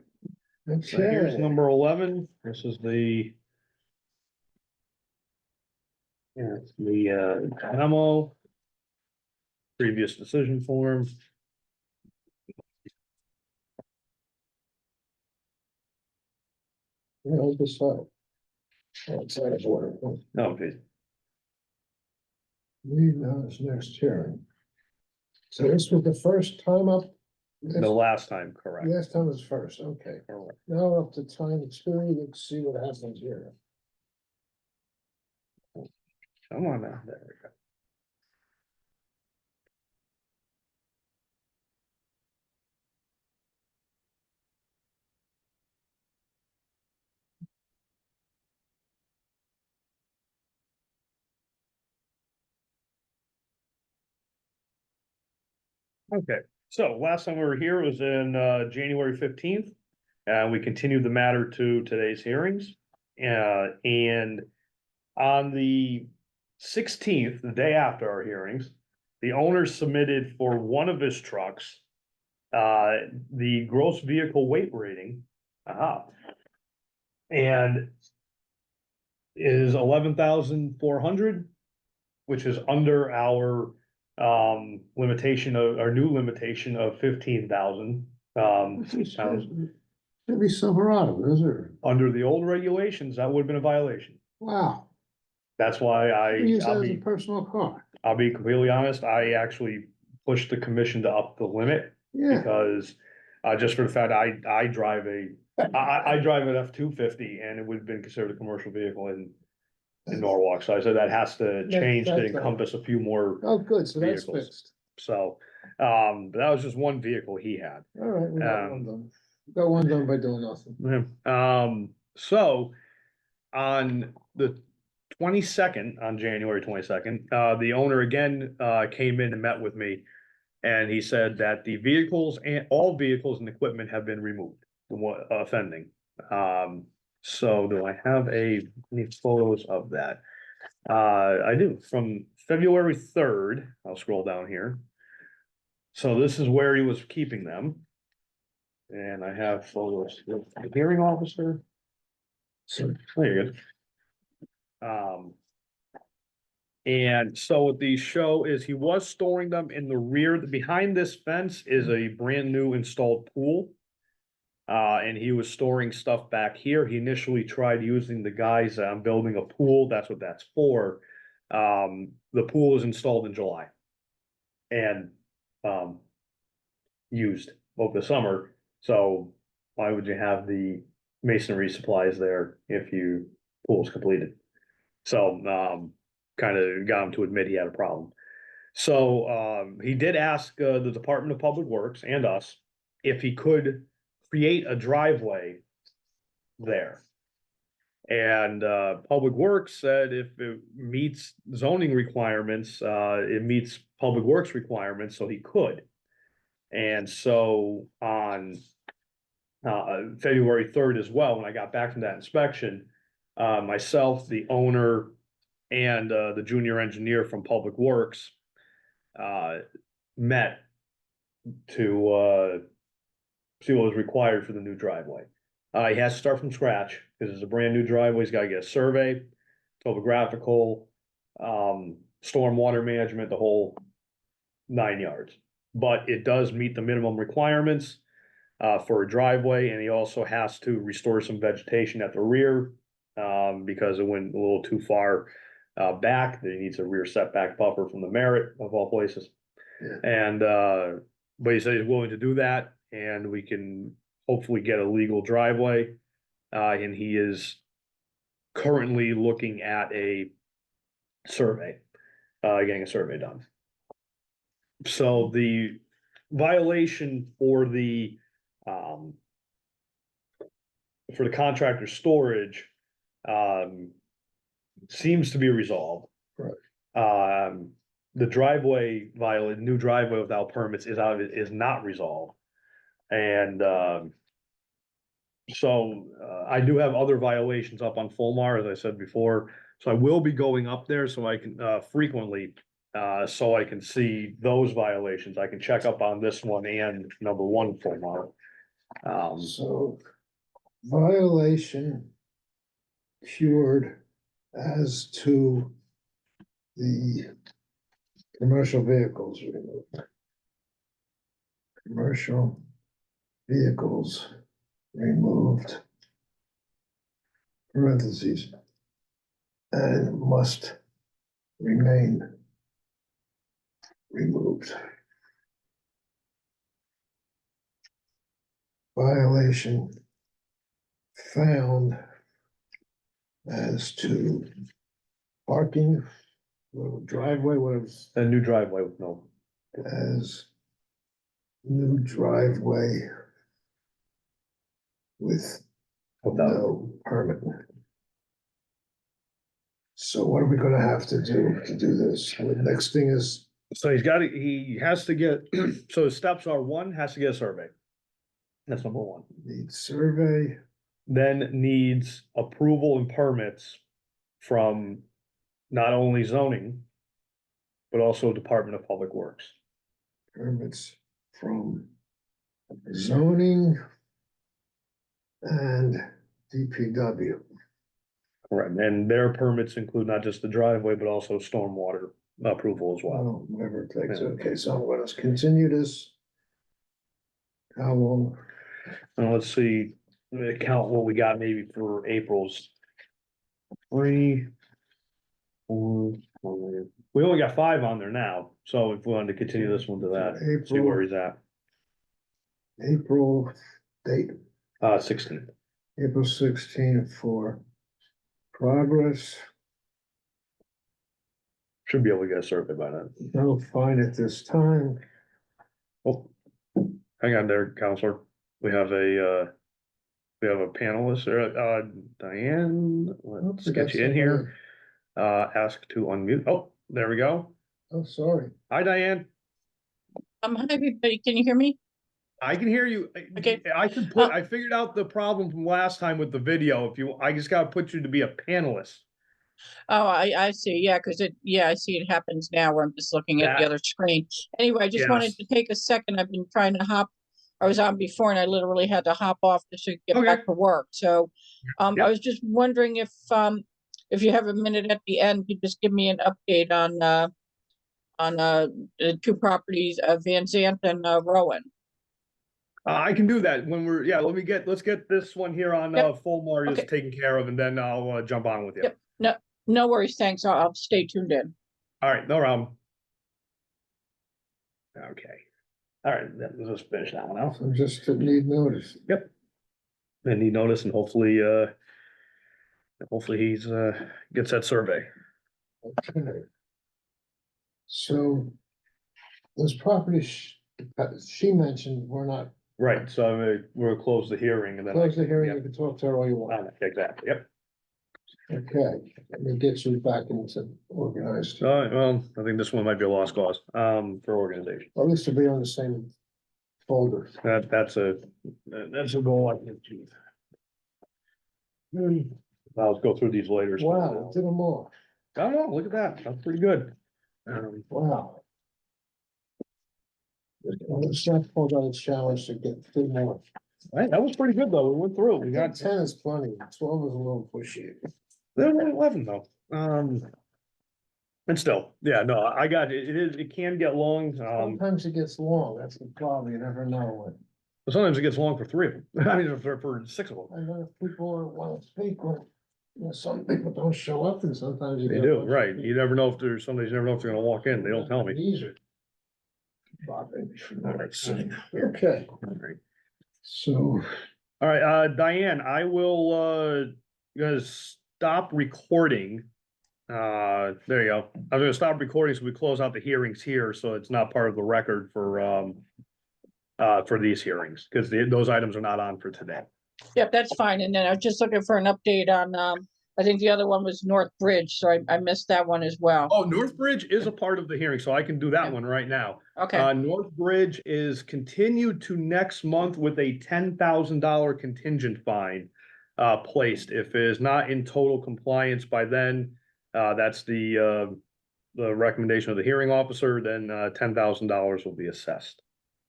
So here's Okay, number 11. This is the. Yeah, it's the memo. Previous decision form. you know, this side. It's out of order. Oh, geez. Read now this next hearing. So this was the first time up? The last time, correct. Last time was first, okay. Correct. Now we're up to time 2, let's see what happens here. Come on now, there we go. Okay, so last time we were here was in January 15th. We continued the matter to today's hearings. And on the 16th, the day after our hearings, the owner submitted for one of his trucks the gross vehicle weight rating. And is 11,400, which is under our limitation of, our new limitation of 15,000. Should be Silverado, is there? Under the old regulations, that would have been a violation. Wow. That's why We use that I'll as a be, personal car. I'll be completely honest, I actually pushed the commission to up the limit. Yeah, Because, just for the fact, I drive I drive an F-250 and it would have been considered a commercial vehicle in Norwalk, so I said that has to change to that's- encompass a few more, oh, good, so that's Vehicles. fixed. so, that was just one vehicle he had. All right, we got one done. Got one done by doing nothing. So on the 22nd, on January 22nd, the owner again, came in and met with me. And he said that the vehicles and all vehicles and equipment have been removed from what offending. So do I have any photos of that? I do, from February 3rd, I'll scroll down here. So this is where he was keeping them. And I have photos of the hearing officer. So, there you go. And so what these show is he was storing them in the rear, behind this fence is a brand new installed pool. And he was storing stuff back here. He initially tried using the guys, I'm building a pool, that's what that's for. The pool was installed in July. And, used over the summer, so why would you have the masonry supplies there if you pool's completed? So, kind of got him to admit he had a problem. So, he did ask, the Department of Public Works and us if he could create a driveway there. And, Public Works said if it meets zoning requirements, it meets Public Works requirements, so he could. And so on, February 3rd as well, when I got back from that inspection, myself, the owner, and the junior engineer from Public Works met to see what was required for the new driveway. He has to start from scratch, because it's a brand new driveway, he's gotta get a survey, topographical, stormwater management, the whole 9 yards. But it does meet the minimum requirements for a driveway, and he also has to restore some vegetation at the rear, because it went a little too far back. He needs a rear setback buffer from the Merit of all places. Yeah. And but he said he's willing to do that, and we can hopefully get a legal driveway. And he is currently looking at a survey, getting a survey done. So the violation for the contractor storage seems to be resolved. Right. The driveway new driveway without permits is not resolved. And so I do have other violations up on Fulmar, as I said before, so I will be going up there so I can frequently. So I can see those violations. I can check up on this one and number 1 Fulmar. So violation cured as to the commercial vehicles removed. Commercial vehicles removed. Parentheses. And must remain removed. Violation found as to parking, driveway, whatever, A new driveway with no, as new driveway with without, no permit. So what are we gonna have to do this? The next thing is, so he has to get, so his steps are 1, has to get a survey. That's number 1. need survey, Then needs approval and permits from not only zoning, but also Department of Public Works. permits from zoning and DPW. Right, and their permits include not just the driveway, but also stormwater approval as well. Well, whatever it takes. Okay, so I'm gonna continue this. How long? Now, let's see, let me count what we got maybe for April's. 3, 4, 5. We only got 5 on there now, so if we wanted to continue this one to that, see where he's at. April date, 16. April 16 for progress. Should be able to get a survey by then. No find at this time. Oh, hang on there, counselor. We have a panelist, Diane, let's we get got you in here. somebody. Ask to unmute. Oh, there we go. Oh, sorry. Hi, Diane. Hi, everybody. Can you hear me? I can hear you. Okay. I figured out the problem from last time with the video. I just gotta put you to be a panelist. Oh, I see. Yeah, because I see it happens now where I'm just looking at the other screen. Anyway, I just wanted to take a second. I've been trying to I was on before and I literally had to hop off just to get back to work. So, I was just wondering if you have a minute at the end, you just give me an update on the 2 properties, Van Zant and Rowan. I can do that when let's get this one here on full Marius taken care of, and then I'll jump on with you. Yep. No worries. Thanks. I'll stay tuned in. All right, no problem. Okay. All right, let's just finish that one out. So just to need notice. Yep. And need notice, and hopefully he's gets that survey. Okay. So those properties she mentioned were not. Right, so we'll close the hearing and then. Close the hearing, Yep. you can talk to her all you want. Exactly, yep. Okay, let me get you back into organized. All right, well, I think this one might be a lost cause, for organization. At least to be on the same folder. That's a goal I can achieve. I'll go through these later. Wow, did them all. Oh, no, look at that, that's pretty good. Wow. It's not hold on a challenge to get 2 more. Right, that was pretty good, though, we went through, we got 10 is plenty, 12 is a little pushy. there were 11 though. And still, yeah, no, I got it, it can get long, Sometimes it gets long, that's the problem, you never know when. but sometimes it gets long for 3 of them, I mean, for 6 of them. I know if people want to speak, when, some people don't show up and sometimes. They do, right, you never know if there's somebody, you never know if they're gonna walk in, they don't tell me. These are. Okay, so. All right, Diane, I will, gonna stop recording. There you go. I'm gonna stop recording so we close out the hearings here, so it's not part of the record for these hearings, because those items are not on for today. Yep, that's fine. And then I was just looking for an update on, I think the other one was North Bridge, so I missed that one as well. Oh, Northbridge is a part of the hearing, so I can do that one right now. Okay, Northbridge is continued to next month with a $10,000 contingent fine placed. If it is not in total compliance by then, that's the recommendation of the hearing officer, then $10,000 will be assessed.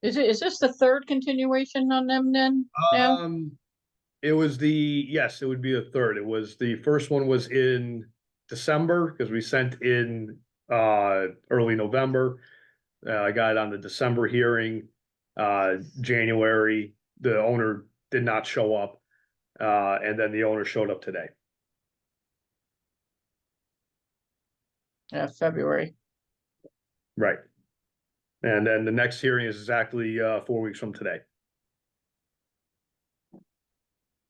is this the 3rd continuation on them then? Now? It was yes, it would be the 3rd. It was, the first one was in December, because we sent in early November. I got it on the December hearing. January, the owner did not show up. And then the owner showed up today. Yeah, February. Right. And then the next hearing is exactly 4 weeks from today.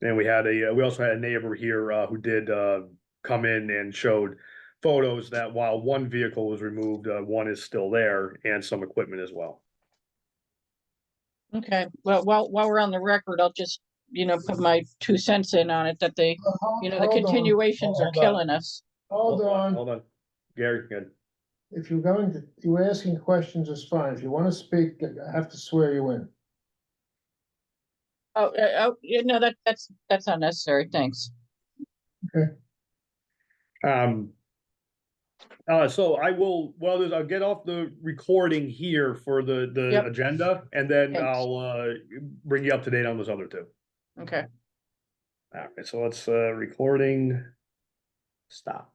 And we also had a neighbor here who did come in and showed photos that while one vehicle was removed, one is still there, and some equipment as well. Okay, well, while we're on the record, I'll just, put my 2 cents in on it, that the continuations are killing us. Hold on, Hold on. Gary, good. if you're asking questions, it's fine, if you want to speak, I have to swear you in. No, that's unnecessary, thanks. So I will, I'll get off the recording here for the agenda, and then Thanks. I'll bring you up to date on those other 2. Okay, All right, so let's recording. stop.